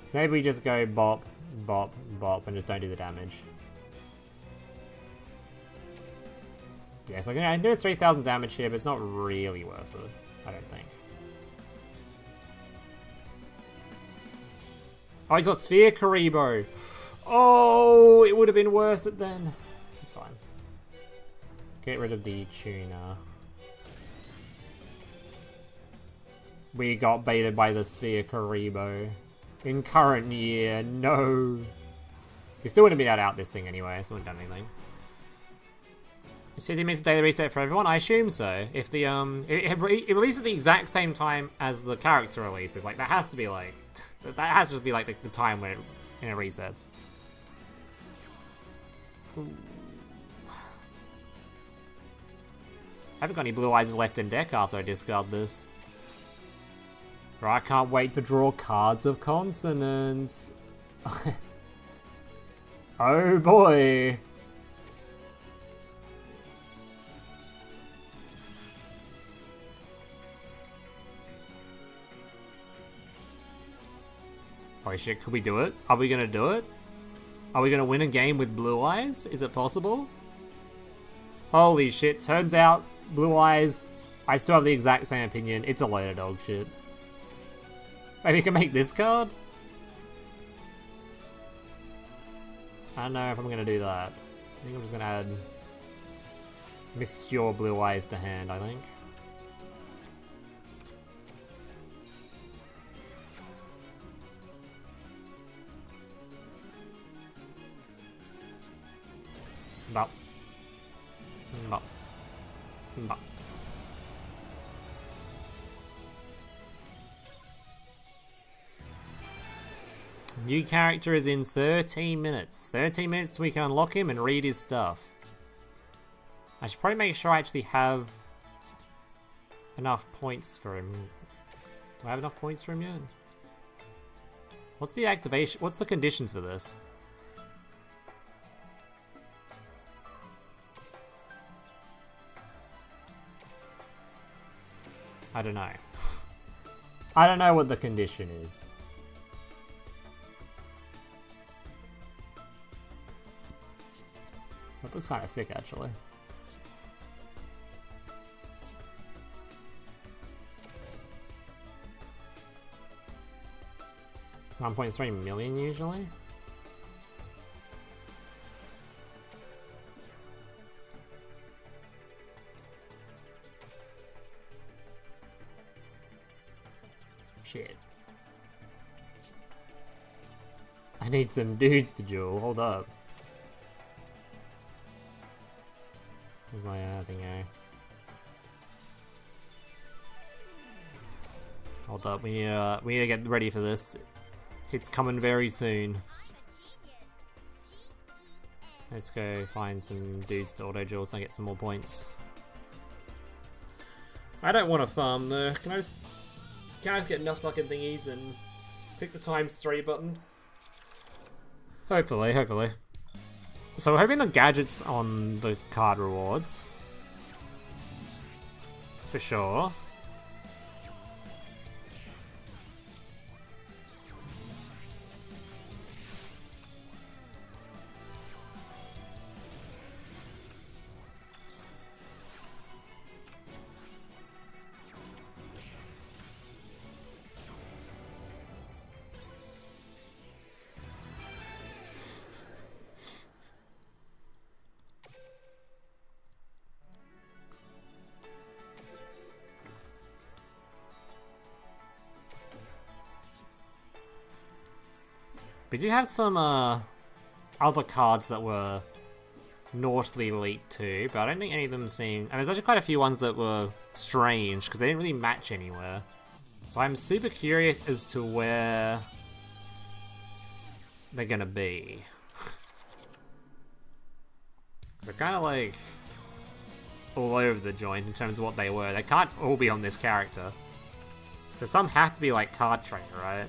So maybe we just go bop, bop, bop, and just don't do the damage. Yeah, so I can do 3,000 damage here, but it's not really worth it, I don't think. Oh, he's got Sphere Karibo. Oh, it would have been worth it then. It's fine. Get rid of the tuner. We got baited by the Sphere Karibo. In current year, no. We still wouldn't be able to out this thing anyway, so we wouldn't have done anything. Is 15 minutes a daily reset for everyone? I assume so. If the it releases at the exact same time as the character releases, like that has to be like that has to just be like the time when it resets. Ooh. I haven't got any blue eyes left in deck after I discard this. I can't wait to draw cards of consonants. Oh boy. Holy shit, could we do it? Are we gonna do it? Are we gonna win a game with blue eyes? Is it possible? Holy shit, turns out blue eyes, I still have the exact same opinion. It's a load of dog shit. Maybe you can make this card? I don't know if I'm gonna do that. I think I'm just gonna add Misture Blue Eyes to hand, I think. Bop. Bop. Bop. New character is in 13 minutes. 13 minutes so we can unlock him and read his stuff. I should probably make sure I actually have enough points for him. Do I have enough points for him yet? What's the activation? What's the conditions for this? I don't know. I don't know what the condition is. That looks kind of sick, actually. $1.3 million usually? Shit. I need some dudes to duel. Hold up. Where's my thing here? Hold up. We need to get ready for this. It's coming very soon. Let's go find some dudes to auto duel so I get some more points. I don't want to farm though. Can I just get enough fucking thingies and pick the ×3 button? Hopefully, hopefully. So we're hoping the gadgets on the card rewards. For sure. We do have some other cards that were naughtily leaked too, but I don't think any of them seem... And there's actually quite a few ones that were strange, because they didn't really match anywhere. So I'm super curious as to where they're gonna be. They're kind of like all over the joint in terms of what they were. They can't all be on this character. So some have to be like card trainer, right?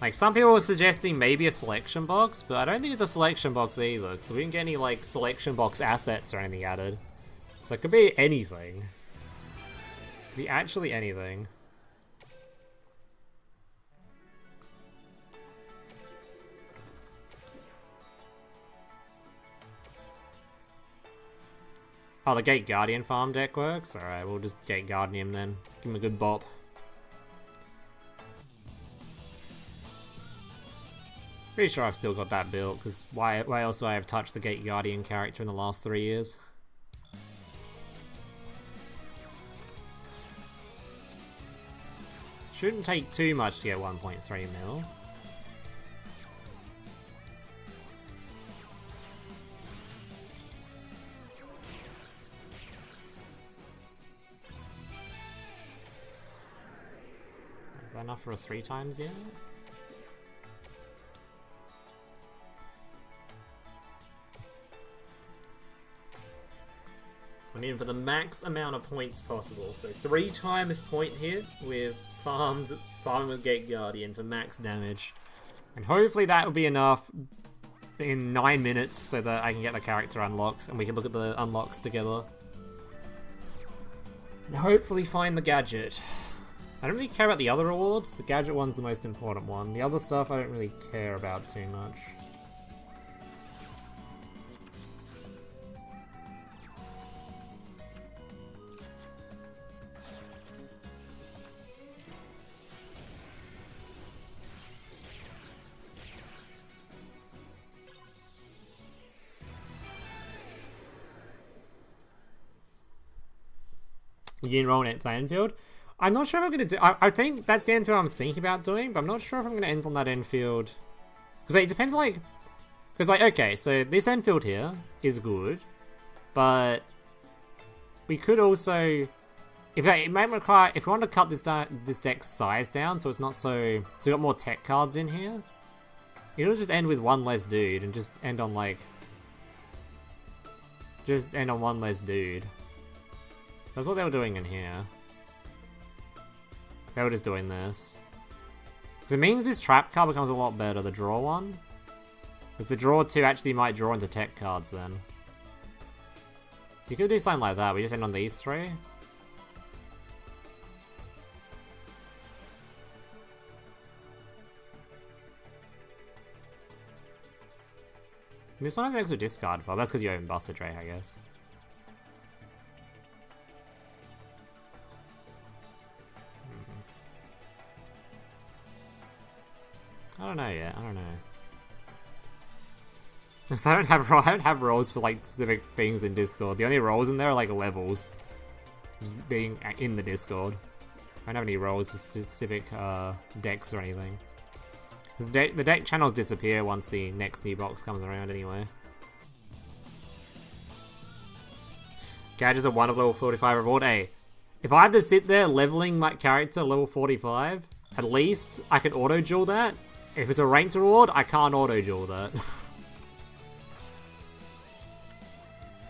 Like some people were suggesting maybe a selection box, but I don't think it's a selection box either, because we didn't get any like selection box assets or anything added. So it could be anything. Could be actually anything. Oh, the Gate Guardian farm deck works? Alright, we'll just Gate Guardian him then. Give him a good bop. Pretty sure I've still got that built, because why else would I have touched the Gate Guardian character in the last 3 years? Shouldn't take too much to get 1.3 mil. Is that enough for us 3 times yet? We're in for the max amount of points possible. So 3 times point hit with farming with Gate Guardian for max damage. And hopefully that will be enough in 9 minutes so that I can get the character unlocked and we can look at the unlocks together. And hopefully find the gadget. I don't really care about the other rewards. The gadget one's the most important one. The other stuff I don't really care about too much. Union roll at the Enfield. I'm not sure if I'm going to do... I think that's the Enfield I'm thinking about doing, but I'm not sure if I'm going to end on that Enfield. Because it depends, like... Because, like, okay, so this Enfield here is good, but we could also... It might require... If we want to cut this deck's size down so it's not so... So we got more tech cards in here, it'll just end with one less dude and just end on, like... Just end on one less dude. That's what they were doing in here. They were just doing this. Because it means this trap card becomes a lot better, the draw one. Because the draw 2 actually might draw into tech cards then. So you could do something like that, we just end on these 3. This one has extra discard for, that's because you haven't busted Drake, I guess. I don't know yet, I don't know. So I don't have roles for like specific things in Discord. The only roles in there are like levels. Just being in the Discord. I don't have any roles for specific decks or anything. The deck channels disappear once the next new box comes around anyway. Gadgets are 1 of level 45 reward. Hey, if I have to sit there leveling my character level 45, at least I can auto-duel that. If it's a ranked reward, I can't auto-duel that.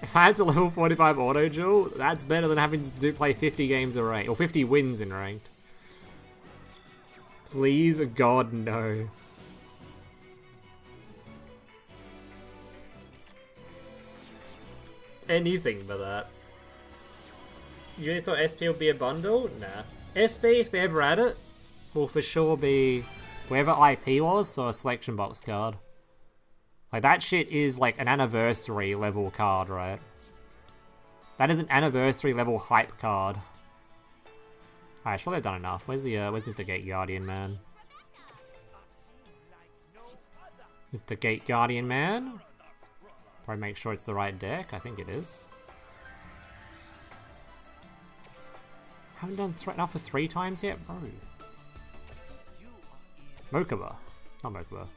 If I had to level 45 auto-duel, that's better than having to play 50 games of ranked, or 50 wins in ranked. Please, God, no. Anything but that. You really thought SP would be a bundle? Nah. SP, if they ever add it, will for sure be wherever IP was, so a selection box card. Like, that shit is like an anniversary level card, right? That is an anniversary level hype card. Alright, sure they've done enough. Where's Mr. Gate Guardian Man? Mr. Gate Guardian Man? Probably make sure it's the right deck. I think it is. Haven't done Threat enough for 3 times yet, bro. Mokuba. Not Mokuba.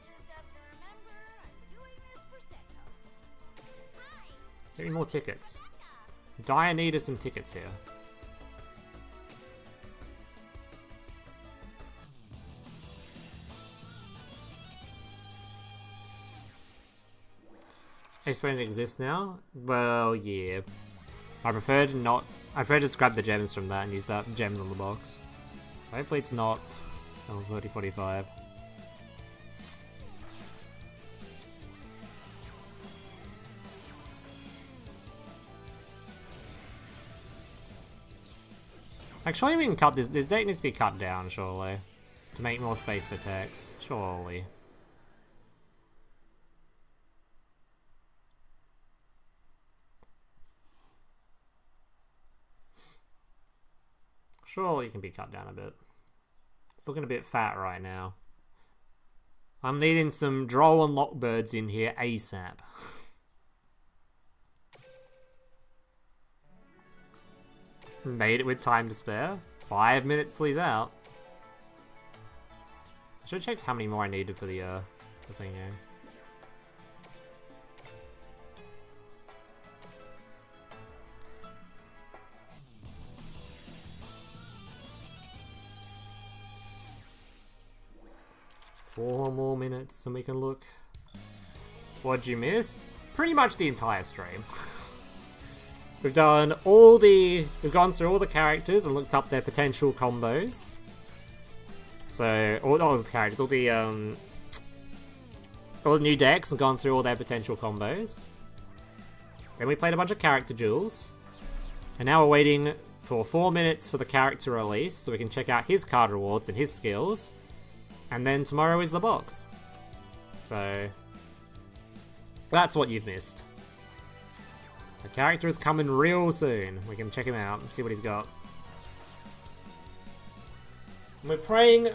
Get me more tickets. Dire need of some tickets here. experience exists now? Well, yeah. I prefer to not. I prefer to just grab the gems from that and use that gems on the box. So hopefully it's not. Oh, 3045. Like, surely we can cut this. This deck needs to be cut down, surely. To make more space for techs. Surely. Surely it can be cut down a bit. It's looking a bit fat right now. I'm needing some droll and lockbirds in here ASAP. Made it with time to spare. 5 minutes till he's out. I should have checked how many more I needed for the thing here. Four more minutes and we can look. What'd you miss? Pretty much the entire stream. We've gone through all the characters and looked up their potential combos. So, all the characters, all the new decks and gone through all their potential combos. Then we played a bunch of character duels. And now we're waiting for 4 minutes for the character release so we can check out his card rewards and his skills. And then tomorrow is the box. So, that's what you've missed. The character is coming real soon. We can check him out and see what he's got. And we're praying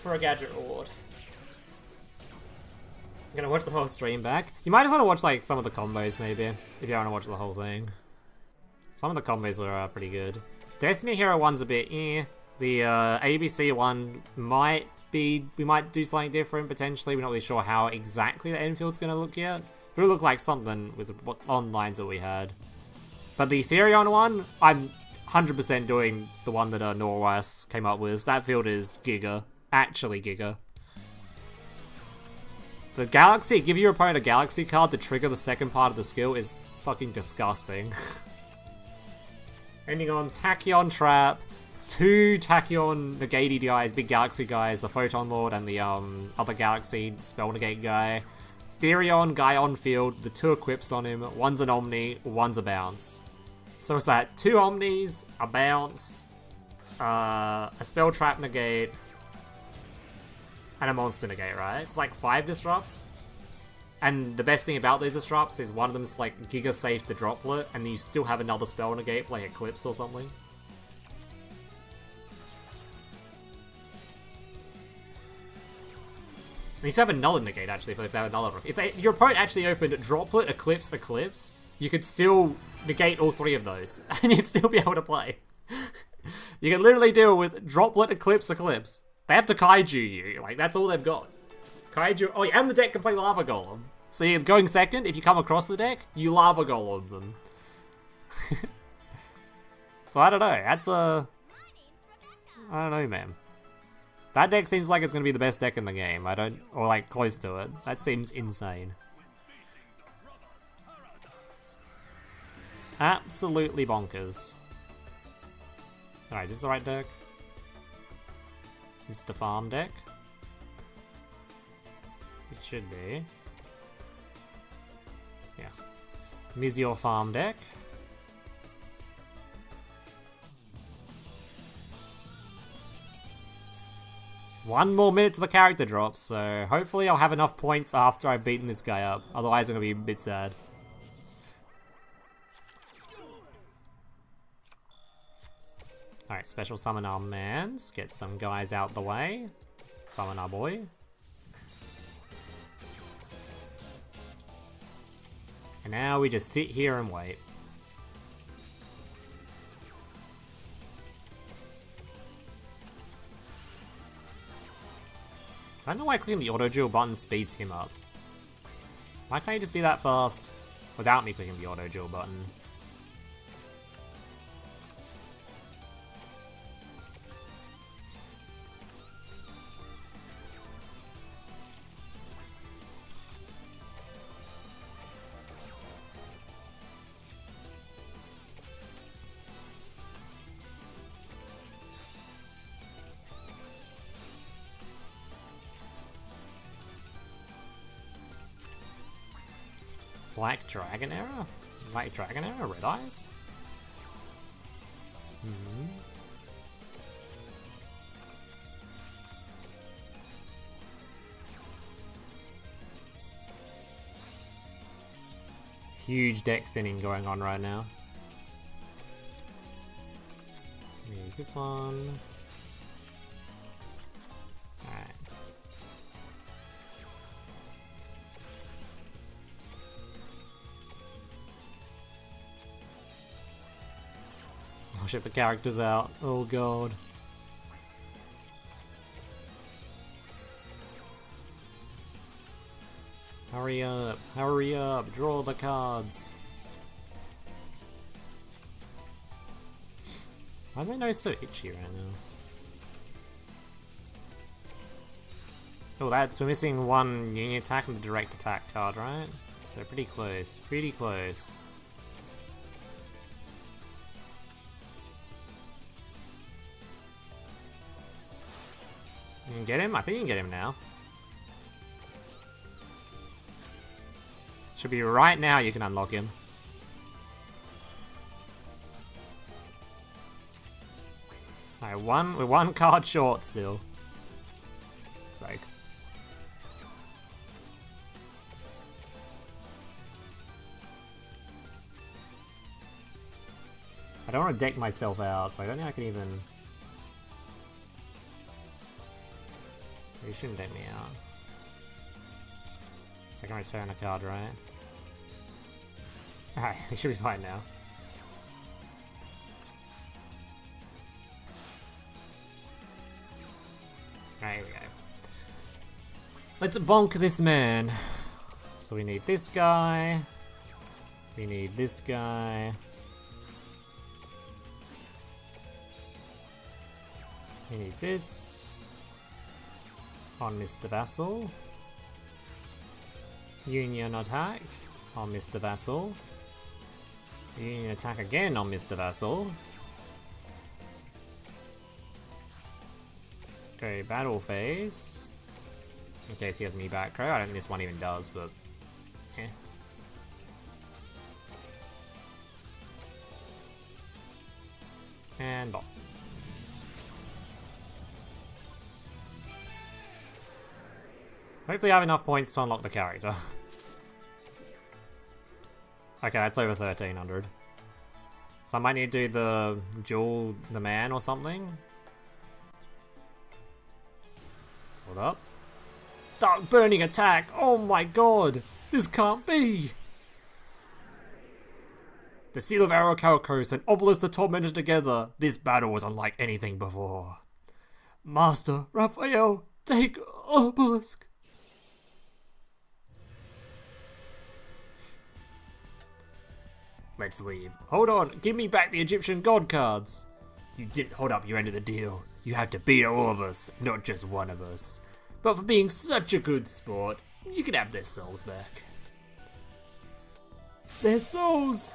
for a gadget reward. I'm gonna watch the whole stream back. You might just want to watch like some of the combos maybe, if you don't want to watch the whole thing. Some of the combos were pretty good. Destiny Hero one's a bit eh. The ABC one might be, we might do something different potentially. We're not really sure how exactly the Enfield's gonna look yet. But it looked like something with what on lines that we had. But the Therion one, I'm 100% doing the one that Norwest came up with. That field is giga. Actually giga. The Galaxy, give your opponent a Galaxy card to trigger the second part of the skill is fucking disgusting. Ending on Tachyon Trap, 2 Tachyon Negate guys, big Galaxy guys, the Photon Lord and the other Galaxy Spell Negate guy. Therion guy on field, the 2 equips on him, one's an Omni, one's a bounce. So it's that 2 Omnis, a bounce, a Spell Trap Negate, and a Monster Negate, right? It's like 5 disrupts. And the best thing about these disrupts is one of them's like giga safe to droplet, and then you still have another Spell Negate for like Eclipse or something. And you still have another negate, actually, if they have another. If your opponent actually opened Droplet, Eclipse, Eclipse, you could still negate all 3 of those, and you'd still be able to play. You can literally deal with Droplet, Eclipse, Eclipse. They have to Kaiju you, like, that's all they've got. Kaiju, oh yeah, and the deck can play Lava Golem. So you're going second, if you come across the deck, you Lava Golem them. So I don't know, that's I don't know, man. That deck seems like it's going to be the best deck in the game. Or like close to it. That seems insane. Absolutely bonkers. Alright, is this the right deck? Mr. Farm deck? It should be. Yeah. Mizio Farm deck. One more minute to the character drop, so hopefully I'll have enough points after I've beaten this guy up. Otherwise I'm going to be a bit sad. Alright, special summon our mans. Get some guys out the way. Summon our boy. And now we just sit here and wait. I don't know why clicking the auto duel button speeds him up. Why can't he just be that fast without me clicking the auto duel button? Black Dragon era? Black Dragon era? Red Eyes? Hmm. Huge deck thinning going on right now. Use this one. Alright. Oh shit, the character's out. Oh god. Hurry up, draw the cards. Why are my nose so itchy right now? Oh, we're missing one union attack and the direct attack card, right? They're pretty close, pretty close. You can get him? I think you can get him now. Should be right now you can unlock him. Alright, we're one card short still. It's like... I don't want to deck myself out, so I don't think I can even... You shouldn't deck me out. So I can return a card, right? Alright, we should be fine now. Alright, here we go. Let's bonk this man. So we need this guy. We need this guy. We need this. On Mr. Vassal. Union attack on Mr. Vassal. Union attack again on Mr. Vassal. Okay, battle phase. In case he has any back row. I don't think this one even does, but yeah. And bot. Hopefully I have enough points to unlock the character. Okay, that's over 1300. So I might need to do the Duel the man or something. Sword up. Dark burning attack! Oh my god! This can't be! The Seal of Arrow-Calcos and Obelisk the Tormentor together. This battle was unlike anything before. Master Raphael, take Obelisk! Let's leave. Hold on, give me back the Egyptian god cards. You didn't hold up your end of the deal. You had to beat all of us, not just one of us. But for being such a good sport, you can have their souls back. Their souls!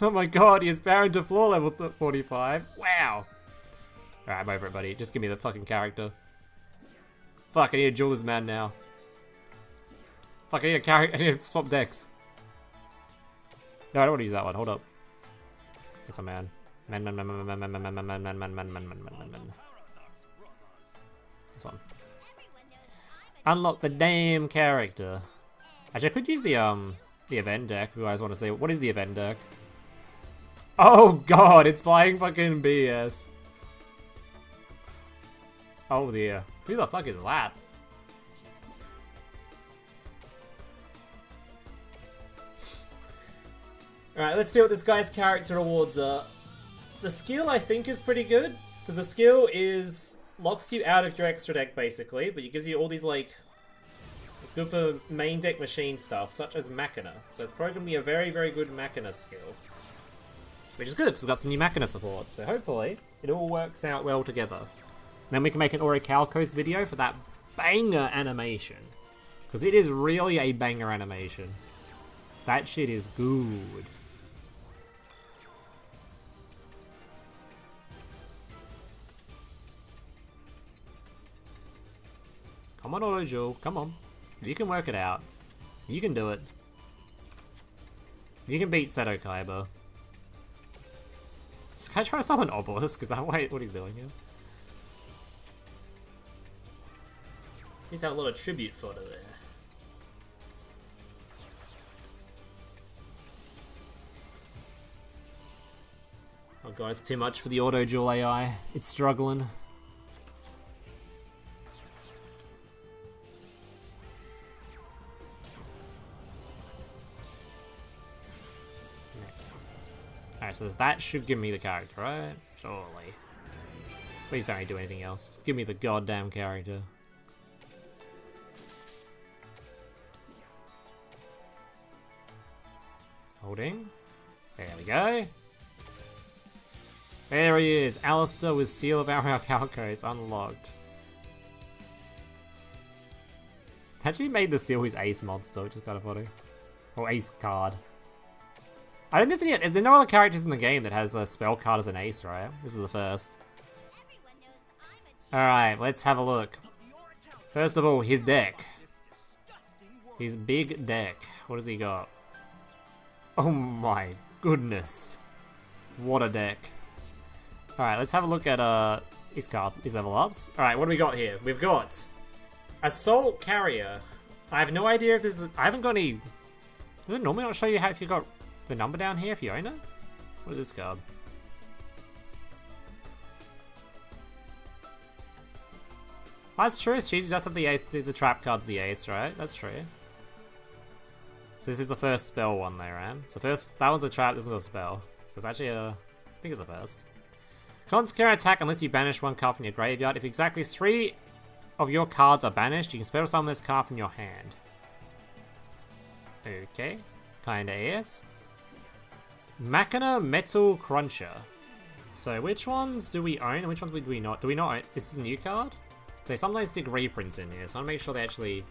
Oh my god, he is bound to floor level 45. Wow. Alright, I'm over it, buddy. Just give me the fucking character. Fuck, I need a Duel this man now. Fuck, I need a character. I need to swap decks. No, I don't want to use that one. Hold up. It's a man. Man. This one. Unlock the damn character. Actually, I could use the event deck if you guys want to see. What is the event deck? Oh god, it's flying fucking BS. Oh dear. Who the fuck is that? Alright, let's see what this guy's character rewards are. The skill, I think, is pretty good. Because the skill locks you out of your extra deck, basically. But it gives you all these, like... It's good for main deck machine stuff, such as Machina. So it's probably going to be a very, very good Machina skill. Which is good, because we've got some new Machina support. So hopefully, it all works out well together. Then we can make an Orichalcos video for that banger animation. Because it is really a banger animation. That shit is good. Come on, Auto Duel, come on. You can work it out. You can do it. You can beat Seto Kaiba. So can I try to summon Obelisk? Is that what he's doing here? He's have a little tribute photo there. Oh god, it's too much for the auto duel AI. It's struggling. Alright, so that should give me the character, right? Surely. Please don't do anything else. Just give me the goddamn character. Holding. There we go. There he is. Alistair with Seal of Our Calcos unlocked. Actually made the Seal his ace monster, which is kind of funny. Or ace card. I don't think there's any. Is there no other characters in the game that has a spell card as an ace, right? This is the first. Alright, let's have a look. First of all, his deck. His big deck. What has he got? Oh my goodness. What a deck. Alright, let's have a look at his cards, his level ups. Alright, what do we got here? We've got Assault Carrier. I have no idea if this is. I haven't got any. Does it normally not show you how if you got the number down here if you own it? What is this card? That's true. She does have the ace. The trap card's the ace, right? That's true. So this is the first spell one there, right? So first, that one's a trap. This one's a spell. So it's actually a. I think it's the first. Can't attack unless you banish one card from your graveyard. If exactly 3 of your cards are banished, you can special summon this card from your hand. Okay. Kinda yes. Machina Metal Cruncher. So which ones do we own and which ones do we not? Do we not own? This is a new card? So sometimes stick reprints in here, so I want to make sure they actually.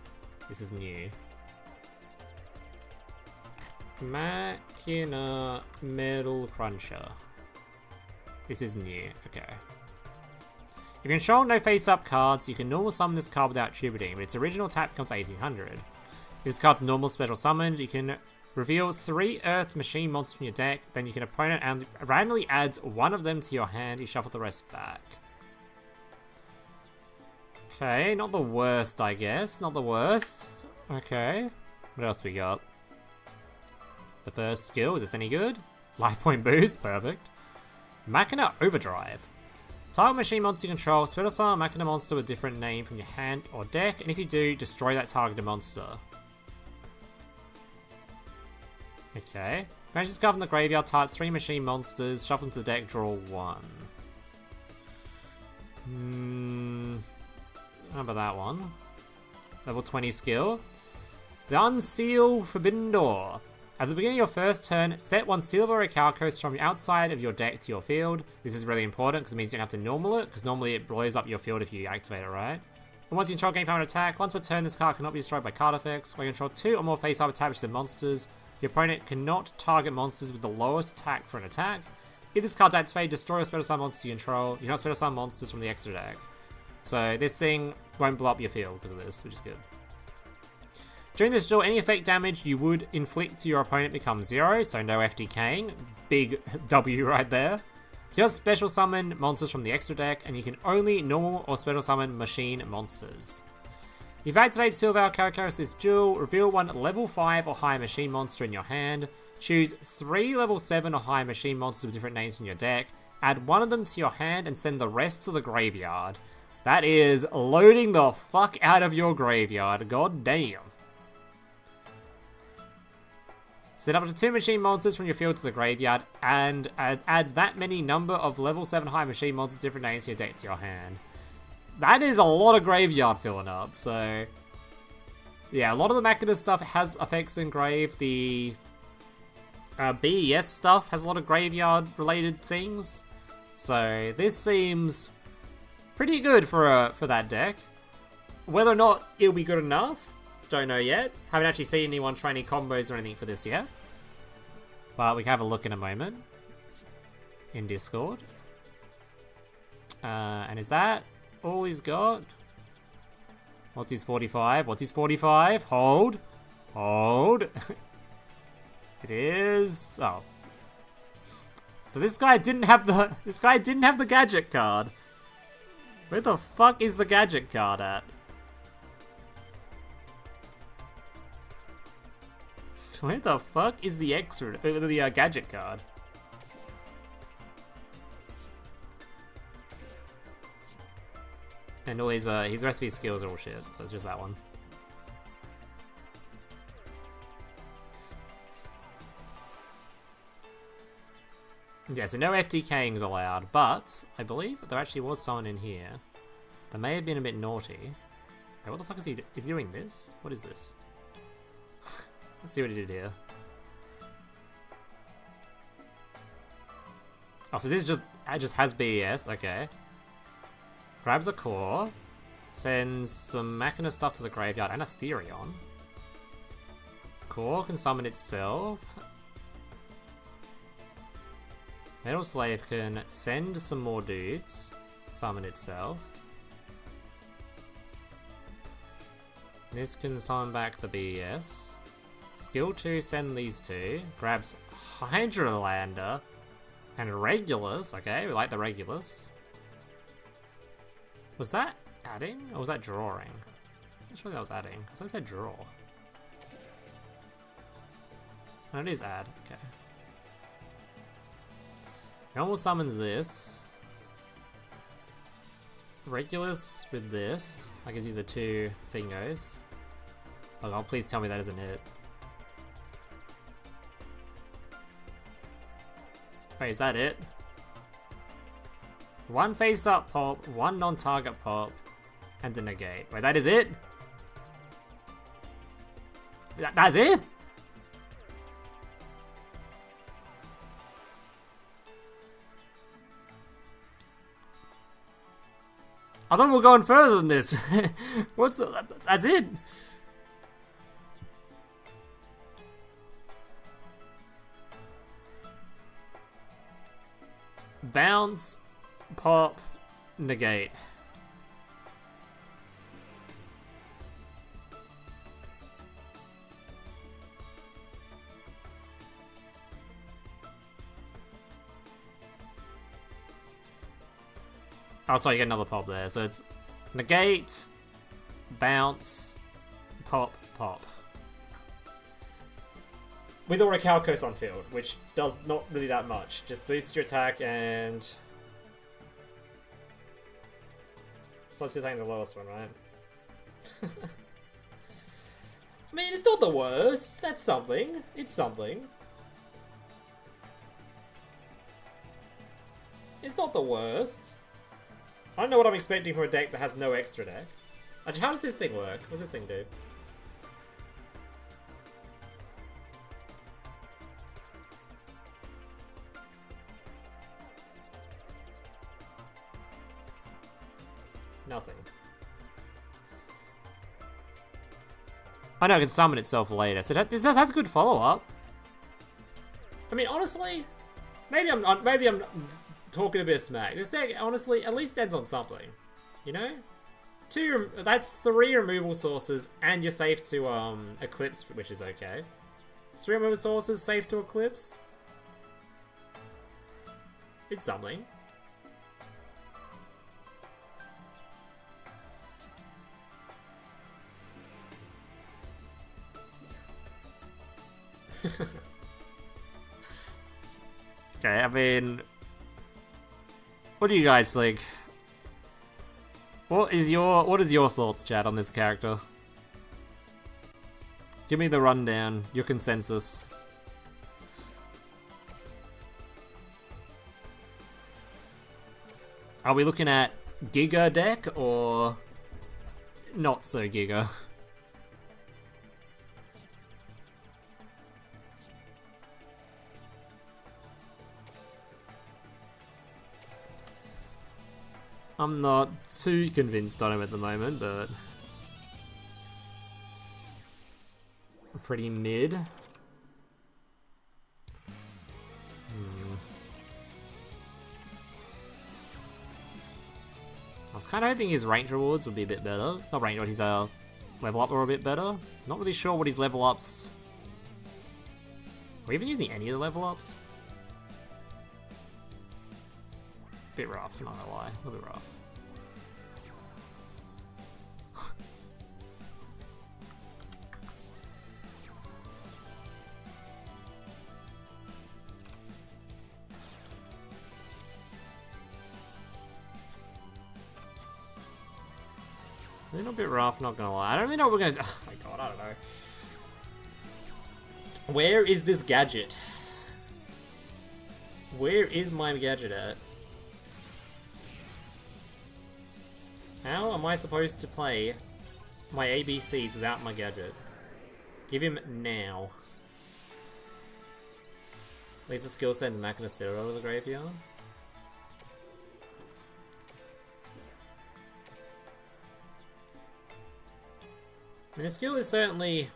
This is new. Machina Metal Cruncher. This is new, okay. If you control no face-up cards, you can normal summon this card without tributing, but its original tap becomes 1800. If this card's normal special summoned, you can reveal 3 Earth Machine monsters from your deck, then you can opponent and randomly adds 1 of them to your hand, you shuffle the rest back. Okay, not the worst, I guess. Not the worst. Okay. What else we got? The first skill, is this any good? Life point boost, perfect. Machina Overdrive. Target machine monster you control, special summon a Machina monster with a different name from your hand or deck, and if you do, destroy that targeted monster. Okay. Manage this card from the graveyard, target 3 machine monsters, shuffle them to the deck, draw 1. How about that one? Level 20 skill. The Unseal Forbidden Door. At the beginning of your first turn, set 1 Silver Calcos from outside of your deck to your field. This is really important because it means you don't have to normal it, because normally it blows up your field if you activate it, right? And once you control game power and attack, once per turn this card cannot be destroyed by card effects. When you control 2 or more face-up attached to monsters, your opponent cannot target monsters with the lowest attack for an attack. If this card's activated, destroy or special summon monsters you control. You cannot special summon monsters from the extra deck. So this thing won't blow up your field because of this, which is good. During this duel, any effect damage you would inflict to your opponent becomes 0, so no FTKing. Big W right there. You just special summon monsters from the extra deck, and you can only normal or special summon machine monsters. You've activated Silver Calcos this duel, reveal 1 level 5 or higher machine monster in your hand, choose 3 level 7 or higher machine monsters with different names in your deck, add 1 of them to your hand, and send the rest to the graveyard. That is loading the fuck out of your graveyard, god damn. Set up to 2 machine monsters from your field to the graveyard, and add that many number of level 7 high machine monsters different names to your deck to your hand. That is a lot of graveyard filling up, so. Yeah, a lot of the Machina stuff has effects engraved. The BES stuff has a lot of graveyard related things. So this seems pretty good for that deck. Whether or not it'll be good enough, don't know yet. Haven't actually seen anyone try any combos or anything for this yet. But we can have a look in a moment. In Discord. And is that all he's got? What's his 45? What's his 45? Hold. Hold. It is... Oh. So this guy didn't have the gadget card. Where the fuck is the gadget card at? Where the fuck is the gadget card? And all his rest of his skills are all shit, so it's just that one. Yeah, so no FTKing is allowed, but I believe there actually was someone in here that may have been a bit naughty. Wait, what the fuck is he doing this? What is this? Let's see what he did here. Oh, so this just has BES, okay. Grabs a core, sends some Machina stuff to the graveyard and a Therion. Core can summon itself. Metal Slave can send some more dudes, summon itself. This can summon back the BES. Skill 2, send these two. Grabs Hydrolander and Regulus. Okay, we like the Regulus. Was that adding or was that drawing? I'm not sure that was adding. I thought it said draw. No, it is add. Okay. Normal summons this. Regulus with this. That gives you the two thingos. Oh, please tell me that isn't it. Wait, is that it? One face-up pop, one non-target pop, and a negate. Wait, that is it? That's it? I thought we were going further than this. What's the... That's it? Bounce, pop, negate. Oh, sorry, you get another pop there. So it's negate, bounce, pop, pop. With Orichalcos on field, which does not really that much. Just boosts your attack and... So let's just take the lowest one, right? I mean, it's not the worst. That's something. It's something. It's not the worst. I don't know what I'm expecting from a deck that has no extra deck. Actually, how does this thing work? What does this thing do? Nothing. I know it can summon itself later, so that's a good follow-up. I mean, honestly, maybe I'm talking a bit of smack. This deck, honestly, at least ends on something. You know? That's 3 removal sources, and you're safe to Eclipse, which is okay. 3 removal sources, safe to Eclipse. It's something. Okay, I mean, what do you guys think? What is your thoughts, chat, on this character? Give me the rundown, your consensus. Are we looking at Giga deck or not so Giga? I'm not too convinced on him at the moment, but pretty mid. was kind of hoping his range rewards would be a bit better. Not range, but his level up were a bit better. Not really sure what his level ups... Are we even using any of the level ups? Bit rough, not gonna lie. A little bit rough. A little bit rough, not gonna lie. I don't really know what we're gonna do. Oh my god, I don't know. Where is this gadget? Where is my gadget at? How am I supposed to play my ABCs without my gadget? Give him now. At least the skill sends Machina Zero to the graveyard. I mean, the skill is certainly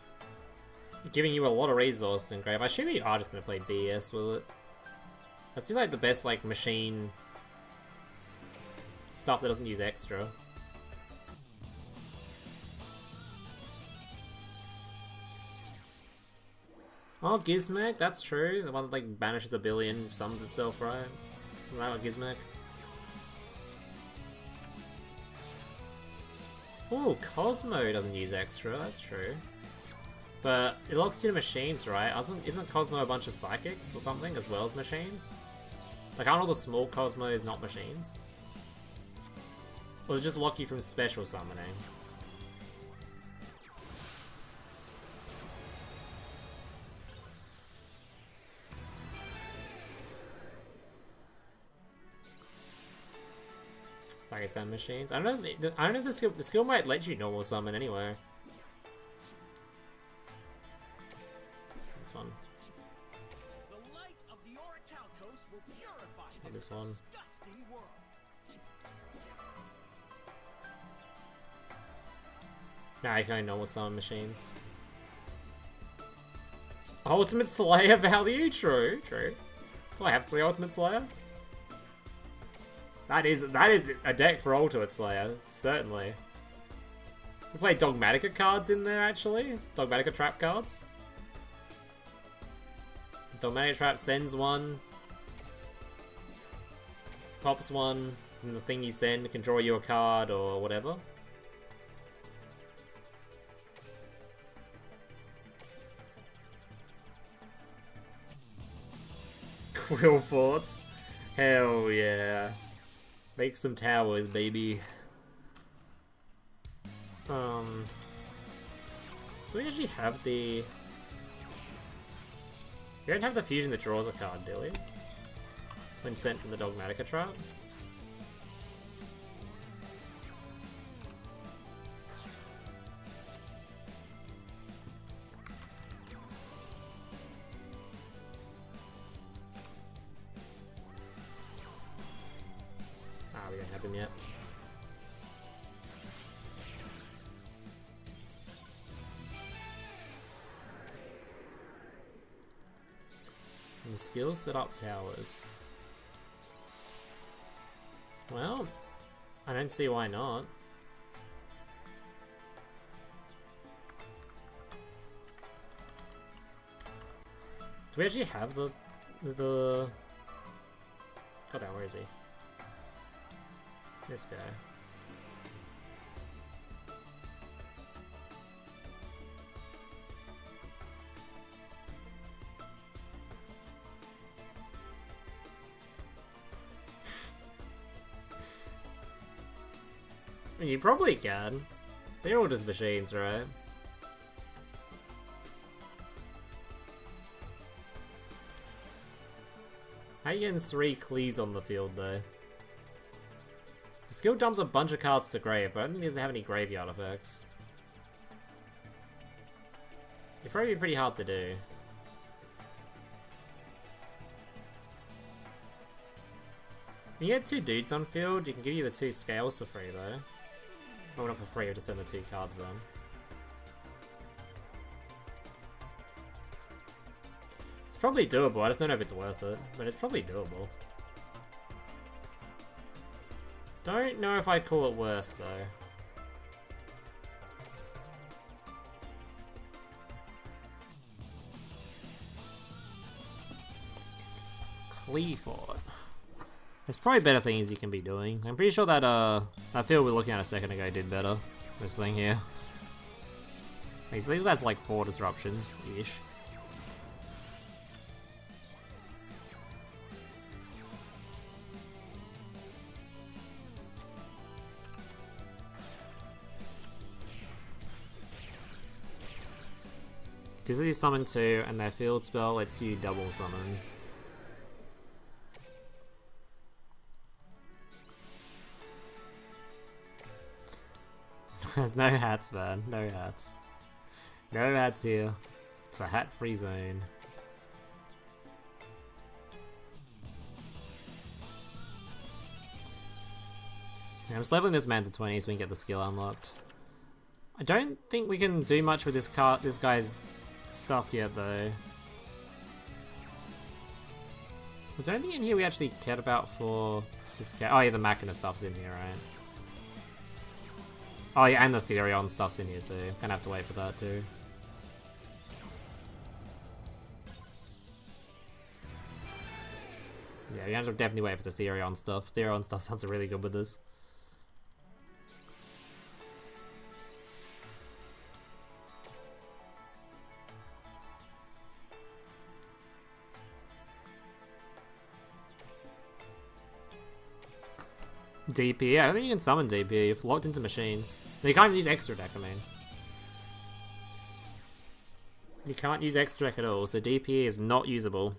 giving you a lot of resources in grave. I assume you are just going to play BS with it. That seems like the best, like, machine stuff that doesn't use extra. Oh, Gizmek, that's true. The one that, like, banishes a billion, summons itself, right? Isn't that what Gizmek? Ooh, Cosmo doesn't use extra, that's true. But it locks you to machines, right? Isn't Cosmo a bunch of psychics or something as well as machines? Like, aren't all the small Cosmos not machines? Or does it just lock you from special summoning? Psychic summon machines. I don't know if the skill might let you normal summon anyway. This one.
The light of the Orichalcos will purify
Not
this
this one.
disgusting world.
Nah, you can only normal summon machines. Ultimate Slayer value? True, true. Do I have 3 Ultimate Slayer? That is a deck for Ultimate Slayer, certainly. We play Dogmatica cards in there, actually. Dogmatica trap cards. Dogmatica trap sends one, pops one, and the thing you send can draw you a card or whatever. Quill Forts. Hell yeah. Make some towers, baby. Do we actually have the... We don't have the fusion that draws a card, do we? When sent from the Dogmatica trap? Ah, we don't have him yet. And the skill set up towers. Well, I don't see why not. Do we actually have the God damn, where is he? This guy. I mean, you probably can. They're all just machines, right? How you getting 3 Clees on the field, though? The skill dumps a bunch of cards to grave, but I don't think it doesn't have any graveyard effects. It'd probably be pretty hard to do. When you get 2 dudes on field, you can give you the 2 scales for free, though. Well, not for free, you have to send the 2 cards then. It's probably doable, I just don't know if it's worth it, but it's probably doable. Don't know if I'd call it worse, though. Cleaford. There's probably better things you can be doing. I'm pretty sure that that field we were looking at a second ago did better. This thing here. I think that's like 4 disruptions-ish. Because they summon 2 and their field spell lets you double summon. There's no hats, man. No hats. No hats here. It's a hat-free zone. Yeah, I'm just leveling this man to 20 so we can get the skill unlocked. I don't think we can do much with this guy's stuff yet, though. Was there anything in here we actually cared about for this guy? Oh yeah, the Machina stuff's in here, right? Oh yeah, and the Therion stuff's in here too. Gonna have to wait for that too. Yeah, we have to definitely wait for the Therion stuff. Therion stuff sounds really good with this. DP, yeah, I don't think you can summon DP. You've locked into machines. You can't use extra deck, I mean. You can't use extra deck at all, so DP is not usable.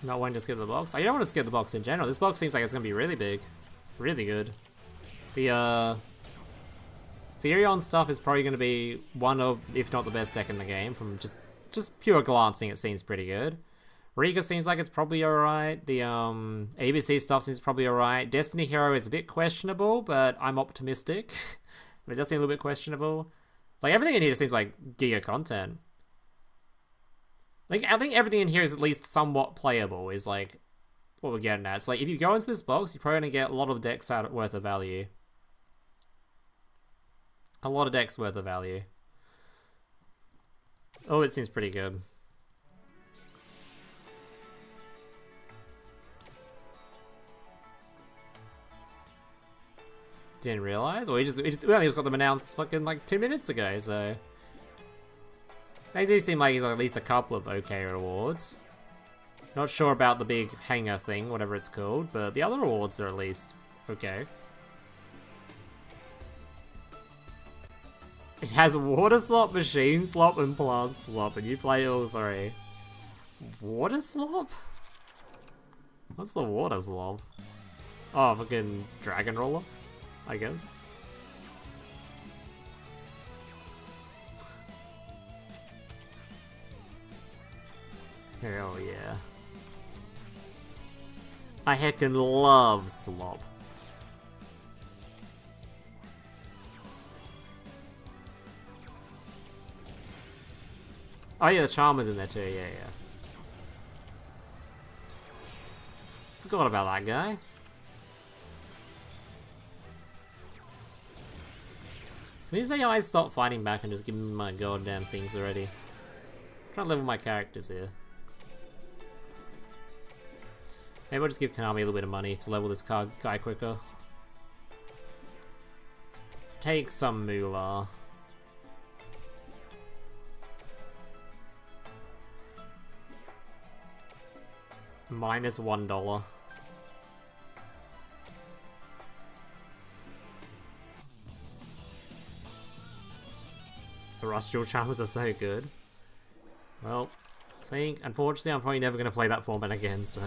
Not wanting to skip the box? I don't want to skip the box in general. This box seems like it's going to be really big. Really good. The, Therion stuff is probably going to be one of, if not the best deck in the game. From just pure glancing, it seems pretty good. Rika seems like it's probably alright. The, ABC stuff seems probably alright. Destiny Hero is a bit questionable, but I'm optimistic. It does seem a little bit questionable. Like, everything in here seems like giga content. Like, I think everything in here is at least somewhat playable, is like what we're getting at. It's like, if you go into this box, you're probably going to get a lot of decks worth of value. A lot of decks worth of value. Oh, it seems pretty good. Didn't realize? Well, we only just got them announced fucking like 2 minutes ago, so... They do seem like he's at least a couple of okay rewards. Not sure about the big hanger thing, whatever it's called, but the other rewards are at least okay. It has water slop, machine slop, and plant slop, and you play all 3. Water slop? What's the water slop? Oh, fucking dragon roller, I guess. Hell yeah. I heckin' love slop. Oh yeah, the Charmer's in there too, yeah. Forgot about that guy. Can these AIs stop fighting back and just give me my goddamn things already? I'm trying to level my characters here. Maybe I'll just give Konami a little bit of money to level this guy quicker. Take some moolah. Minus $1. The Rustral Charmers are so good. Well, I think, unfortunately, I'm probably never going to play that format again, so...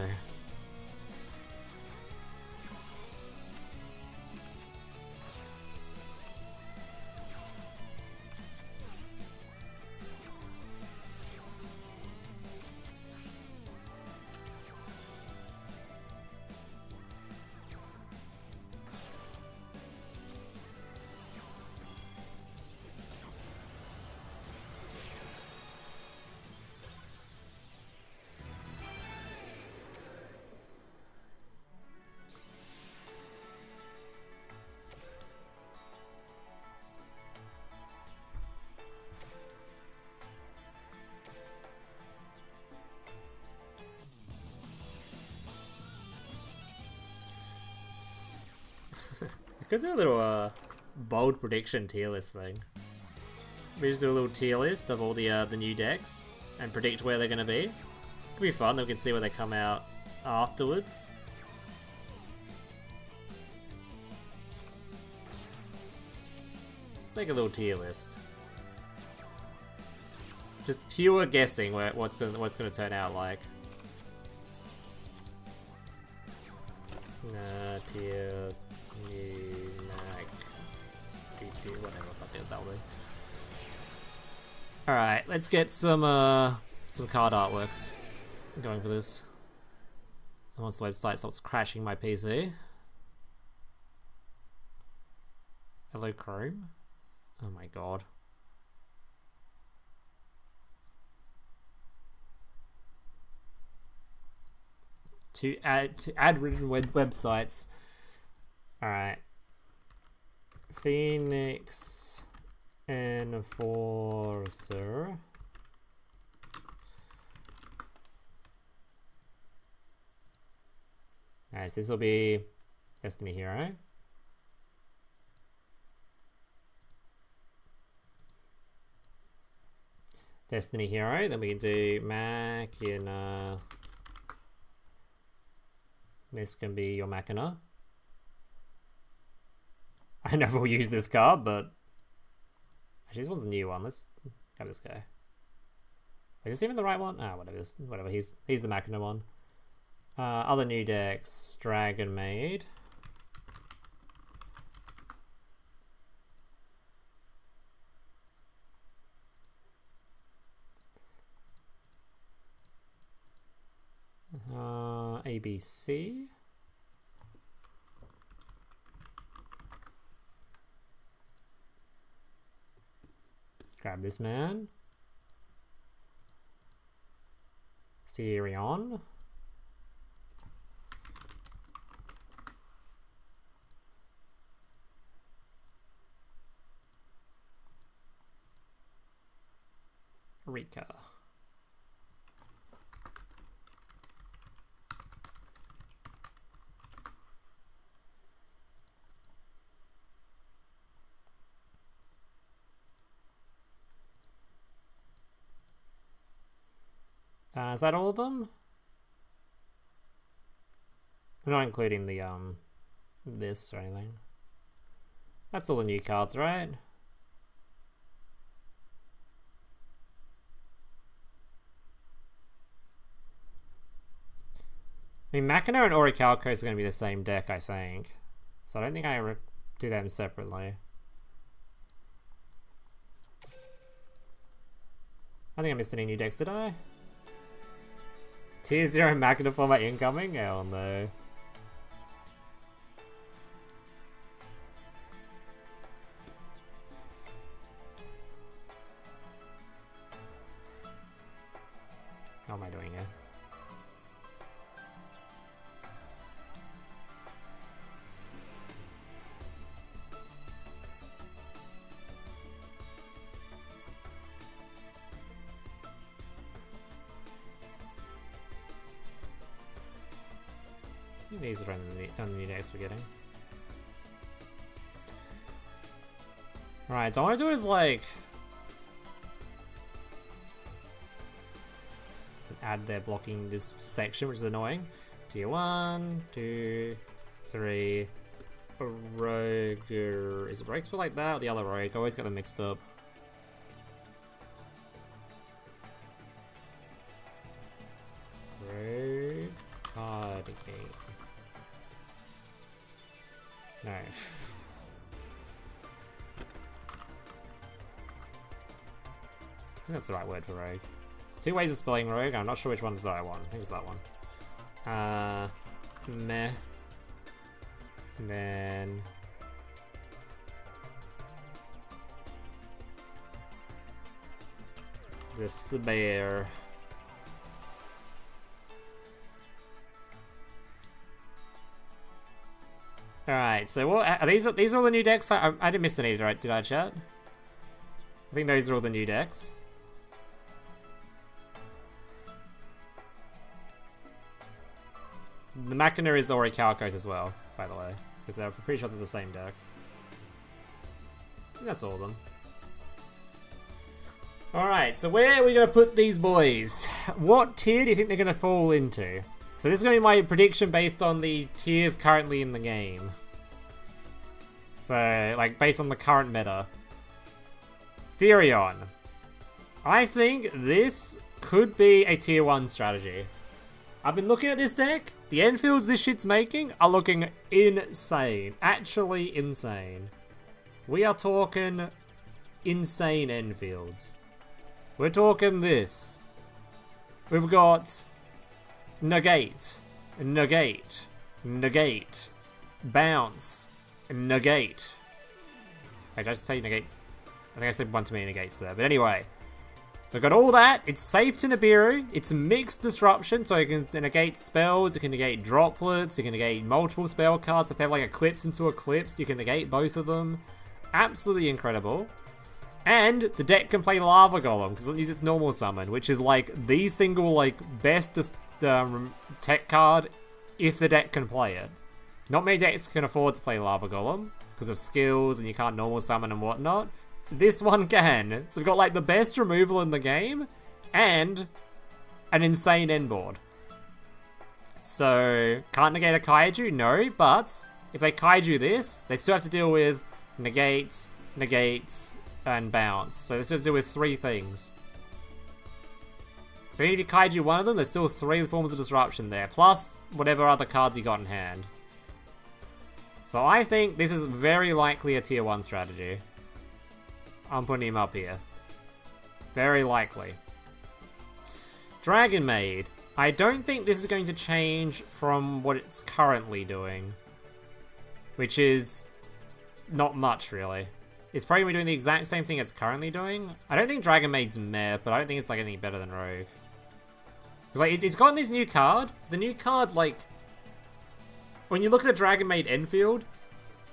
I could do a little bold prediction tier list thing. We just do a little tier list of all the new decks and predict where they're gonna be. Could be fun. Then we can see where they come out afterwards. Let's make a little tier list. Just pure guessing what's gonna turn out like. Tier, new, DP, whatever. Fuck it, that'll be. All right, let's get some card artworks going for this. And once the website stops crashing my PC. Hello, Chrome. Oh my god. To add written websites. All right. Phoenix Enforcer. Alright, so this will be Destiny Hero. Destiny Hero, then we can do Machina. This can be your Machina. I never will use this card, but actually this one's a new one. Let's grab this guy. Is this even the right one? Ah, whatever. He's the Machina one. Other new decks, Dragon Maid. ABC. Grab this man. Therion. Rika. Is that all of them? I'm not including the this or anything. That's all the new cards, right? I mean, Machina and Orichalcos are going to be the same deck, I think. So I don't think I do them separately. I think I missed any new decks, did I? Tier 0 Machina format incoming? Hell no. How am I doing here? These are on the new decks we're getting. Alright, don't want to do it as like it's an ad there blocking this section, which is annoying. Tier 1, 2, 3. A rogue. Is it rogue spelled like that or the other rogue? I always get them mixed up. Rogue card game. No. I think that's the right word for rogue. There's two ways of spelling rogue. I'm not sure which one is the right one. I think it's that one. Meh. And then this bear. Alright, so what are these are all the new decks? I didn't miss any, right? Did I, chat? I think those are all the new decks. The Machina is Orichalcos as well, by the way. Because I'm pretty sure they're the same deck. I think that's all of them. Alright, so where are we going to put these boys? What tier do you think they're going to fall into? So this is going to be my prediction based on the tiers currently in the game. So, like, based on the current meta. Therion. I think this could be a tier 1 strategy. I've been looking at this deck. The Enfields this shit's making are looking insane. Actually insane. We are talking insane Enfields. We're talking this. We've got negate, negate, negate, bounce, negate. Wait, did I just say negate? I think I said one too many negates there. But anyway. So I've got all that. It's safe to Nibiru. It's mixed disruption, so you can negate spells, you can negate droplets, you can negate multiple spell cards. If they have like Eclipse into Eclipse, you can negate both of them. Absolutely incredible. And the deck can play Lava Golem because it doesn't use its normal summon, which is like the single like best tech card if the deck can play it. Not many decks can afford to play Lava Golem because of skills and you can't normal summon and whatnot. This one can. So we've got like the best removal in the game and an insane end board. So can't negate a Kaiju? No, but if they Kaiju this, they still have to deal with negate, and bounce. So this has to do with 3 things. So even if you Kaiju one of them, there's still 3 forms of disruption there, plus whatever other cards you got in hand. So I think this is very likely a tier 1 strategy. I'm putting him up here. Very likely. Dragon Maid. I don't think this is going to change from what it's currently doing. Which is not much, really. It's probably going to be doing the exact same thing it's currently doing. I don't think Dragon Maid's meh, but I don't think it's like anything better than Rogue. Because like, it's gotten this new card. The new card, like, when you look at the Dragon Maid Enfield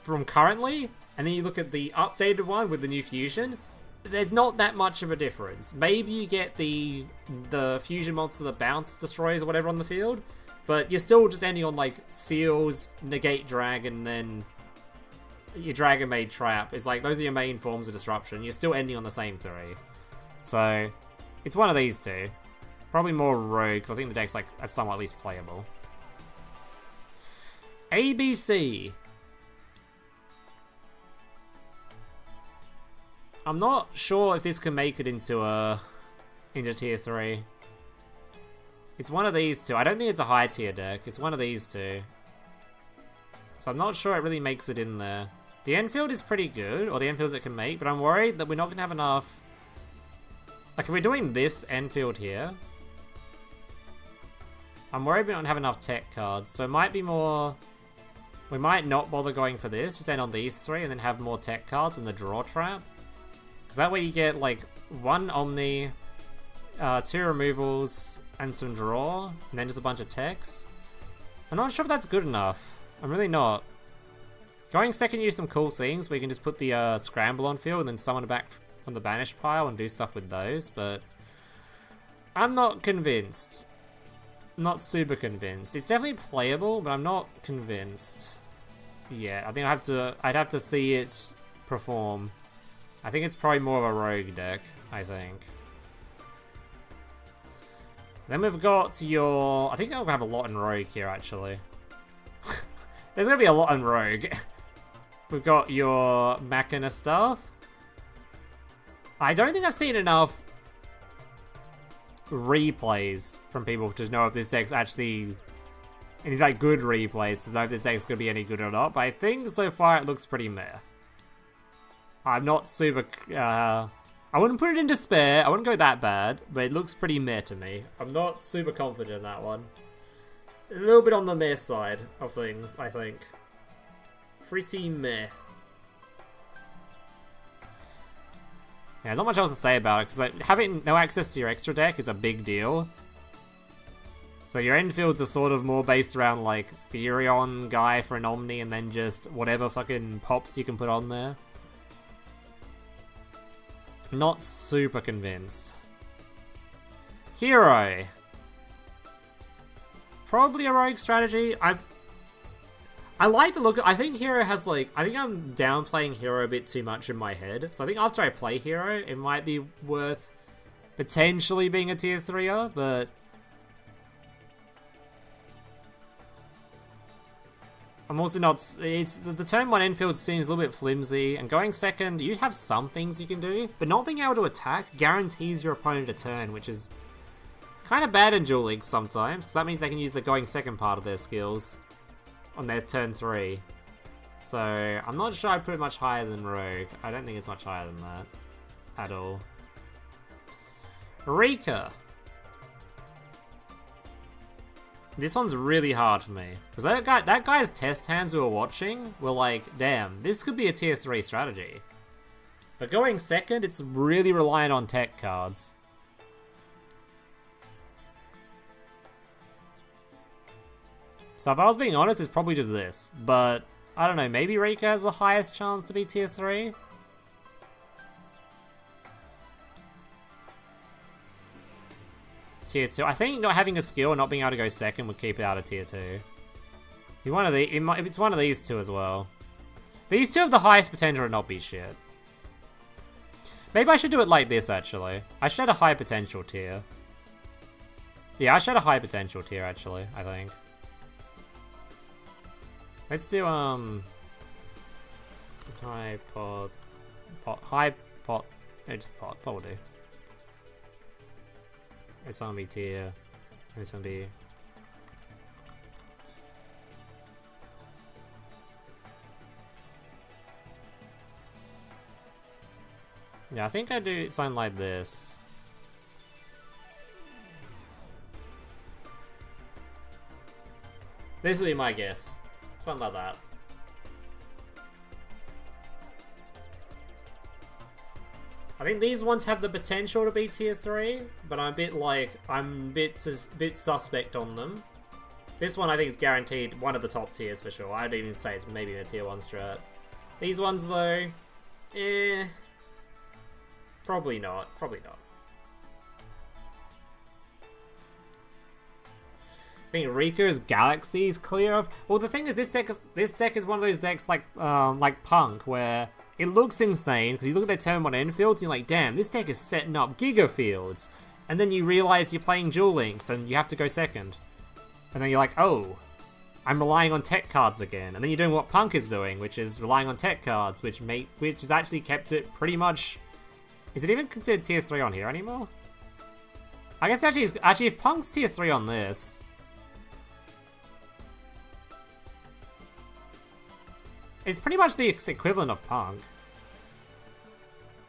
from currently, and then you look at the updated one with the new fusion, there's not that much of a difference. Maybe you get the fusion monster that bounce destroys or whatever on the field, but you're still just ending on like seals, negate dragon, then your Dragon Maid trap. Is like, those are your main forms of disruption. You're still ending on the same 3. So it's one of these 2. Probably more Rogue, because I think the deck's like somewhat at least playable. ABC. I'm not sure if this can make it into tier 3. It's one of these 2. I don't think it's a high tier deck. It's one of these 2. So I'm not sure it really makes it in there. The Enfield is pretty good, or the Enfields it can make, but I'm worried that we're not going to have enough. Like, if we're doing this Enfield here, I'm worried we don't have enough tech cards, so it might be more. We might not bother going for this, just end on these 3 and then have more tech cards in the draw trap. Because that way you get like 1 Omni, 2 removals, and some draw, and then just a bunch of techs. I'm not sure if that's good enough. I'm really not. Going second use some cool things where you can just put the scramble on field and then summon it back from the banish pile and do stuff with those, but I'm not convinced. Not super convinced. It's definitely playable, but I'm not convinced. Yeah, I think I'd have to see it perform. I think it's probably more of a rogue deck, I think. Then we've got your... I think I'm going to have a lot in rogue here, actually. There's going to be a lot in rogue. We've got your Machina stuff. I don't think I've seen enough replays from people to know if this deck's actually any like good replays to know if this deck's gonna be any good or not, but I think so far it looks pretty meh. I'm not super I wouldn't put it in despair, I wouldn't go that bad, but it looks pretty meh to me. I'm not super confident in that one. A little bit on the meh side of things, I think. Pretty meh. Yeah, there's not much else to say about it, because like, having no access to your extra deck is a big deal. So your Enfields are sort of more based around like Therion guy for an Omni and then just whatever fucking pops you can put on there. Not super convinced. Hero. Probably a rogue strategy. I like the look. I think Hero has like. I think I'm downplaying Hero a bit too much in my head. So I think after I play Hero, it might be worth potentially being a tier 3er, but I'm also not. It's the turn 1 infield seems a little bit flimsy, and going second, you have some things you can do, but not being able to attack guarantees your opponent a turn, which is kind of bad in Duel Links sometimes, because that means they can use the going second part of their skills on their turn 3. So I'm not sure I'd put it much higher than Rogue. I don't think it's much higher than that at all. Rika. This one's really hard for me, because that guy's test hands we were watching were like, damn, this could be a tier 3 strategy. But going second, it's really reliant on tech cards. So if I was being honest, it's probably just this. But, I don't know, maybe Rika has the highest chance to be tier 3? Tier 2. I think not having a skill and not being able to go second would keep it out of tier 2. It's one of these two as well. These two have the highest potential to not be shit. Maybe I should do it like this, actually. I should have a high potential tier. Yeah, I should have a high potential tier, actually, I think. Let's do, high pot, no, just pot will do. This one will be tier, this one will be... Yeah, I think I do something like this. This will be my guess. Something like that. I think these ones have the potential to be tier 3, but I'm a bit suspect on them. This one I think is guaranteed one of the top tiers for sure. I'd even say it's maybe a tier 1 strat. These ones though, probably not. Probably not. I think Rika is Galaxy's clear of. Well, the thing is, this deck is one of those decks like Punk, where it looks insane because you look at their turn 1 infields, and you're like, damn, this deck is setting up Giga Fields, and then you realize you're playing Duel Links and you have to go second, and then you're like, oh, I'm relying on tech cards again, and then you're doing what Punk is doing, which is relying on tech cards, which has actually kept it pretty much. Is it even considered tier 3 on here anymore? I guess actually if Punk's tier 3 on this. It's pretty much the equivalent of Punk.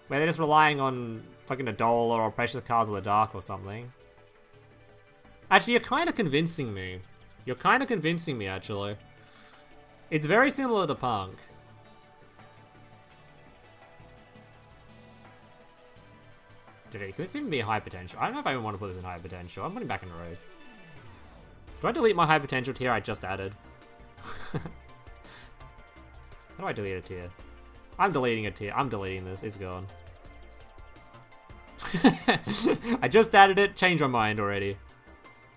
Where they're just relying on fucking a Dola or Precious Cards of the Dark or something. Actually, you're kind of convincing me. You're kind of convincing me, actually. It's very similar to Punk. Could this even be a high potential? I don't know if I even want to put this in high potential. I'm putting it back in the road. Do I delete my high potential tier I just added? How do I delete a tier? I'm deleting a tier. I'm deleting this. It's gone. I just added it. Changed my mind already.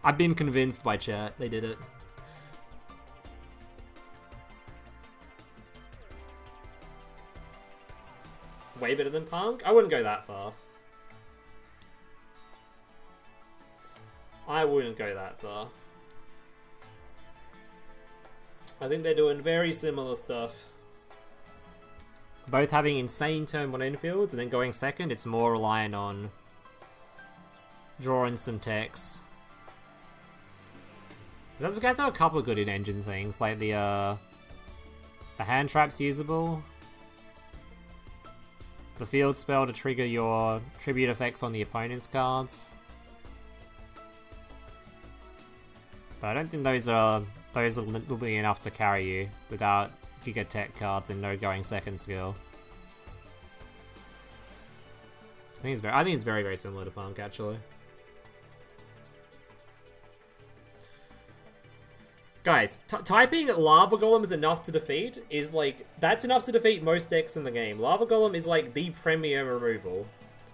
I've been convinced by chat. They did it. Way better than Punk? I wouldn't go that far. I wouldn't go that far. I think they're doing very similar stuff. Both having insane turn 1 infields, and then going second, it's more reliant on drawing some techs. Those guys have a couple of good in-engine things, like the hand trap's usable. The field spell to trigger your tribute effects on the opponent's cards. But I don't think those will be enough to carry you without Giga Tech cards and no going second skill. I think it's very, very similar to Punk, actually. Guys, typing Lava Golem is enough to defeat is like, that's enough to defeat most decks in the game. Lava Golem is like the premier removal.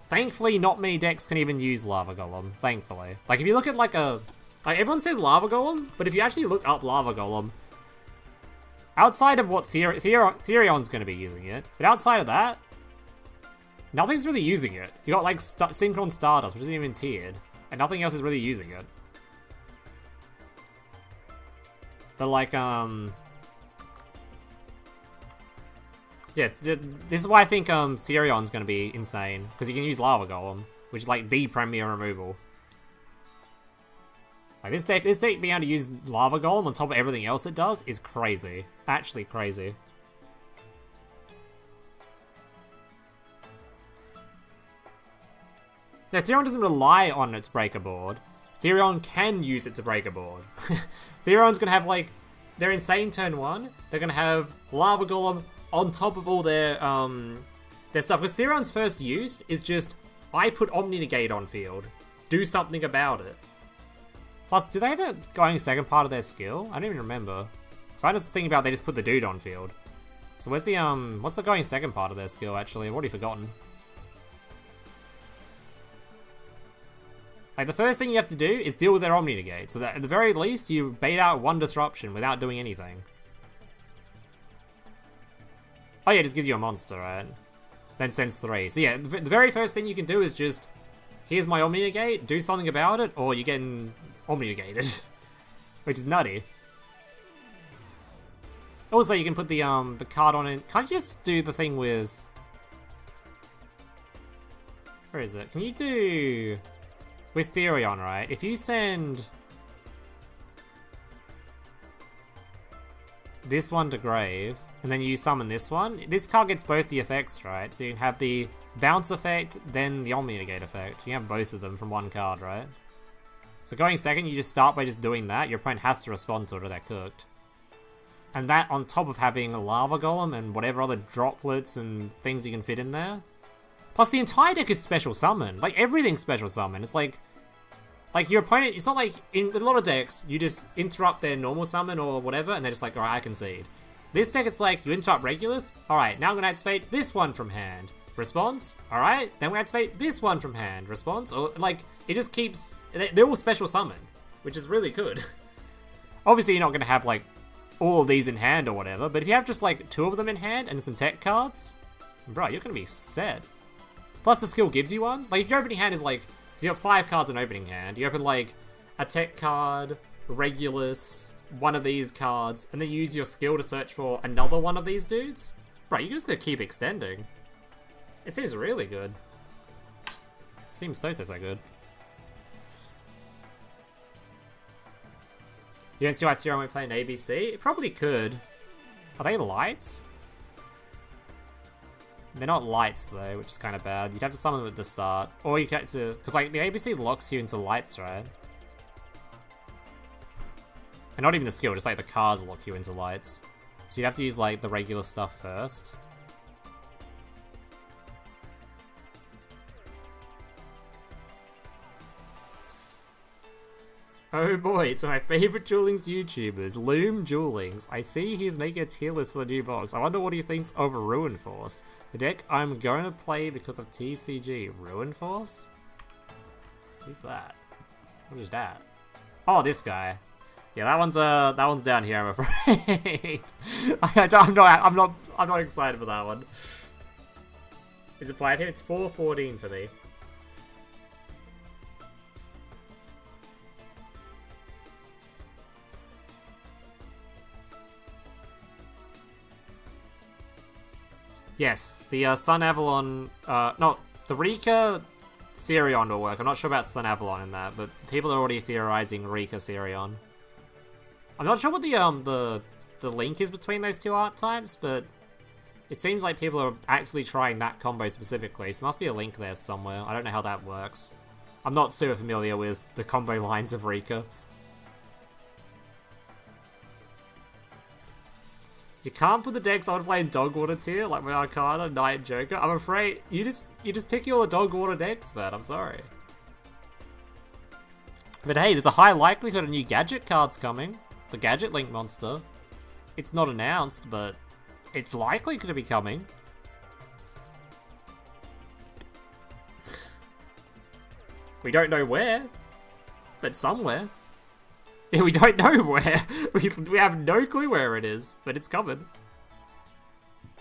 Thankfully, not many decks can even use Lava Golem, thankfully. Like, if you look at like everyone says Lava Golem, but if you actually look up Lava Golem, outside of what Therion's going to be using it, but outside of that, nothing's really using it. You got like Synchron Stardust, which isn't even tiered, and nothing else is really using it. But like, yeah, this is why I think Therion's going to be insane, because you can use Lava Golem, which is like the premier removal. Like this deck being able to use Lava Golem on top of everything else it does is crazy. Actually crazy. Now, Therion doesn't rely on its breaker board. Therion can use it to break a board. Therion's gonna have like, they're insane turn 1. They're gonna have Lava Golem on top of all their stuff. Because Therion's first use is just, I put Omni Negate on field. Do something about it. Plus, do they have a going second part of their skill? I don't even remember. So I just think about they just put the dude on field. So where's the what's the going second part of their skill actually? I've already forgotten. Like the first thing you have to do is deal with their Omni Negate. So that at the very least you bait out 1 disruption without doing anything. Oh yeah, it just gives you a monster, right? Then sends 3. So yeah, the very first thing you can do is just, here's my Omni Negate, do something about it, or you're getting Omni Negated. Which is nutty. Also, you can put the card on it. Can't you just do the thing with... Where is it? Can you do... With Therion, right? If you send... this one to grave, and then you summon this one, this card gets both the effects, right? So you can have the bounce effect, then the Omni Negate effect. You can have both of them from one card, right? So going second, you just start by just doing that. Your opponent has to respond to it or they're cooked. And that on top of having a Lava Golem and whatever other droplets and things you can fit in there. Plus the entire deck is special summon. Like everything's special summon. It's like your opponent, it's not like, with a lot of decks, you just interrupt their normal summon or whatever and they're just like, alright, I concede. This deck, it's like, you interrupt Regulus, alright, now I'm going to activate this one from hand. Response, alright, then we activate this one from hand. Response, or like, it just keeps, they're all special summon, which is really good. Obviously, you're not going to have like, all of these in hand or whatever, but if you have just like 2 of them in hand and some tech cards, bro, you're going to be set. Plus the skill gives you one. Like if your opening hand is like, so you have 5 cards in opening hand, you open like a tech card, Regulus, one of these cards, and then you use your skill to search for another one of these dudes. Bro, you're just going to keep extending. It seems really good. Seems so good. You don't see why Therion won't play an ABC? It probably could. Are they lights? They're not lights though, which is kind of bad. You'd have to summon them at the start. Or you have to... Because like the ABC locks you into lights, right? And not even the skill, just like the cards lock you into lights. So you'd have to use like the regular stuff first. Oh boy, it's one of my favorite Duelings YouTubers, Loom Duelings. I see he's making a tier list for the new box. I wonder what he thinks of Ruin Force. The deck I'm going to play because of TCG. Ruin Force? Who's that? What is that? Oh, this guy. Yeah, that one's down here, I'm afraid. I'm not excited for that one. Is it 5 here? It's 414 for me. Yes, the Sun Avalon, no, the Rika Therion will work. I'm not sure about Sun Avalon in that, but people are already theorizing Rika Therion. I'm not sure what the link is between those 2 archetypes, but it seems like people are actually trying that combo specifically, so there must be a link there somewhere. I don't know how that works. I'm not super familiar with the combo lines of Rika. You can't put the decks I would play in Dogwater tier, like my Arcana, Knight, and Joker. I'm afraid you just pick all the Dogwater decks, man. I'm sorry. But hey, there's a high likelihood of new gadget cards coming. The Gadget Link monster. It's not announced, but it's likely to be coming. We don't know where, but somewhere. Yeah, we don't know where. We have no clue where it is, but it's coming.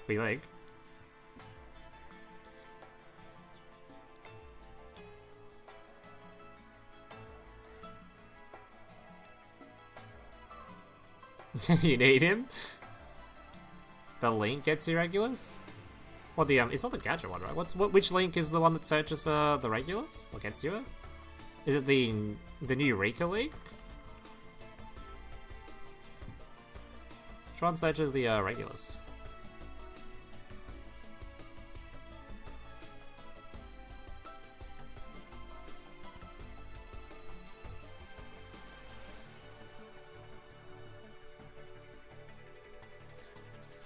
We think. You need him? The link gets you regulars? Well, it's not the gadget one, right? Which link is the one that searches for the regulars? Or gets you it? Is it the new Rika link? Which one searches the regulars?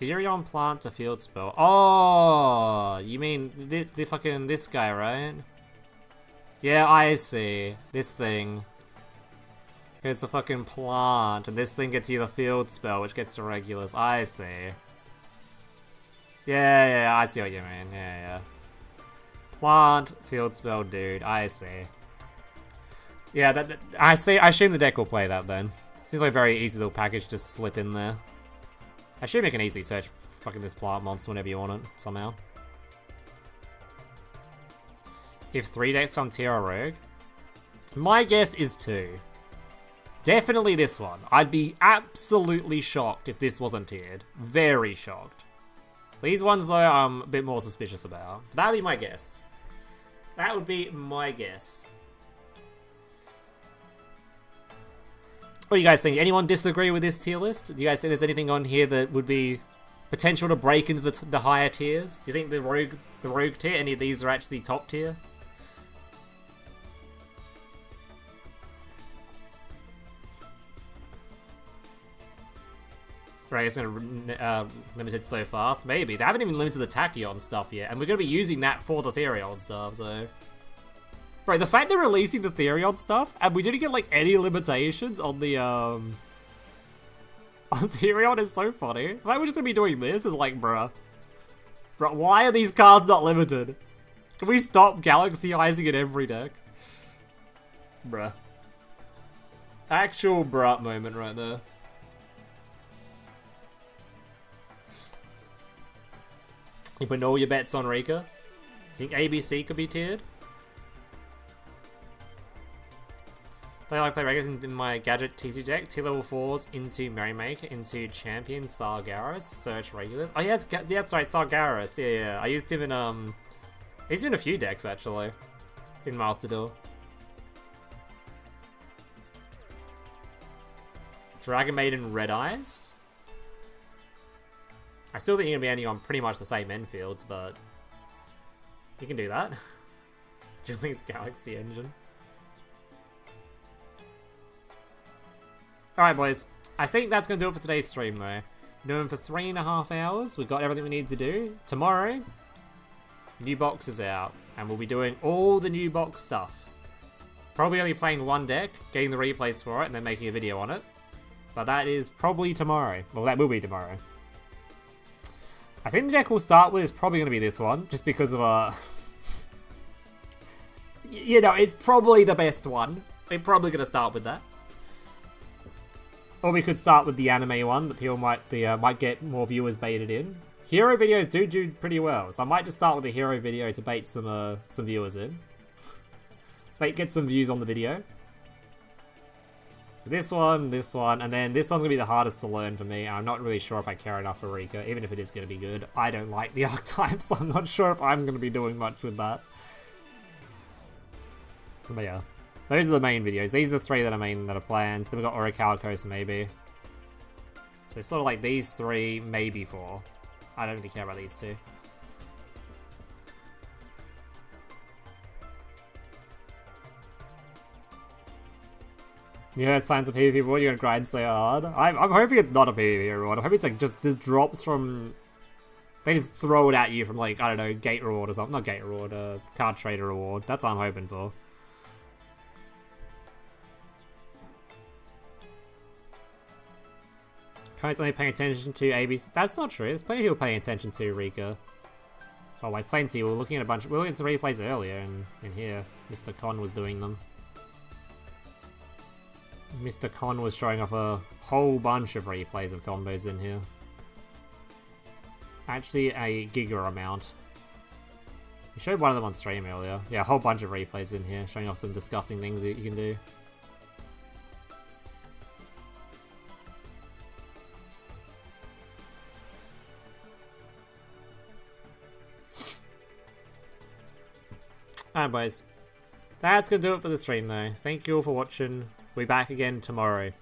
Therion plant a field spell. Oh, you mean the fucking this guy, right? Yeah, I see. This thing. It's a fucking plant, and this thing gets you the field spell, which gets the regulars. I see. Yeah, I see what you mean. Yeah. Plant, field spell, dude. I see. Yeah, I see. I assume the deck will play that then. Seems like a very easy little package to slip in there. I assume you can easily search fucking this plant monster whenever you want it, somehow. If 3 decks from tier or rogue? My guess is 2. Definitely this one. I'd be absolutely shocked if this wasn't tiered. Very shocked. These ones, though, I'm a bit more suspicious about. But that would be my guess. That would be my guess. What do you guys think? Anyone disagree with this tier list? Do you guys think there's anything on here that would be potential to break into the higher tiers? Do you think the rogue tier, any of these are actually top tier? Right, it's gonna limited so fast. Maybe they haven't even limited the Tachyon stuff yet, and we're gonna be using that for the Therion stuff. So, bro, the fact they're releasing the Therion stuff and we didn't get like any limitations on the on Therion is so funny. The fact we're just gonna be doing this is like, bruh, why are these cards not limited? Can we stop galaxyizing in every deck? Bruh. Actual bruh moment right there. You put all your bets on Rika? Think ABC could be tiered? I play regulars in my gadget TC deck. 2 level 4s into Merrymaker, into Champion, Sargeras, search regulars. Oh yeah, that's right, Sargeras. Yeah. I used him in he's been a few decks actually. In Master Duel. Dragon Maiden Red Eyes. I still think you're gonna be ending on pretty much the same Enfields, but you can do that. Julie's Galaxy Engine. Alright, boys. I think that's gonna do it for today's stream, though. Doing for 3.5 hours. We've got everything we need to do. Tomorrow, new box is out, and we'll be doing all the new box stuff. Probably only playing one deck, getting the replays for it, and then making a video on it. But that is probably tomorrow. Well, that will be tomorrow. I think the deck we'll start with is probably going to be this one, just because of you know, it's probably the best one. We're probably going to start with that. Or we could start with the anime one that people might get more viewers baited in. Hero videos do pretty well, so I might just start with a hero video to bait some viewers in. Get some views on the video. So this one, and then this one's going to be the hardest to learn for me. I'm not really sure if I care enough for Rika, even if it is going to be good. I don't like the archetypes, so I'm not sure if I'm going to be doing much with that. But yeah, those are the main videos. These are the 3 that are planned. Then we've got Orichalcos maybe. So sort of like these 3, maybe 4. I don't really care about these 2. You guys plans a PvP reward, you're gonna grind so hard. I'm hoping it's not a PvP reward. I'm hoping it's like just drops from... They just throw it at you from like, I don't know, gate reward or something. Not gate reward, card trader reward. That's what I'm hoping for. Currently only paying attention to ABC. That's not true. There's plenty of people paying attention to Rika. Oh, like plenty. We were looking at some replays earlier in here. Mr. Con was doing them. Mr. Con was showing off a whole bunch of replays of combos in here. Actually, a giga amount. He showed one of them on stream earlier. Yeah, a whole bunch of replays in here, showing off some disgusting things that you can do. Alright boys, that's gonna do it for the stream though. Thank you all for watching. We'll be back again tomorrow.